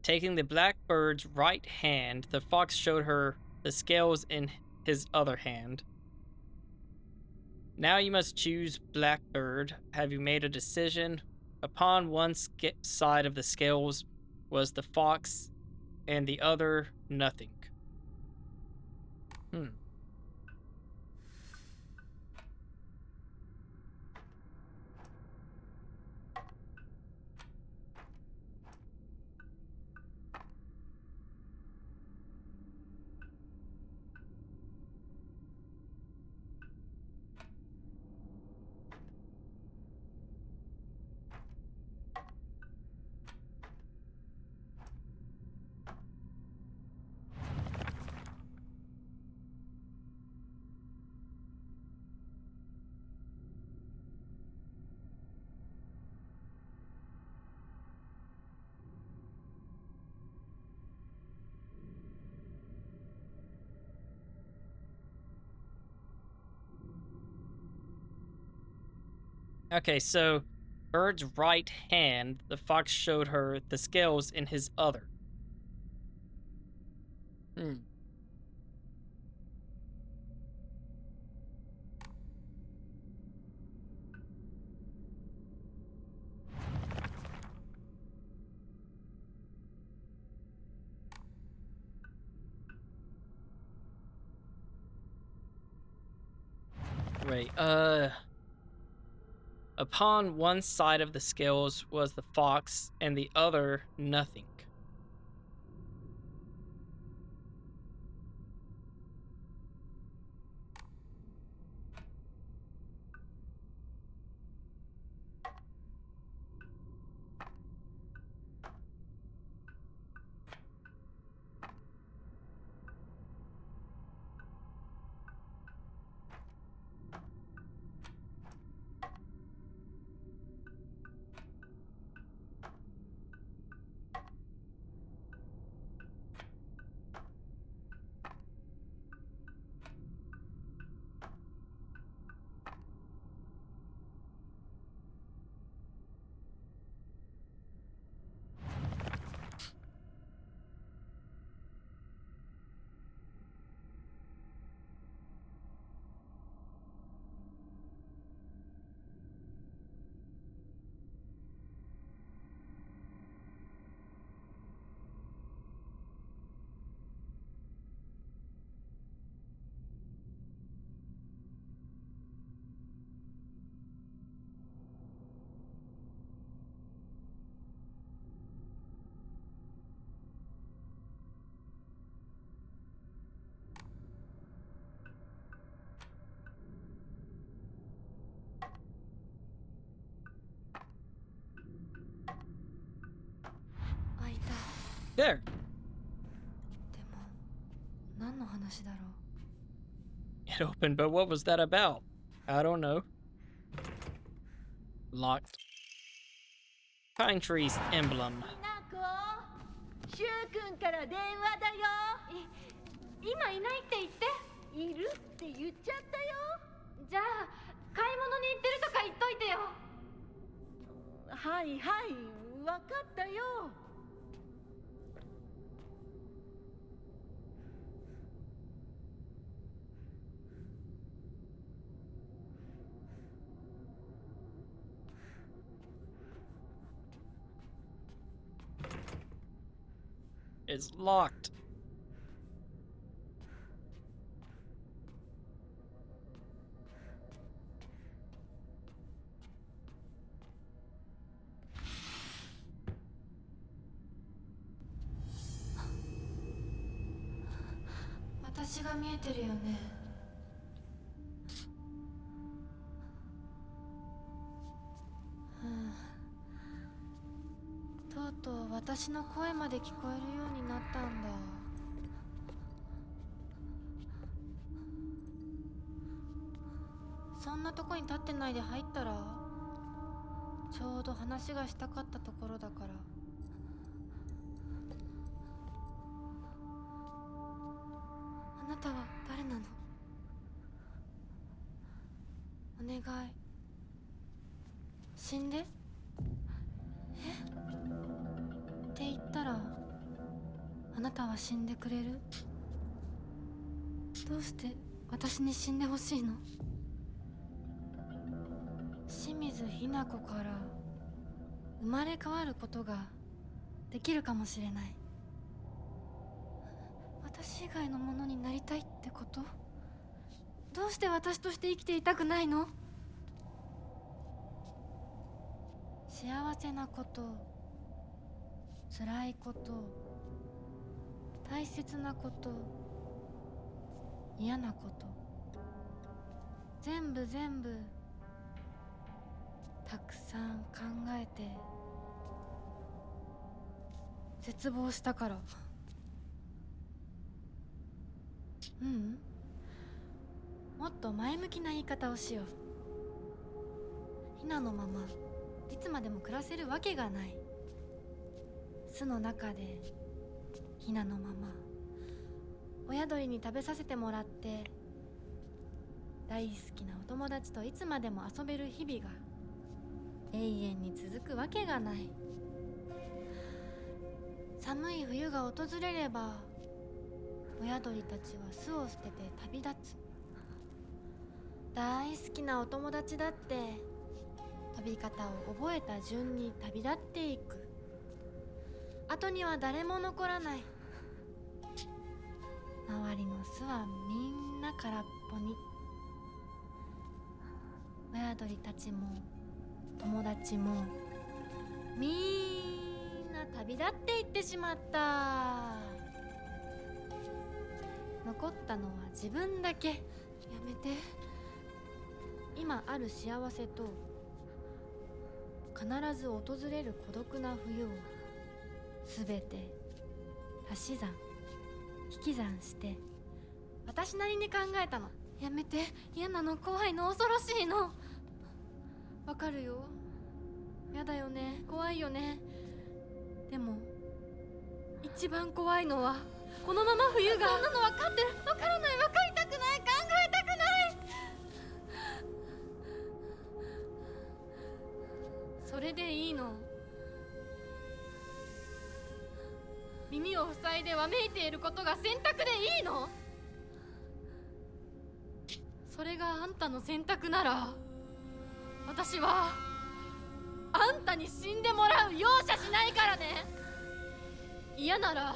Taking the blackbird's right hand, the fox showed her the scales in his other hand. Now you must choose Blackbird. Have you made a decision? Upon one side of the scales was the fox, and the other, nothing. Okay, so Bird's right hand, the fox showed her the scales in his other. Wait, upon one side of the scales was the fox, and the other nothing. There. でも何の話だろう。 It opened, but what was that about? I don't know. Locked. Pine tree's emblem. シュウ君から電話だよ。今いないって言って。いるって言っちゃったよ。じゃあ買い物に行ってるとか言っといてよ。はいはい、わかったよ。It's locked.私が見えてるよね。とうとう私の声まで聞こえるようになったんだ。そんなとこに立ってないで入ったら、ちょうど話がしたかったところだから。あなたは誰なの？お願い、死んで。って言ったら、あなたは死んでくれる？どうして私に死んでほしいの？清水ひな子から生まれ変わることができるかもしれない。私以外のものになりたいってこと？どうして私として生きていたくないの？幸せなこと、辛いこと、大切なこと、嫌なこと、全部たくさん考えて絶望したから。もっと前向きな言い方をしよう。ひなのままいつまでも暮らせるわけがない。巣の中でひなのまま親鳥に食べさせてもらって、大好きなお友達といつまでも遊べる日々が永遠に続くわけがない。寒い冬が訪れれば親鳥たちは巣を捨てて旅立つ。大好きなお友達だって飛び方を覚えた順に旅立っていく。後には誰も残らない。周りの巣はみんな空っぽに。親鳥たちも友達もみんな旅立っていってしまった。残ったのは自分だけ。やめて。今ある幸せと必ず訪れる孤独な冬をすべて足し算引き算して私なりに考えたの。やめて。嫌なの、怖いの、恐ろしいの。わかるよ。やだよね、怖いよね。でも一番怖いのはこのまま冬が。そんなの分かってる。分からない、分かりたくない、考えたくない。それでいいの。耳を塞いでわめいていることが選択でいいの。それがあんたの選択なら私はあんたに死んでもらう容赦しないからね。嫌なら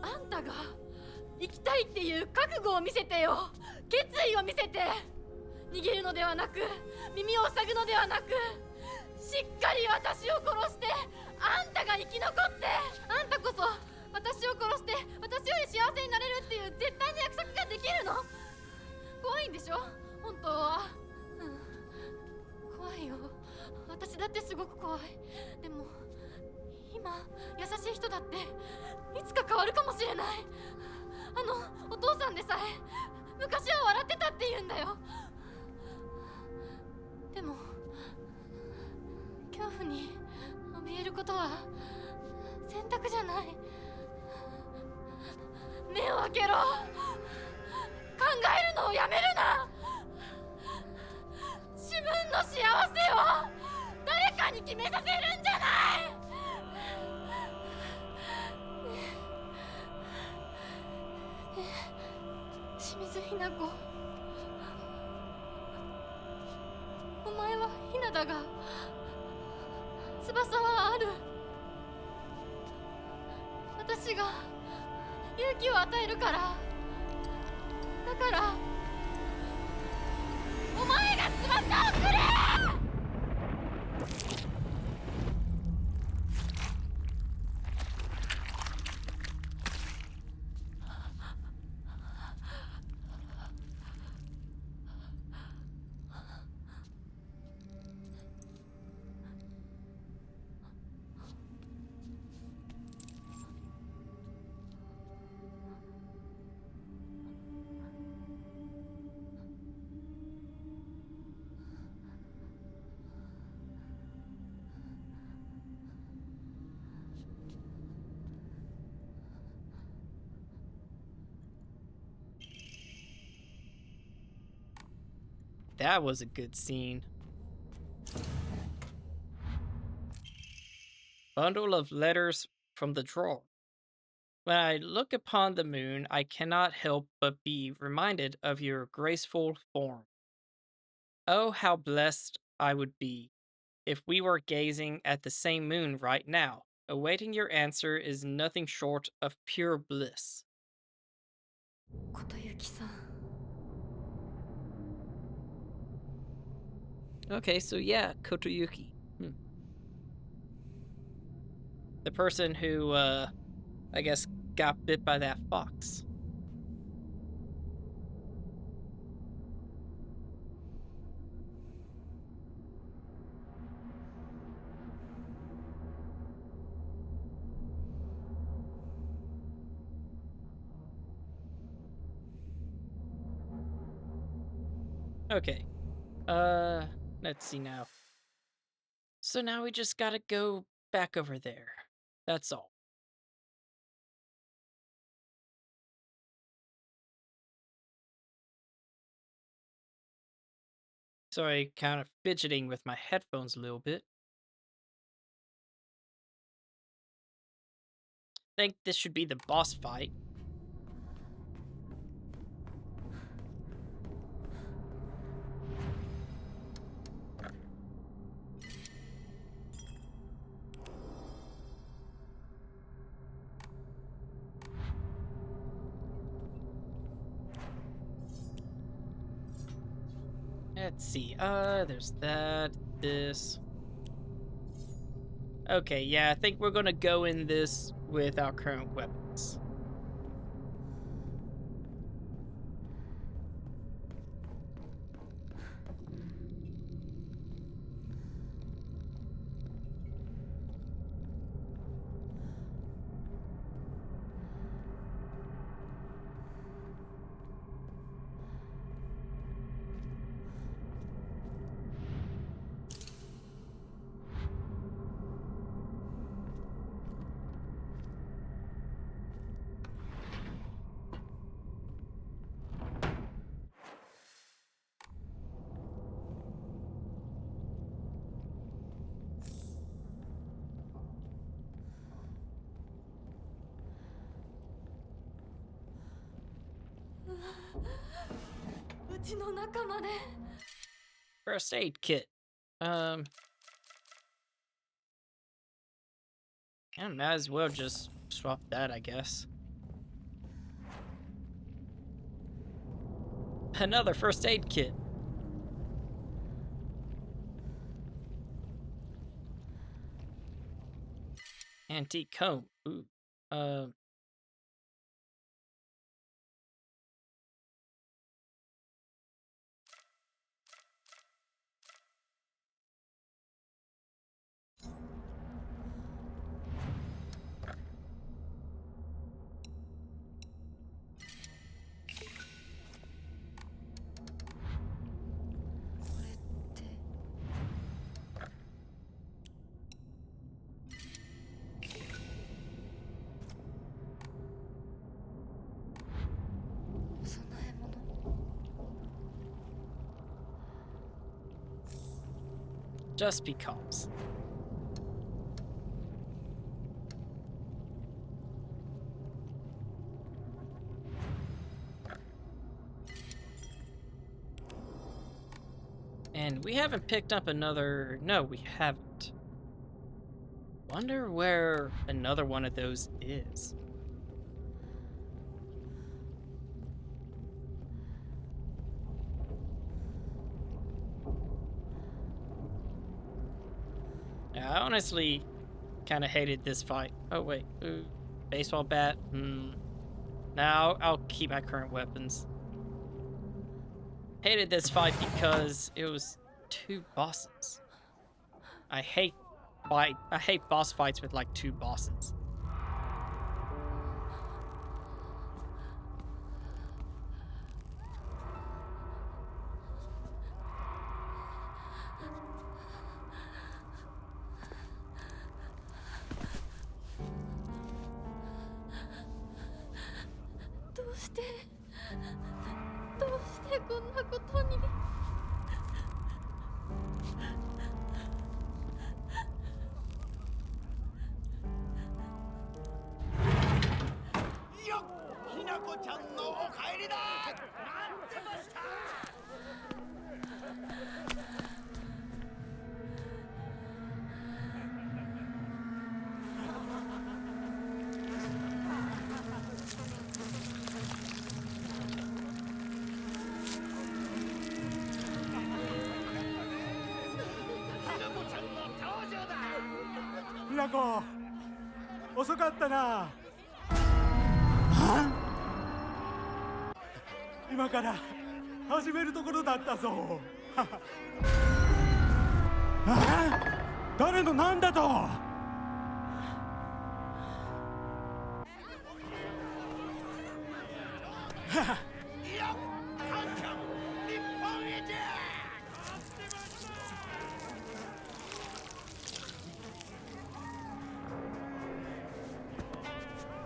あんたが生きたいっていう覚悟を見せてよ。決意を見せて。逃げるのではなく耳を塞ぐのではなくしっかり私を殺してあんたが生き残って。あんたこそ私を殺して私より幸せになれるっていう絶対の約束ができるの。怖いんでしょ本当は。怖いよ。私だってすごく怖い。でも今優しい人だっていつか変わるかもしれない。お父さんでさえ昔は笑ってたって言うんだよ。でも恐怖に怯えることは選択じゃない。目を開けろ。考えるのをやめるな。自分の幸せを誰かに決めさせるんじゃない。清水ひな子、お前はひなだが翼はある。私が勇気を与えるから。だからお前が翼をくれ。That was a good scene. Bundle of letters from the drawer. When I look upon the moon, I cannot help but be reminded of your graceful form. Oh, how blessed I would be if we were gazing at the same moon right now. Awaiting your answer is nothing short of pure bliss. 琴雪さん。 Okay, so yeah, Kotoyuki. The person who, I guess, got bit by that fox. Okay. Let's see now. So now we just gotta go back over there. That's all. Sorry, kind of fidgeting with my headphones a little bit. I think this should be the boss fight. Let's see. There's that, this. Okay, yeah, I think we're gonna go in this with our current weapons. First aid kit. I might as well just swap that, I guess. Another first aid kit. Antique comb. Ooh. Just because. And we haven't picked up another... No, we haven't. Wonder where another one of those is. I honestly kind of hated this fight. Oh, wait. Ooh, baseball bat. Now I'll keep my current weapons. Hated this fight because it was two bosses. I hate boss fights with like two bosses.ひなこ、遅かったな。今から始めるところだったぞ。誰のなんだと。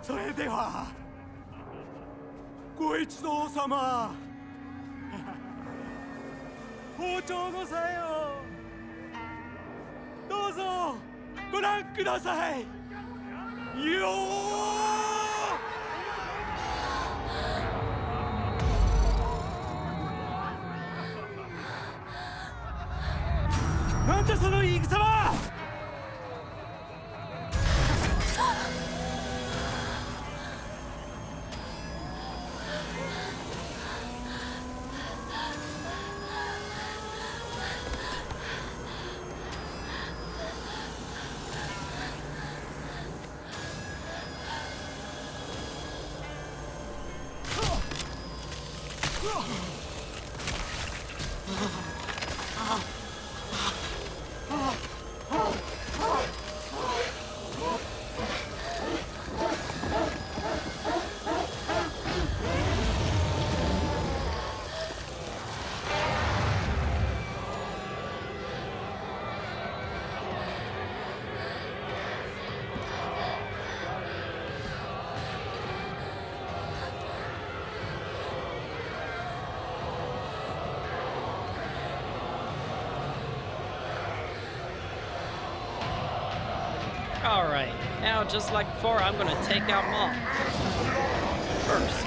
それではご一同様包丁のさえをどうぞご覧ください。よー。なんだその戦は。Alright, now just like before, I'm gonna take out Mom first.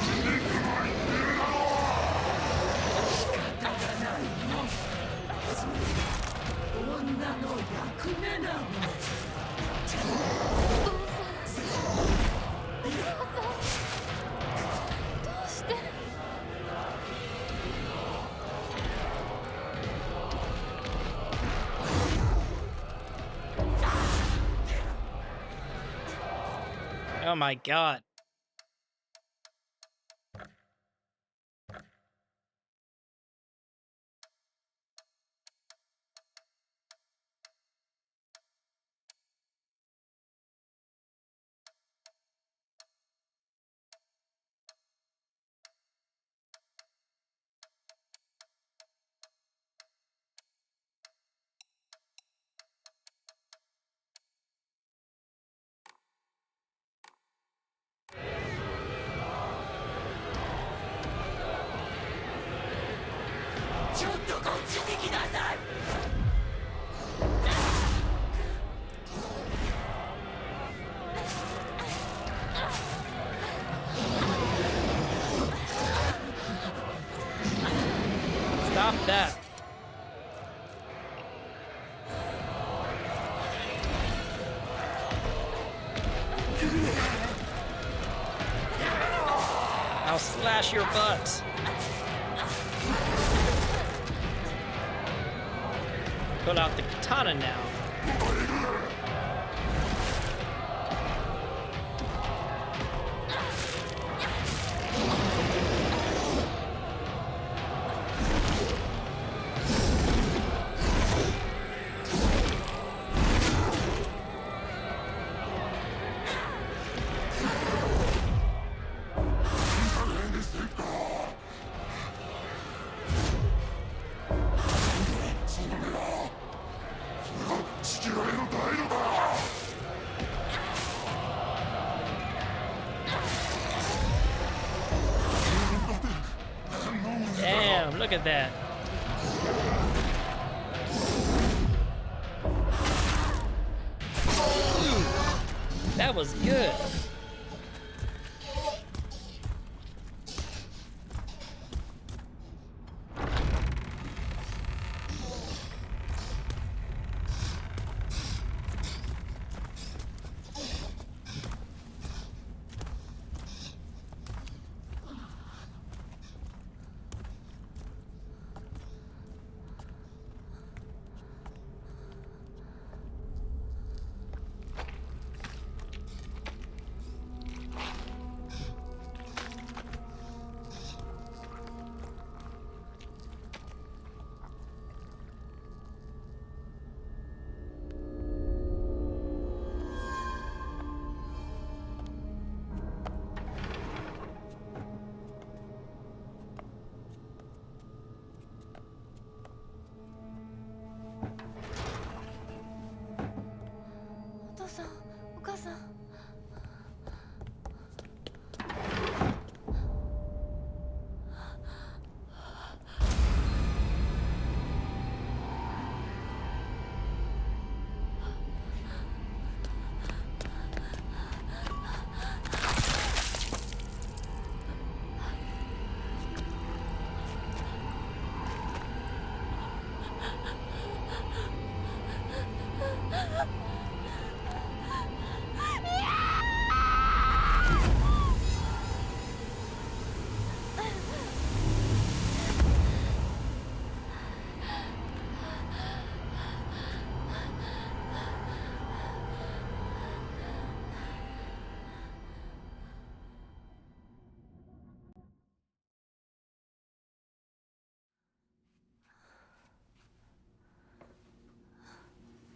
Oh my god. Stop that. I'll slash your butt. Pull out the katana now. Damn, look at that. Ooh, that was good.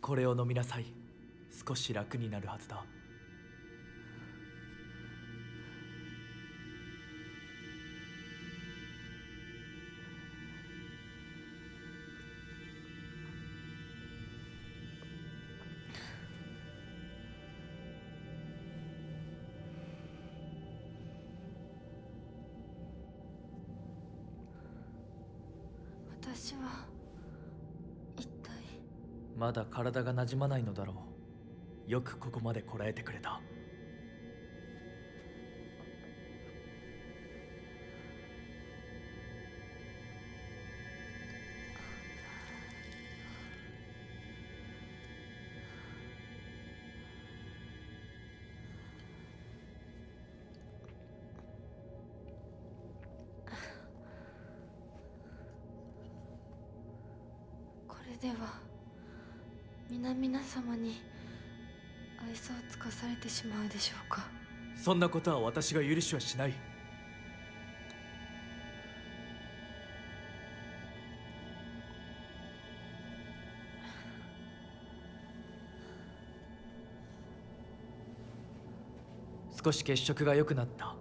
これを飲みなさい。少し楽になるはずだ。私は一体。まだ体が馴染まないのだろう。よくここまでこらえてくれた。これでは皆様に愛想をつかされてしまうでしょうか。そんなことは私が許しはしない。少し血色が良くなった。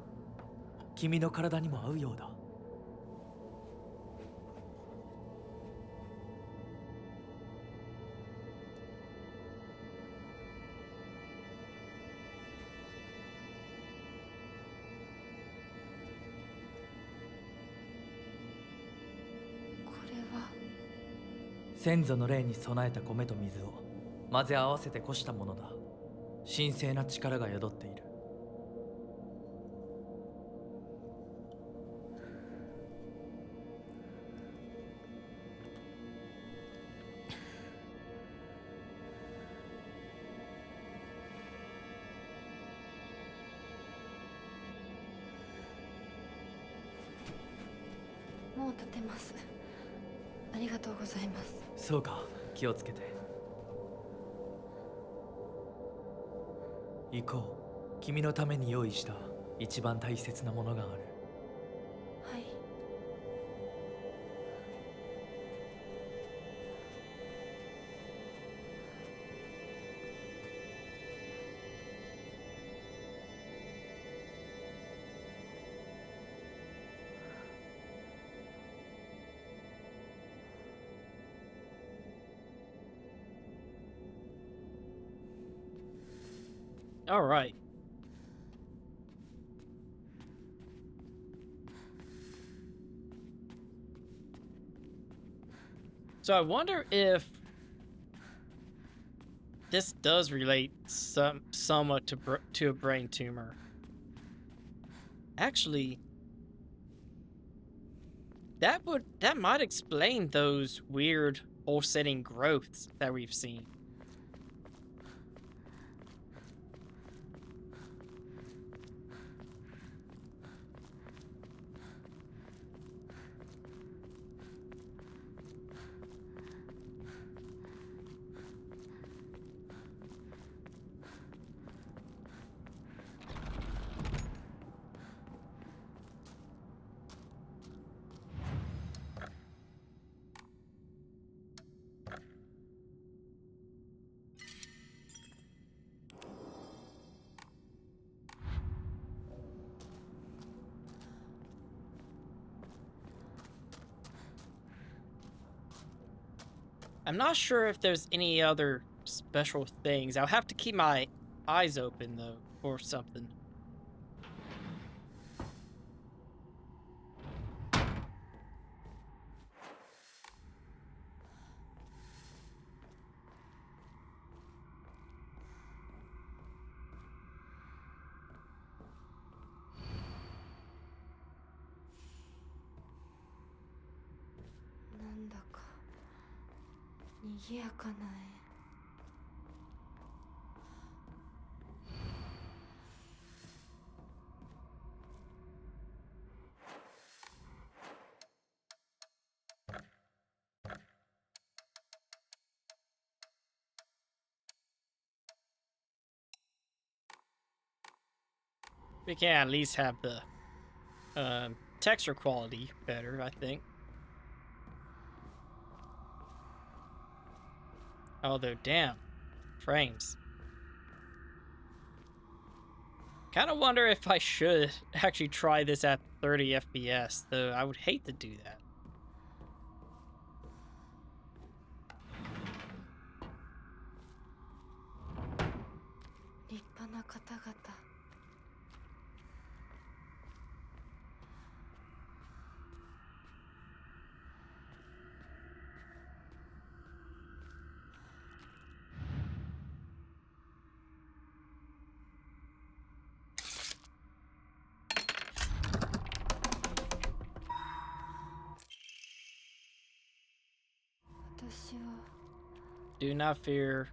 君の体にも合うようだ。これは先祖の霊に備えた米と水を混ぜ合わせてこしたものだ。神聖な力が宿っている。もう立てます。ありがとうございます。そうか、気をつけて。行こう。君のために用意した一番大切なものがある。はい。All right. So I wonder if this does relate somewhat to a brain tumor. Actually, that might explain those weird pulsating growths that we've seen. I'm not sure if there's any other special things. I'll have to keep my eyes open, though, for something. We can at least have the texture quality better, I think. Although, damn. Frames. Kind of wonder if I should actually try this at 30 FPS, though I would hate to do that. Do not fear,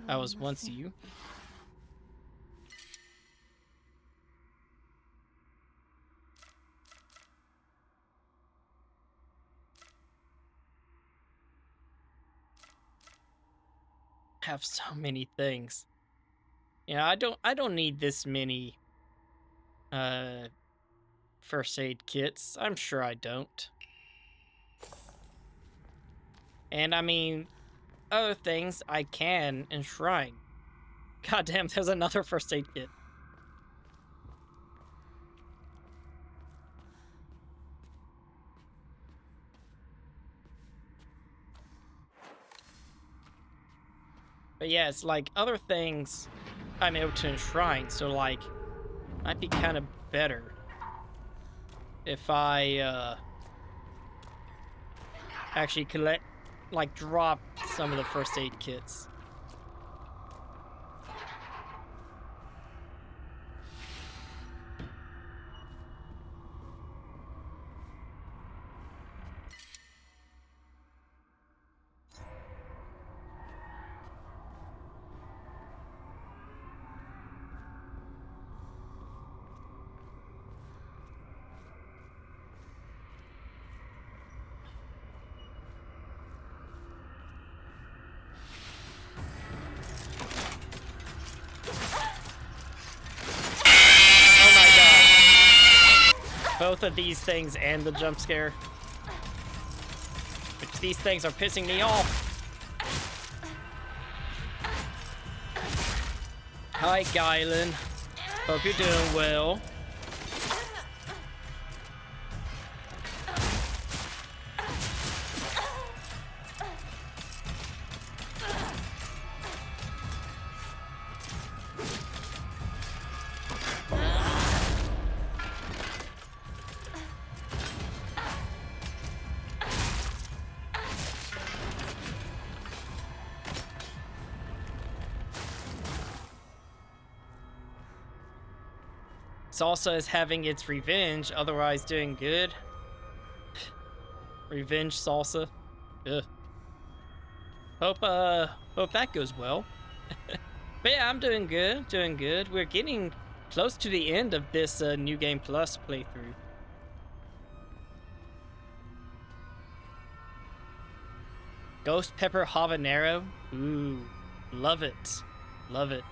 I was once you. Have so many things. You know, I don't need this many first aid kits. I'm sure I don't. And I mean, other things I can enshrine. God damn, there's another first aid kit. But yeah, it's like other things I'm able to enshrine, so like, might be kind of better if I actually collect, like, drop some of the first aid kits. Both of these things and the jump scare. Which these things are pissing me off. Hi, Guylan. Hope you're doing well. Salsa is having its revenge, otherwise doing good. Revenge salsa. Ugh. Hope that goes well. But yeah, I'm doing good, doing good. We're getting close to the end of this New Game Plus playthrough. Ghost Pepper Habanero. Ooh, love it. Love it.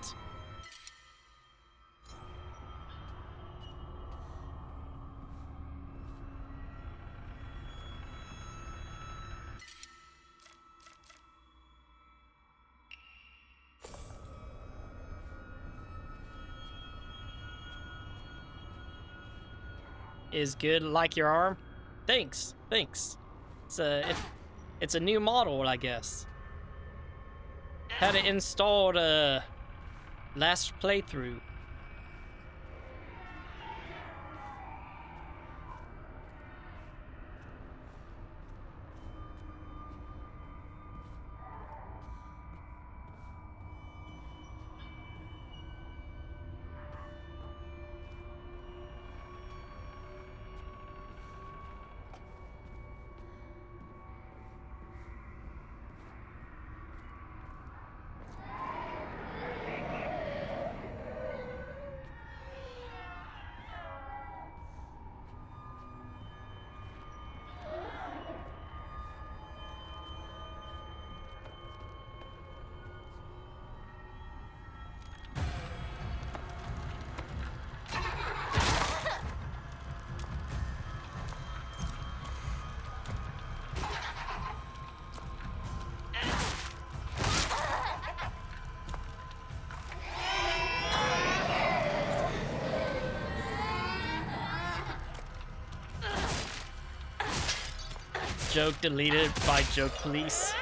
Is good like your arm? Thanks, thanks. It's a new model, I guess. Had it installed last playthrough. joke deleted by Joke Police.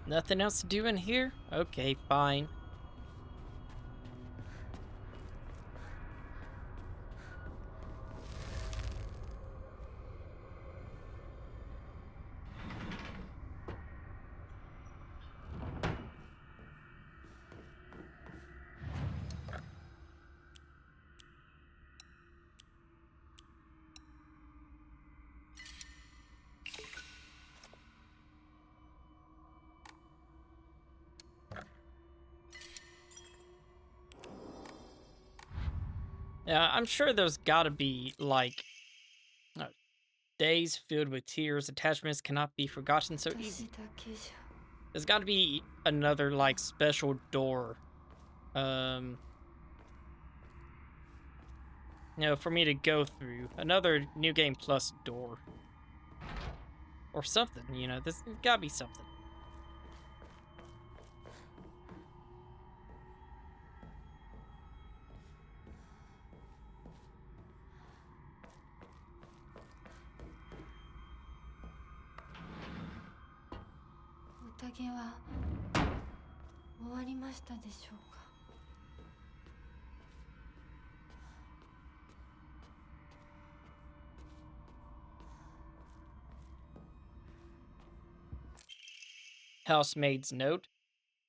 Nothing else to do in here? Okay, fine. Yeah, I'm sure there's gotta be, like, days filled with tears. Attachments cannot be forgotten so easy. There's gotta be another, like, special door. You know, for me to go through. Another New Game Plus door. Or something, you know, there's gotta be something. Housemaid's note.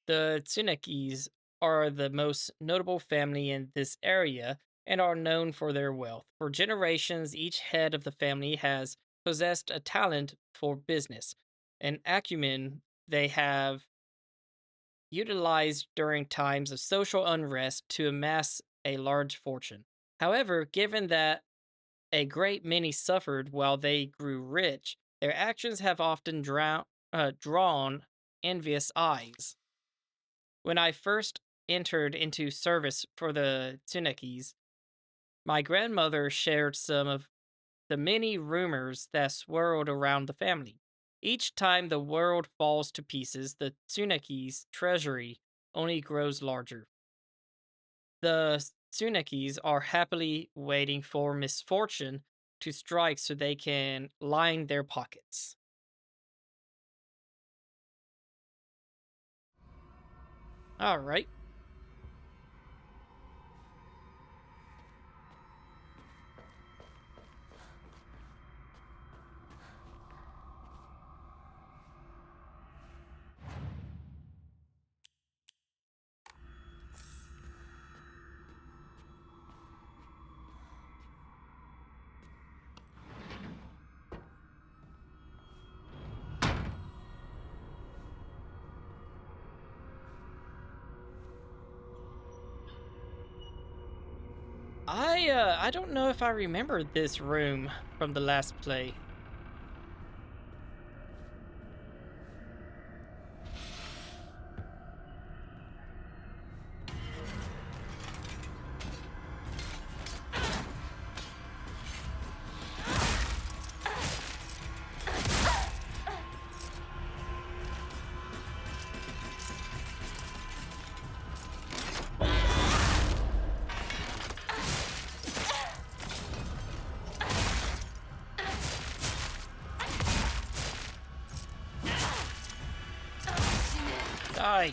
The Tsunekis are the most notable family in this area and are known for their wealth. For generations, each head of the family has possessed a talent for business, an acumen they have utilized during times of social unrest to amass a large fortune. However, given that a great many suffered while they grew rich, their actions have often drawn envious eyes. When I first entered into service for the Tsunekis, my grandmother shared some of the many rumors that swirled around the family. Each time the world falls to pieces, the Tsunekis' treasury only grows larger. The Tsunekis are happily waiting for misfortune to strike so they can line their pockets. All right. I don't know if I remember this room from the last play. Die.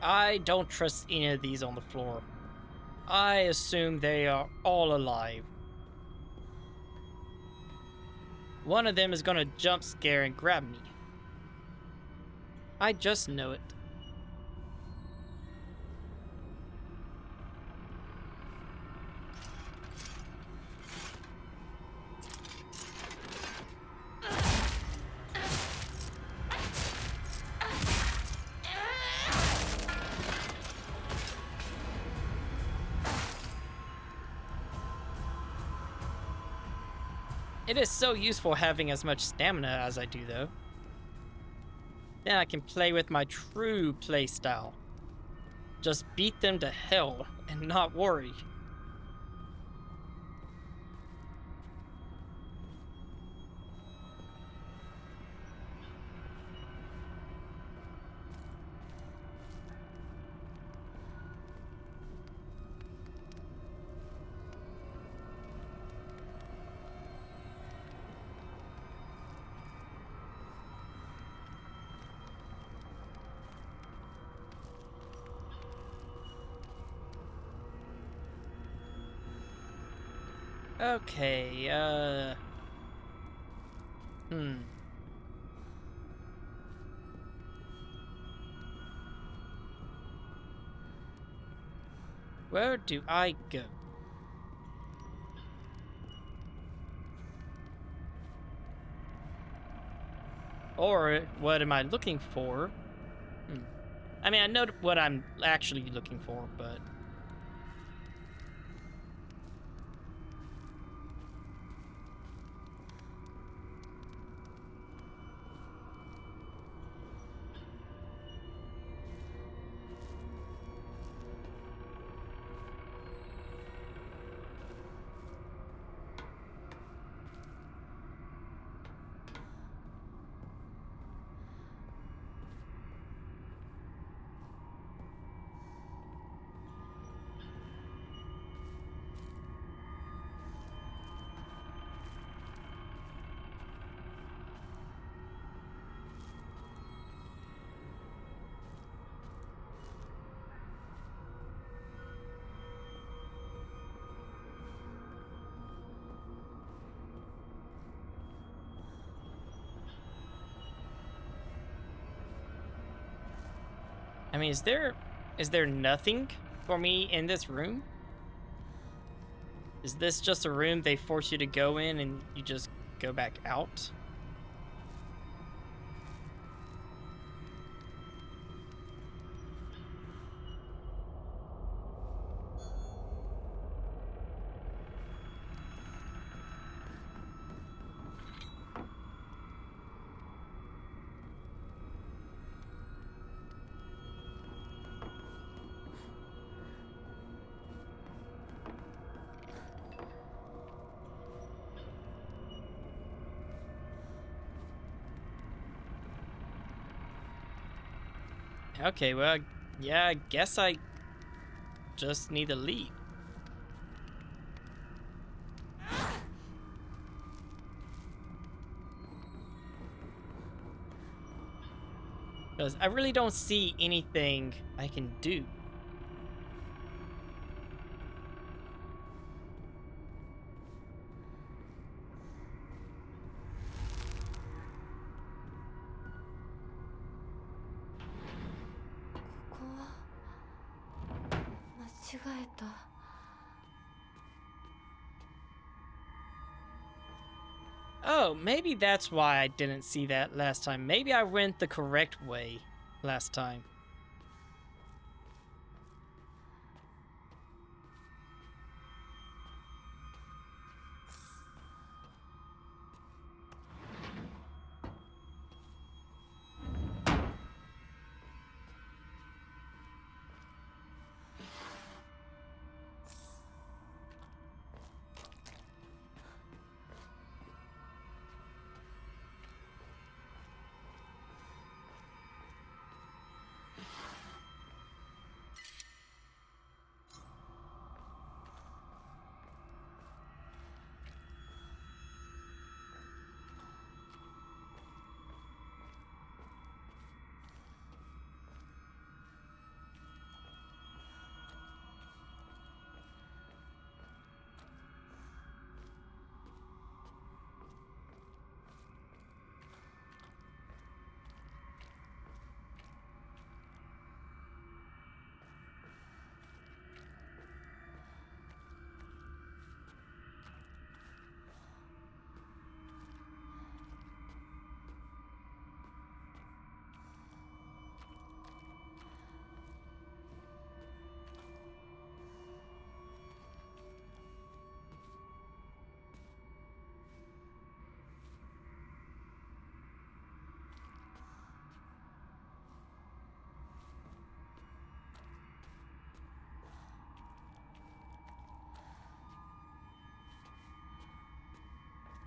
I don't trust any of these on the floor. I assume they are all alive. One of them is gonna jump scare and grab me. I just know it. It is so useful having as much stamina as I do, though. Then I can play with my true play style. Just beat them to hell and not worry. Okay, Where do I go? Or what am I looking for? I mean, I know what I'm actually looking for, but... I mean, is there nothing for me in this room? Is this just a room they force you to go in and you just go back out? Okay, well, yeah, I guess I just need to leave. Because I really don't see anything I can do. Oh, maybe that's why I didn't see that last time. Maybe I went the correct way last time.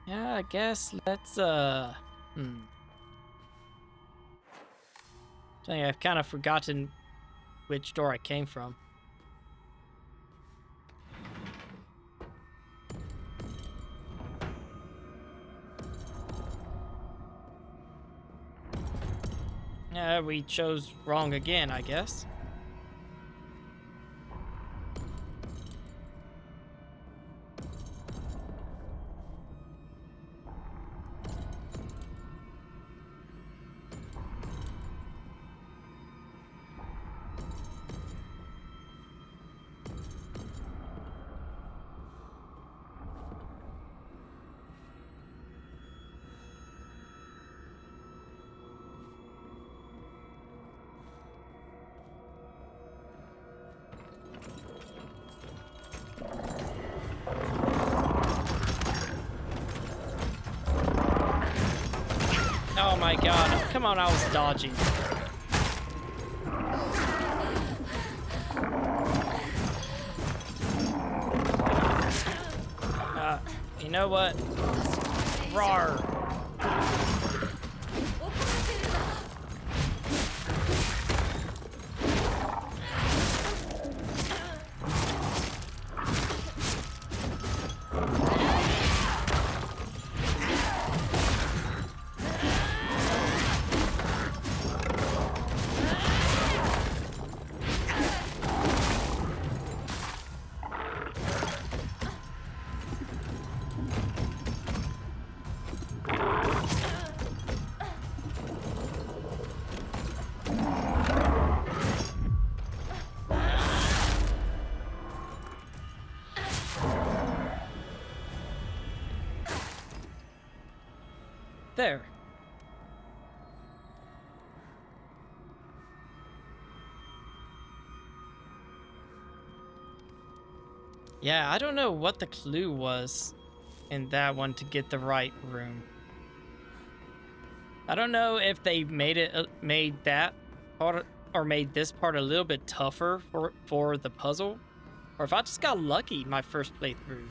Yeah, I guess let's Dang, I've kind of forgotten which door I came from. Yeah, we chose wrong again, I guess. Oh my god, come on, I was dodging. You know what? Rawr. There. Yeah, I don't know what the clue was in that one to get the right room. I don't know if they made that part or made this part a little bit tougher for the puzzle, or if I just got lucky my first playthrough.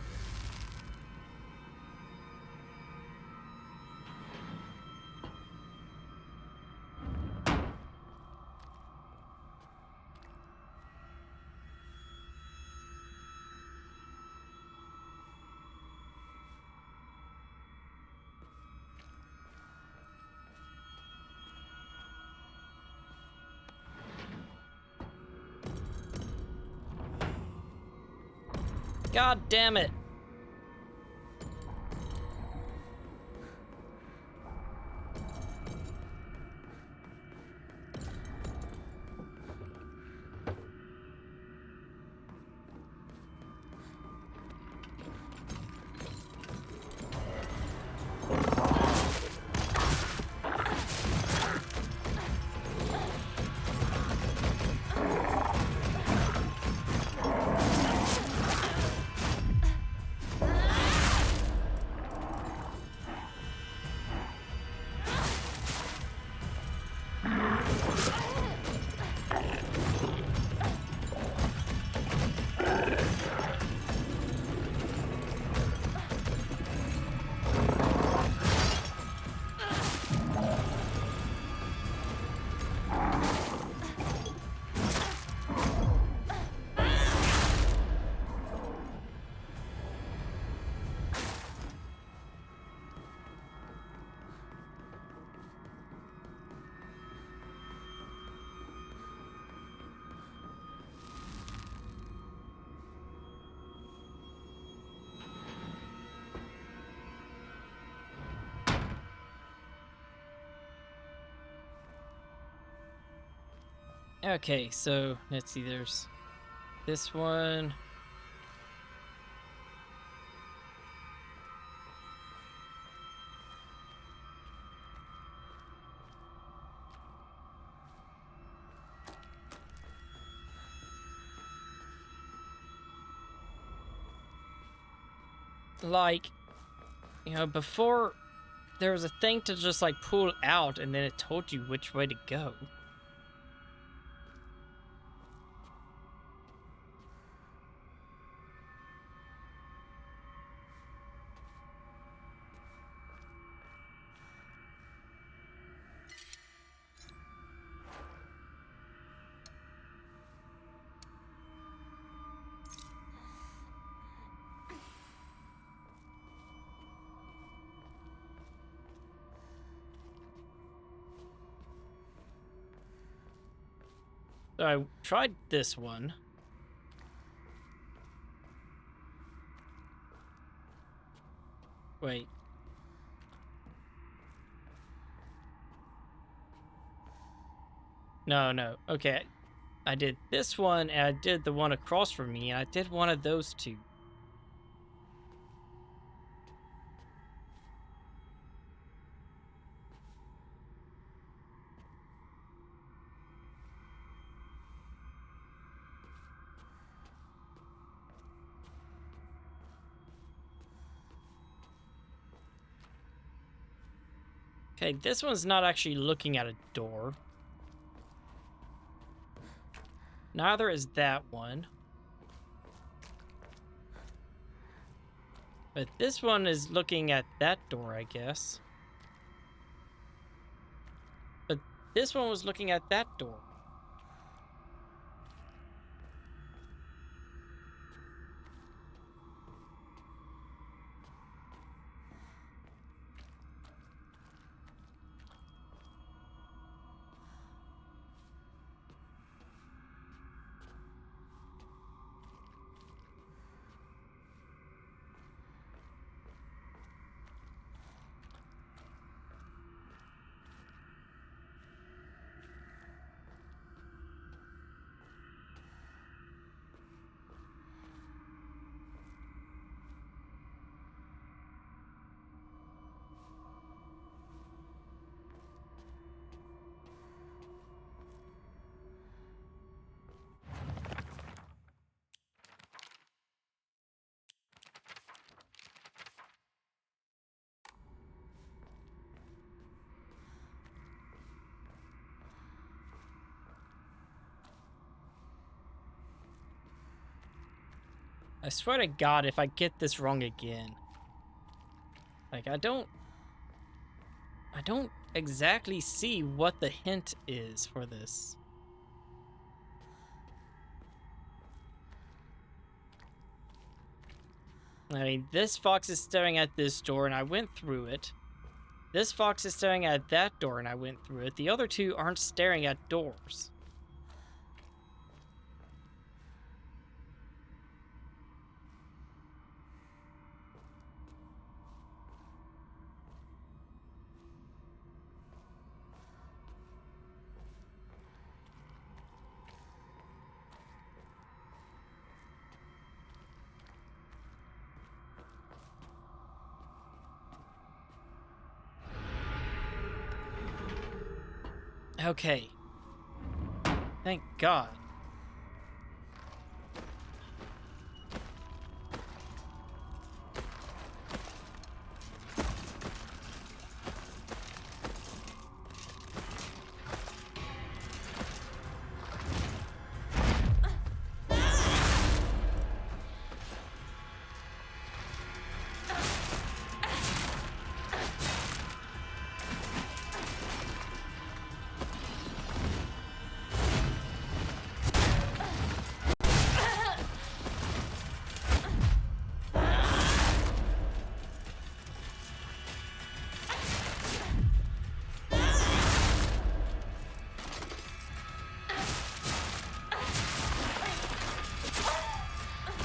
God damn it. Okay, so let's see, there's this one. Like, you know, before there was a thing to just like pull out and then it told you which way to go. So I tried this one. Wait. No. Okay. I did this one, and I did the one across from me, and I did one of those two. Okay, this one's not actually looking at a door. Neither is that one. But this one is looking at that door, I guess. But this one was looking at that door. I swear to God, if I get this wrong again. Like, I don't exactly see what the hint is for this. I mean, this fox is staring at this door and I went through it. This fox is staring at that door and I went through it. The other two aren't staring at doors. Okay. Thank God.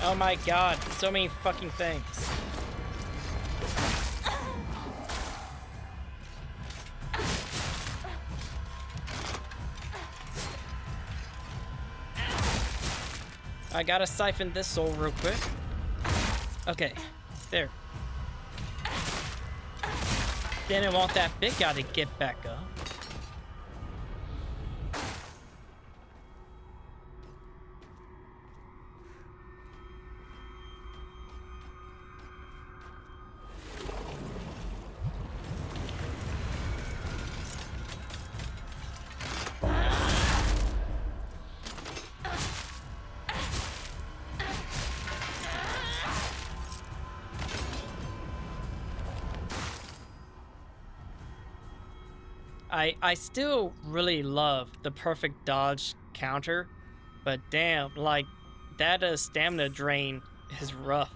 Oh my God, so many fucking things. I gotta siphon this soul real quick. Okay, there. Didn't want that big guy to get back up. I still really love the perfect dodge counter, but damn, like, that stamina drain is rough.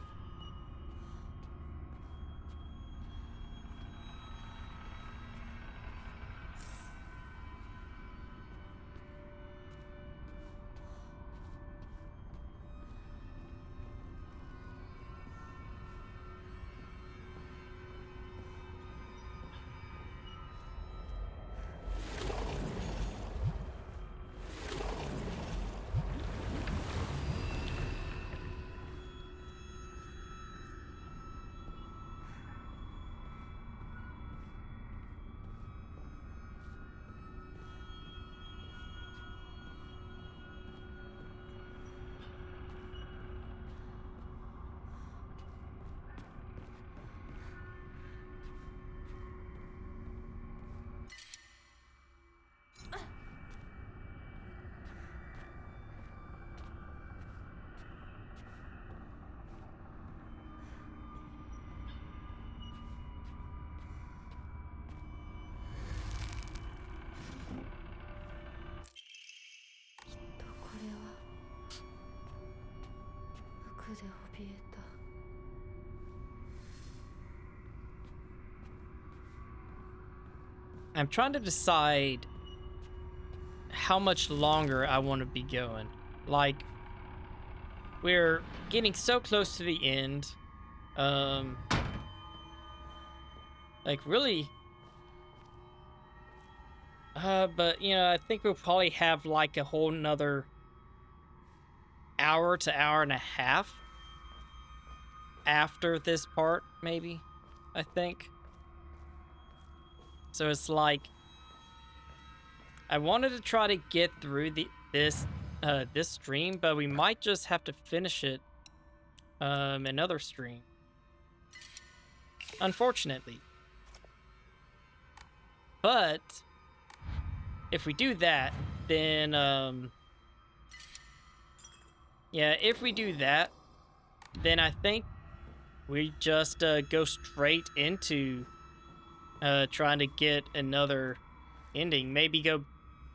で怯えた。I'm trying to decide how much longer I want to be going. Like, we're getting so close to the end. Like, really. But, you know, I think we'll probably have, like, a whole nother hour to hour and a half after this part, maybe, I think. So it's like, I wanted to try to get through this stream, but we might just have to finish it another stream. Unfortunately. But if we do that, then yeah, if we do that, then I think we just go straight into trying to get another ending. Maybe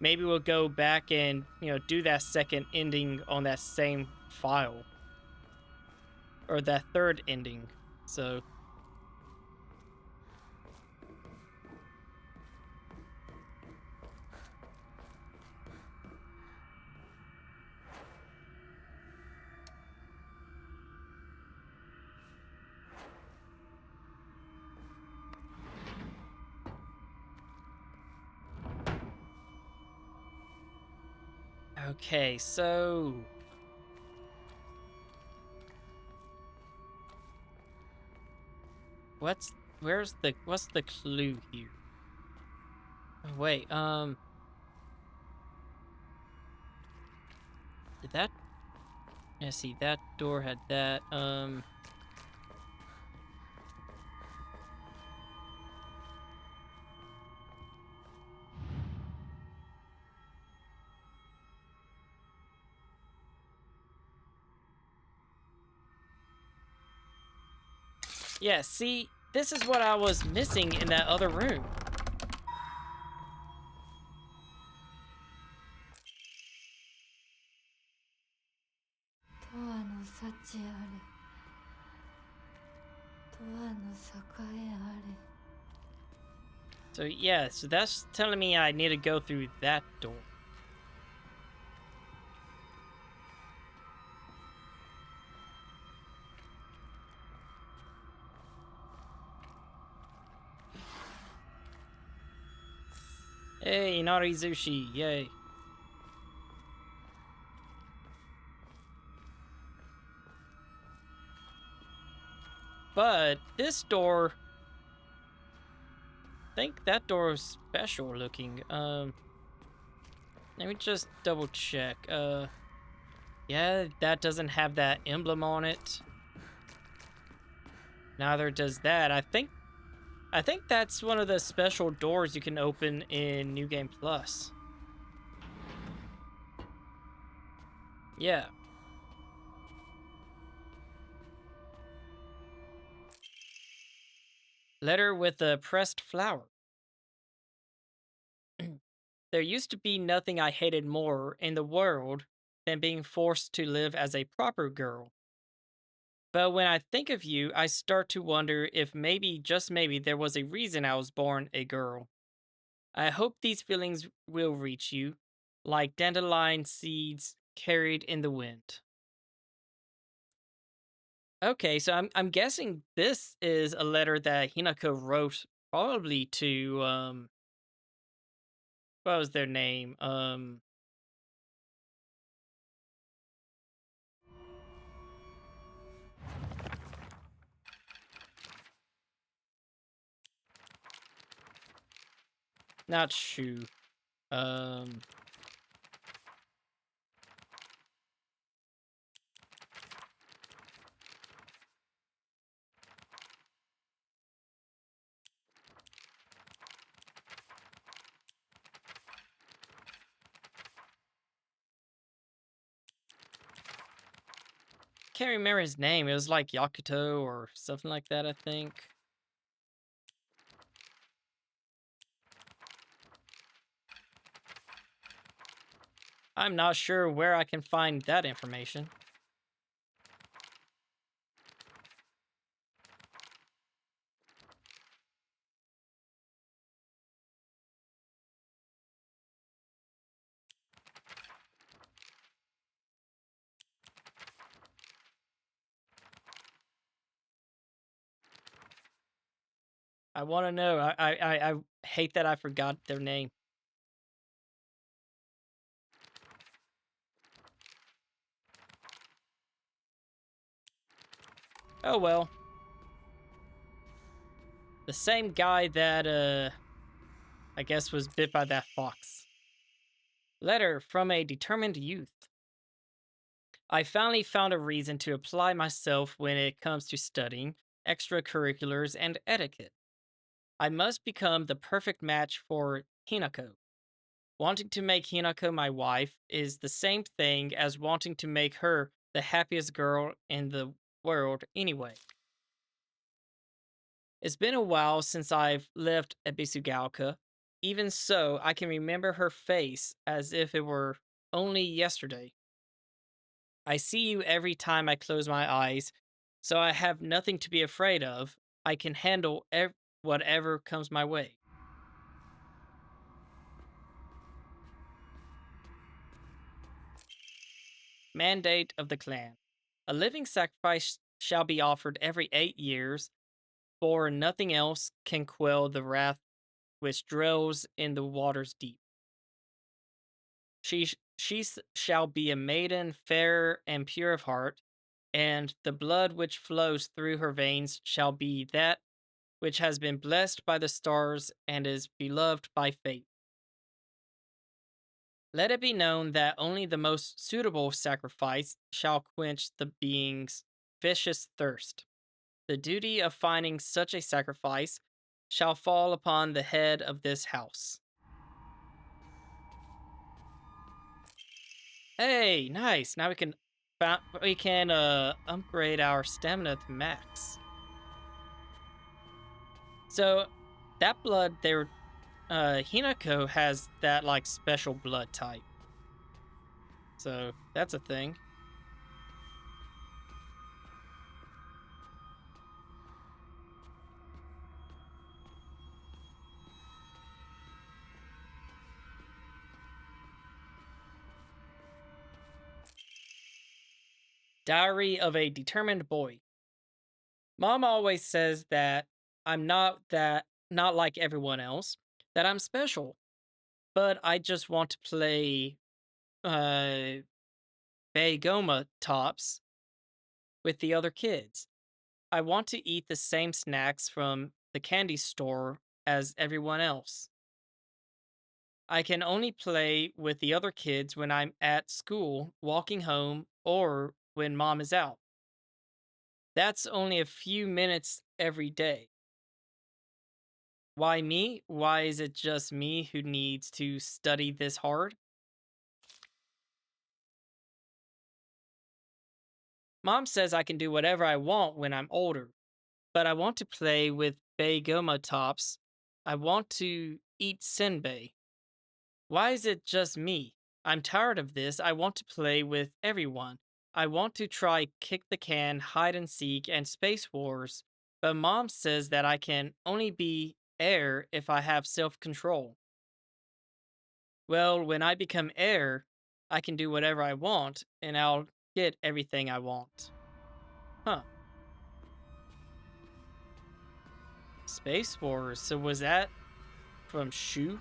we'll go back and, you know, do that second ending on that same file. Or that third ending. So okay, so what's the clue here? Oh, wait, did that? Yeah, see, that door had that, yeah, see, this is what I was missing in that other room. So yeah, so that's telling me I need to go through that door. Hey, Inarizushi, yay. But this door, I think that door is special looking. Let me just double check. Yeah, that doesn't have that emblem on it. Neither does that. I think that's one of the special doors you can open in New Game Plus. Yeah. Letter with a pressed flower. There used to be nothing I hated more in the world than being forced to live as a proper girl. But when I think of you, I start to wonder if maybe, just maybe, there was a reason I was born a girl. I hope these feelings will reach you, like dandelion seeds carried in the wind. Okay, so I'm guessing this is a letter that Hinako wrote probably to what was their name? Not Shu. Can't remember his name. It was like Yakuto or something like that, I think. I'm not sure where I can find that information. I want to know. I hate that I forgot their name. Oh well. The same guy that, I guess was bit by that fox. Letter from a determined youth. I finally found a reason to apply myself when it comes to studying, extracurriculars, and etiquette. I must become the perfect match for Hinako. Wanting to make Hinako my wife is the same thing as wanting to make her the happiest girl in the world anyway. It's been a while since I've left Ebisugaoka. Even so, I can remember her face as if it were only yesterday. I see you every time I close my eyes, so I have nothing to be afraid of. I can handle whatever comes my way. Mandate of the clan. A living sacrifice shall be offered every 8 years, for nothing else can quell the wrath which dwells in the waters deep. She shall be a maiden fair and pure of heart, and the blood which flows through her veins shall be that which has been blessed by the stars and is beloved by fate. Let it be known that only the most suitable sacrifice shall quench the being's vicious thirst. The duty of finding such a sacrifice shall fall upon the head of this house. Hey, nice. Now we can upgrade our stamina to max. So that blood there, Hinako has that like special blood type. So that's a thing. Diary of a Determined Boy. Mom always says that I'm not like everyone else, that I'm special. But I just want to play Baygoma tops with the other kids. I want to eat the same snacks from the candy store as everyone else. I can only play with the other kids when I'm at school, walking home, or when mom is out. That's only a few minutes every day. Why me? Why is it just me who needs to study this hard? Mom says I can do whatever I want when I'm older, but I want to play with Baygoma tops. I want to eat senbei. Why is it just me? I'm tired of this. I want to play with everyone. I want to try kick the can, hide and seek, and space wars, but mom says that I can only be heir if I have self-control. Well, when I become heir, I can do whatever I want, and I'll get everything I want. Huh. Space Wars. So was that from Shu?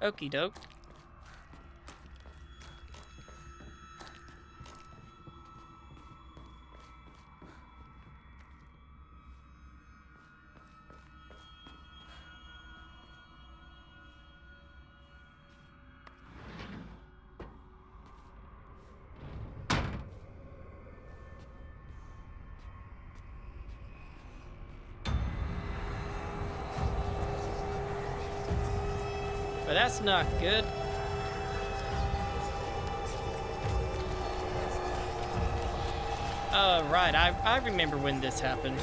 Okie doke. But that's not good. Right, I remember when this happened.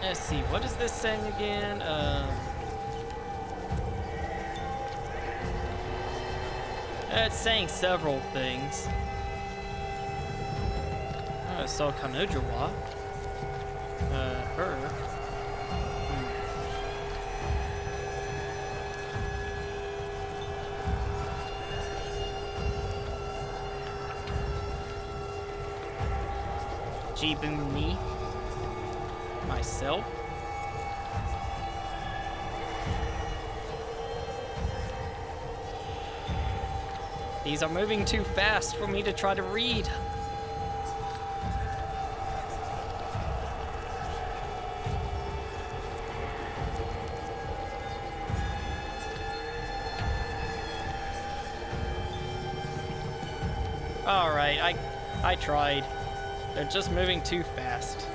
Let's see, what is this saying again? It's saying several things. So Kanujawa. Her. Jibuni. Myself. These are moving too fast for me to try to read. Alright, I tried. They're just moving too fast.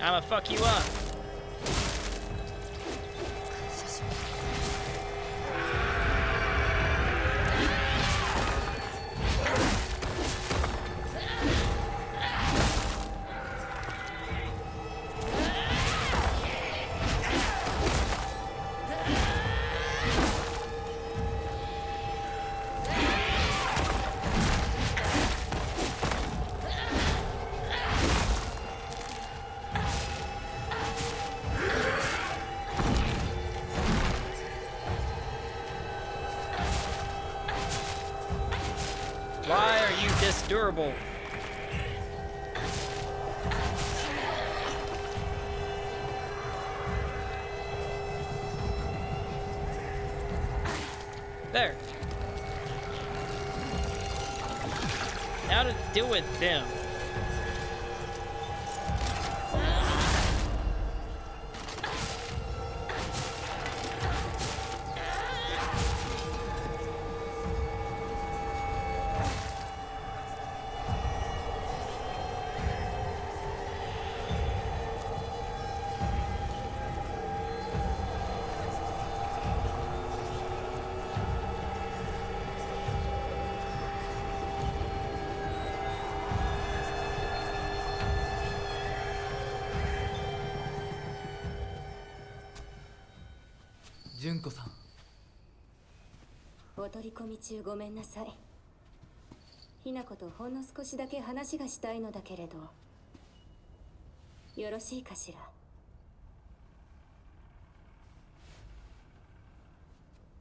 I'ma fuck you up. Why are you this durable? There. Now to deal with them.純子さん。お取り込み中ごめんなさい。ひなことほんの少しだけ話がしたいのだけれど、よろしいかしら。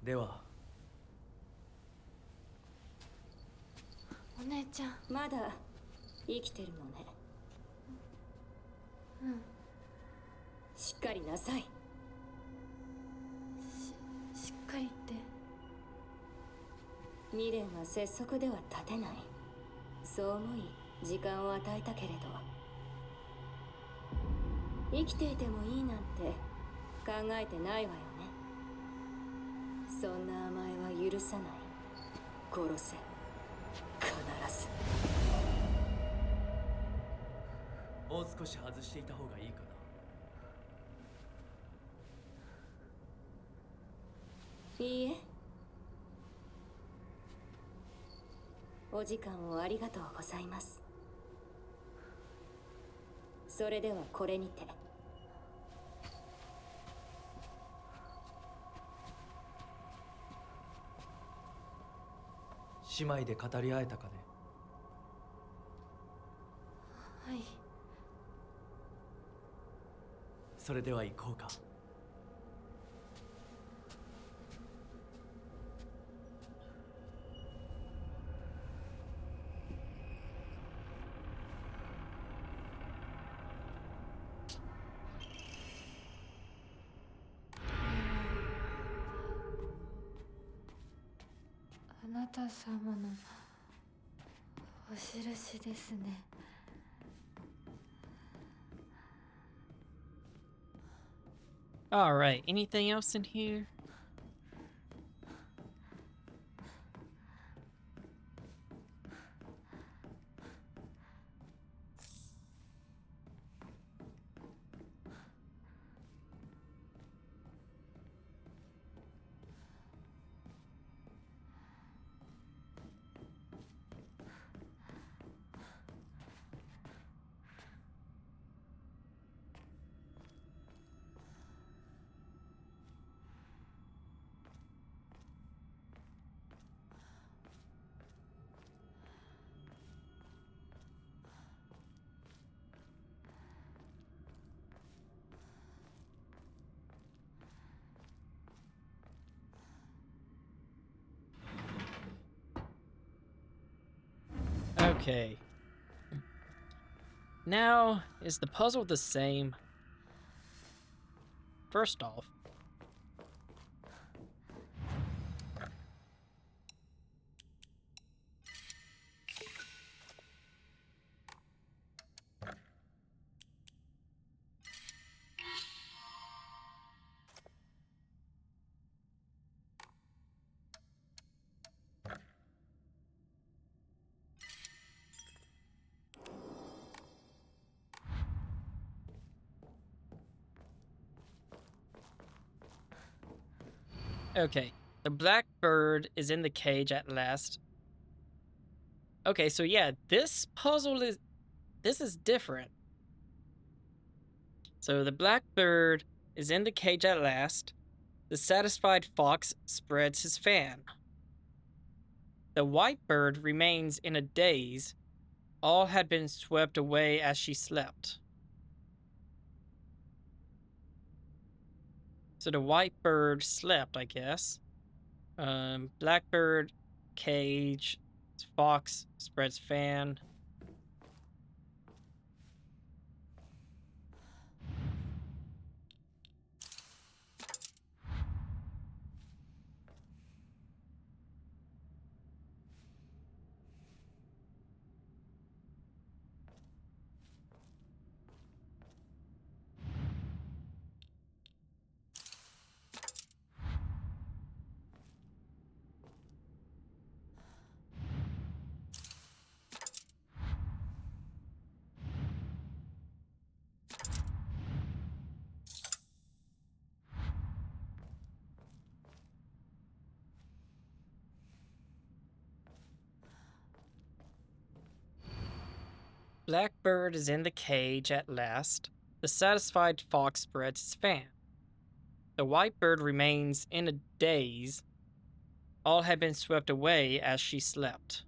では。お姉ちゃん。まだ生きてるのね。うん。しっかりなさい。しっかりって。未練は拙速では立てない。そう思い時間を与えたけれど、生きていてもいいなんて考えてないわよね。そんな甘えは許さない。殺せ。必ず。もう少し外していた方がいいかな。いいえ。お時間をありがとうございます。それではこれにて。姉妹で語り合えたかね。はい。それでは行こうか。あなた様のお印ですね。All right, anything else in here? Okay. Now, is the puzzle the same? First off, okay, the black bird is in the cage at last. Okay, so yeah, this is different. So the black bird is in the cage at last. The satisfied fox spreads his fan. The white bird remains in a daze. All had been swept away as she slept. So the white bird slept, I guess. Blackbird, cage, fox spreads fan. Blackbird is in the cage at last. The satisfied fox spreads his fan. The white bird remains in a daze. All had been swept away as she slept.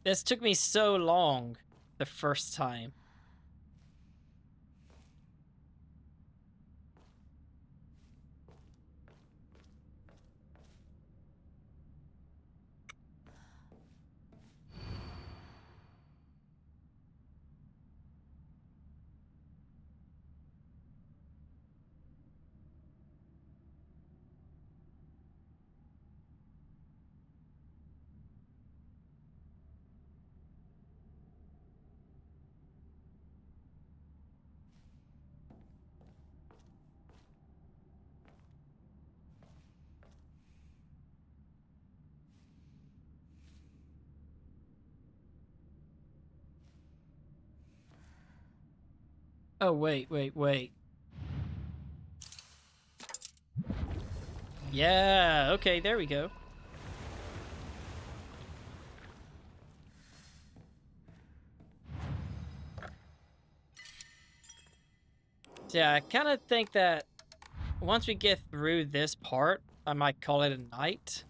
This took me so long the first time. Oh, wait. Yeah, okay, there we go. Yeah, I kind of think that once we get through this part, I might call it a night.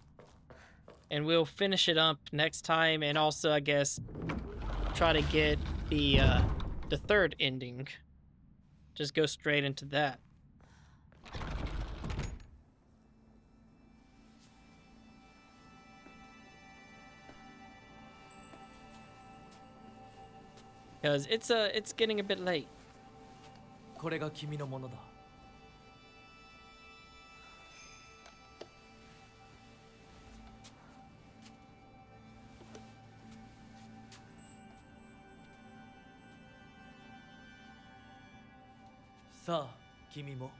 And we'll finish it up next time, and also, I guess, try to get the third ending. Just go straight into that. because it's getting a bit late. これが君のものだ。さあ、君も。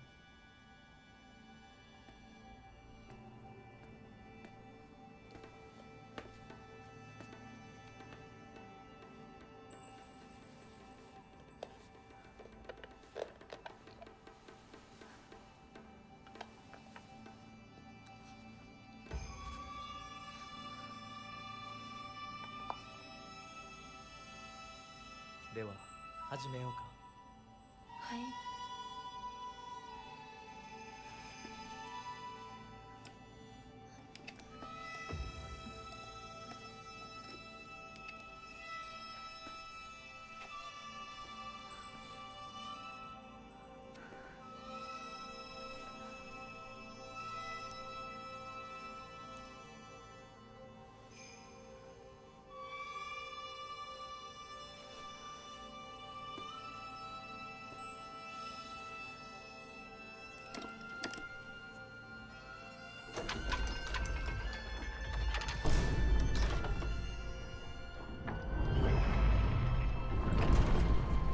では始めようか。はい。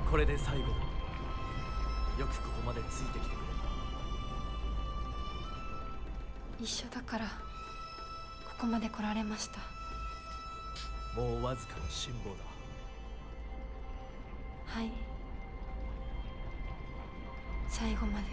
これで最後だ。よくここまでついてきてくれた。一緒だからここまで来られました。もうわずかの辛抱だ。はい。最後まで。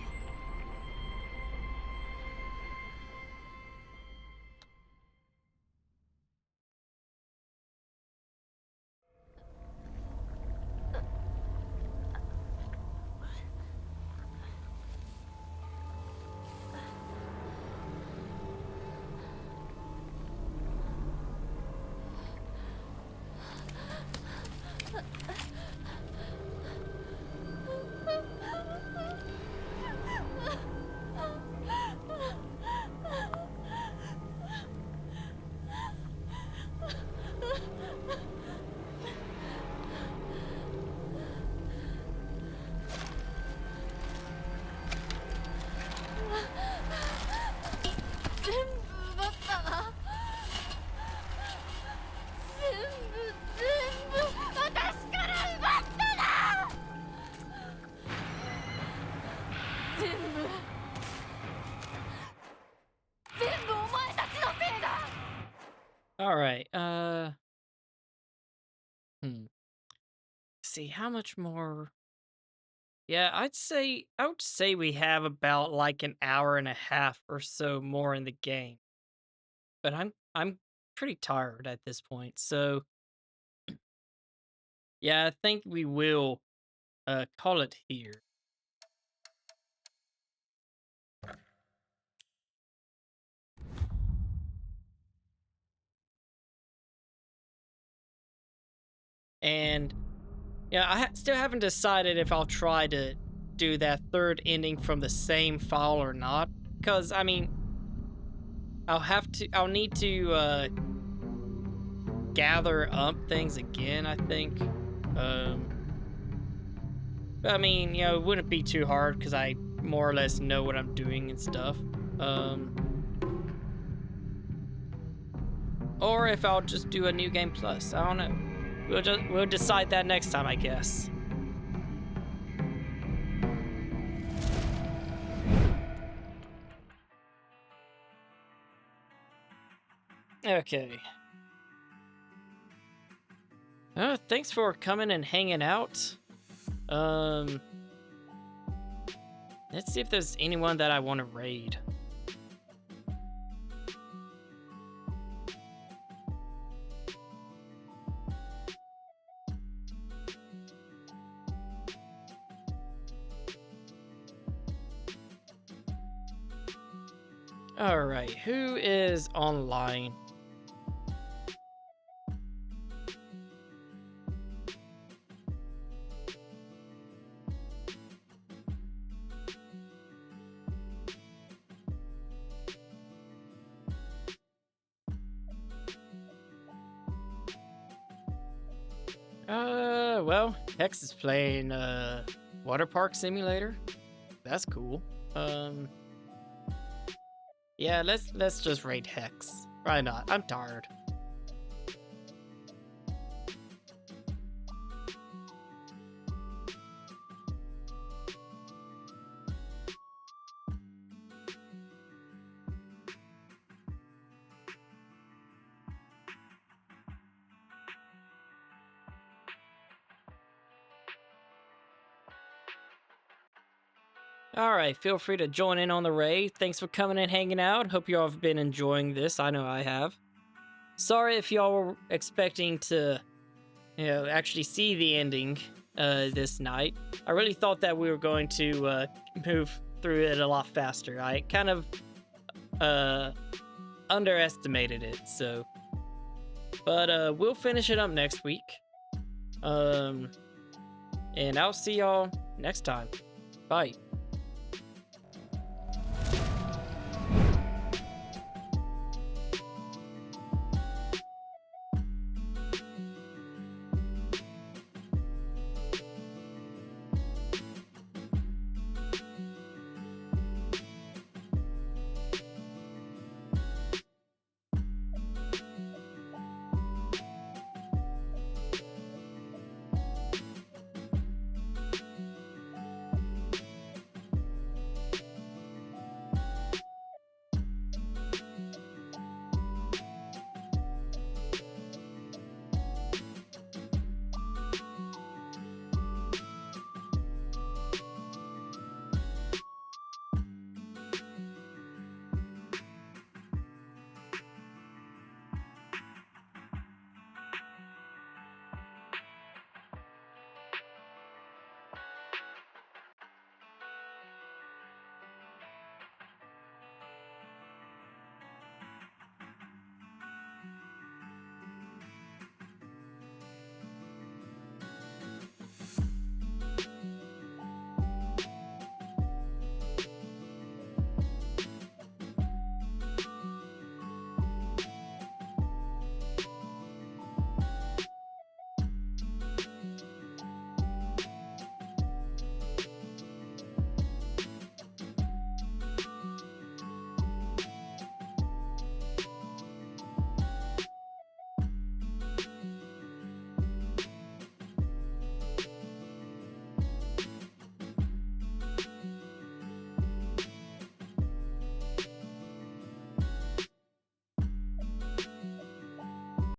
All right. See how much more. Yeah, I would say we have about like an hour and a half or so more in the game. But I'm pretty tired at this point. So yeah, I think we will call it here. And yeah, I still haven't decided if I'll try to do that third ending from the same file or not. Because, I mean, I'll need to gather up things again, I think. But I mean, you know, it wouldn't be too hard because I more or less know what I'm doing and stuff. Or if I'll just do a new game plus, I don't know. We'll decide that next time, I guess. Okay. Thanks for coming and hanging out. Let's see if there's anyone that I want to raid. All right, who is online? Well, Hex is playing Water Park Simulator. That's cool. Yeah, let's just raid Hex. Why not? I'm tired. Alright, feel free to join in on the raid. Thanks for coming and hanging out. Hope y'all have been enjoying this. I know I have. Sorry if y'all were expecting to, actually see the ending this night. I really thought that we were going to move through it a lot faster. I kind of underestimated it, so. But we'll finish it up next week. And I'll see y'all next time. Bye.